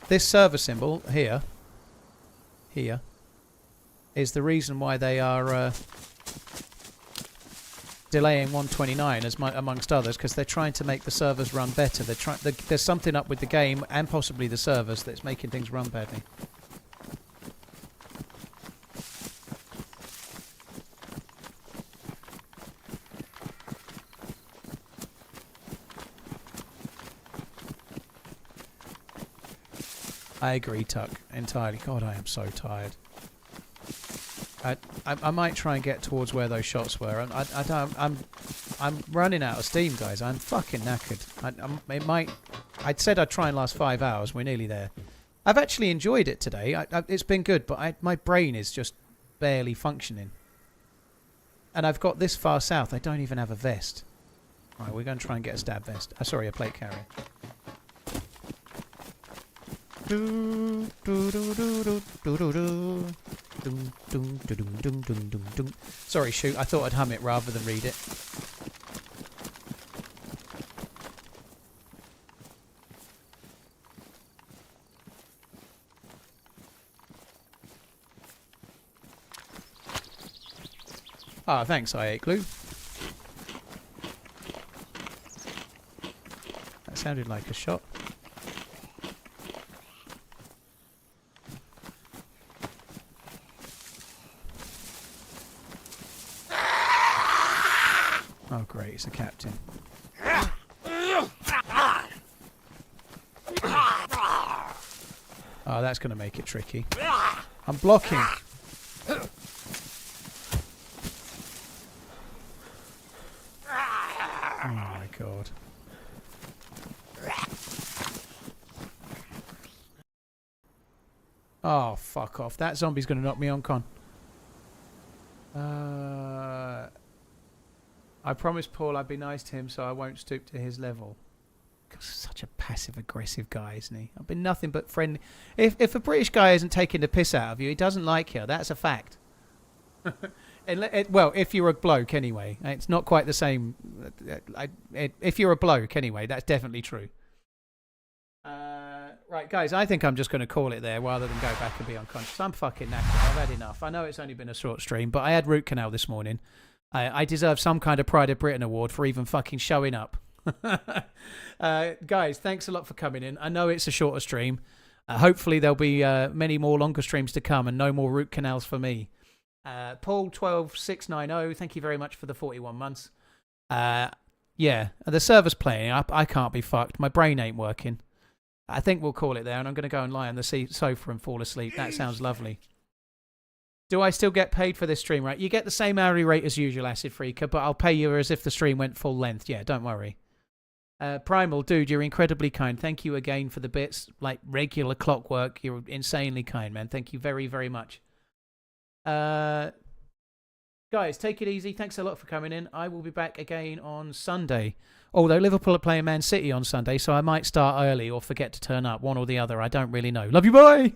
This server symbol here is the reason why they are delaying 129 amongst others, because they're trying to make the servers run better. There's something up with the game and possibly the servers that's making things run badly. I agree, Tuck, entirely. God, I am so tired. I might try and get towards where those shots were. I'm running out of steam, guys. I'm fucking knackered. I'd said I'd try and last 5 hours. We're nearly there. I've actually enjoyed it today. It's been good, but my brain is just barely functioning. And I've got this far south. I don't even have a vest. Right, we're going to try and get a stab vest. Sorry, a plate carrier. Sorry, shoot. I thought I'd hum it rather than read it. Ah, thanks, I8 Glue. That sounded like a shot. Oh great, it's a captain. Oh, that's going to make it tricky. I'm blocking. Oh my god. Oh, fuck off. That zombie's going to knock me on, Con. I promised Paul I'd be nice to him so I won't stoop to his level. God, such a passive-aggressive guy, isn't he? I've been nothing but friendly. If a British guy isn't taking the piss out of you, he doesn't like you. That's a fact. Well, if you're a bloke, anyway. It's not quite the same. If you're a bloke, anyway, that's definitely true. Right, guys, I think I'm just going to call it there rather than go back and be unconscious. I'm fucking knackered. I've had enough. I know it's only been a short stream, but I had root canal this morning. I deserve some kind of Pride of Britain award for even fucking showing up. Guys, thanks a lot for coming in. I know it's a shorter stream. Hopefully there'll be many more longer streams to come and no more root canals for me. Paul12690, thank you very much for the 41 months. Yeah, the server's playing up. I can't be fucked. My brain ain't working. I think we'll call it there, and I'm going to go and lie on the sofa and fall asleep. That sounds lovely. Do I still get paid for this stream, right? You get the same hourly rate as usual, Acid Freaker, but I'll pay you as if the stream went full length. Yeah, don't worry. Primal, dude, you're incredibly kind. Thank you again for the bits, like regular clockwork. You're insanely kind, man. Thank you very, very much. Guys, take it easy. Thanks a lot for coming in. I will be back again on Sunday. Although Liverpool are playing Man City on Sunday, so I might start early or forget to turn up, one or the other. I don't really know. Love you, bye!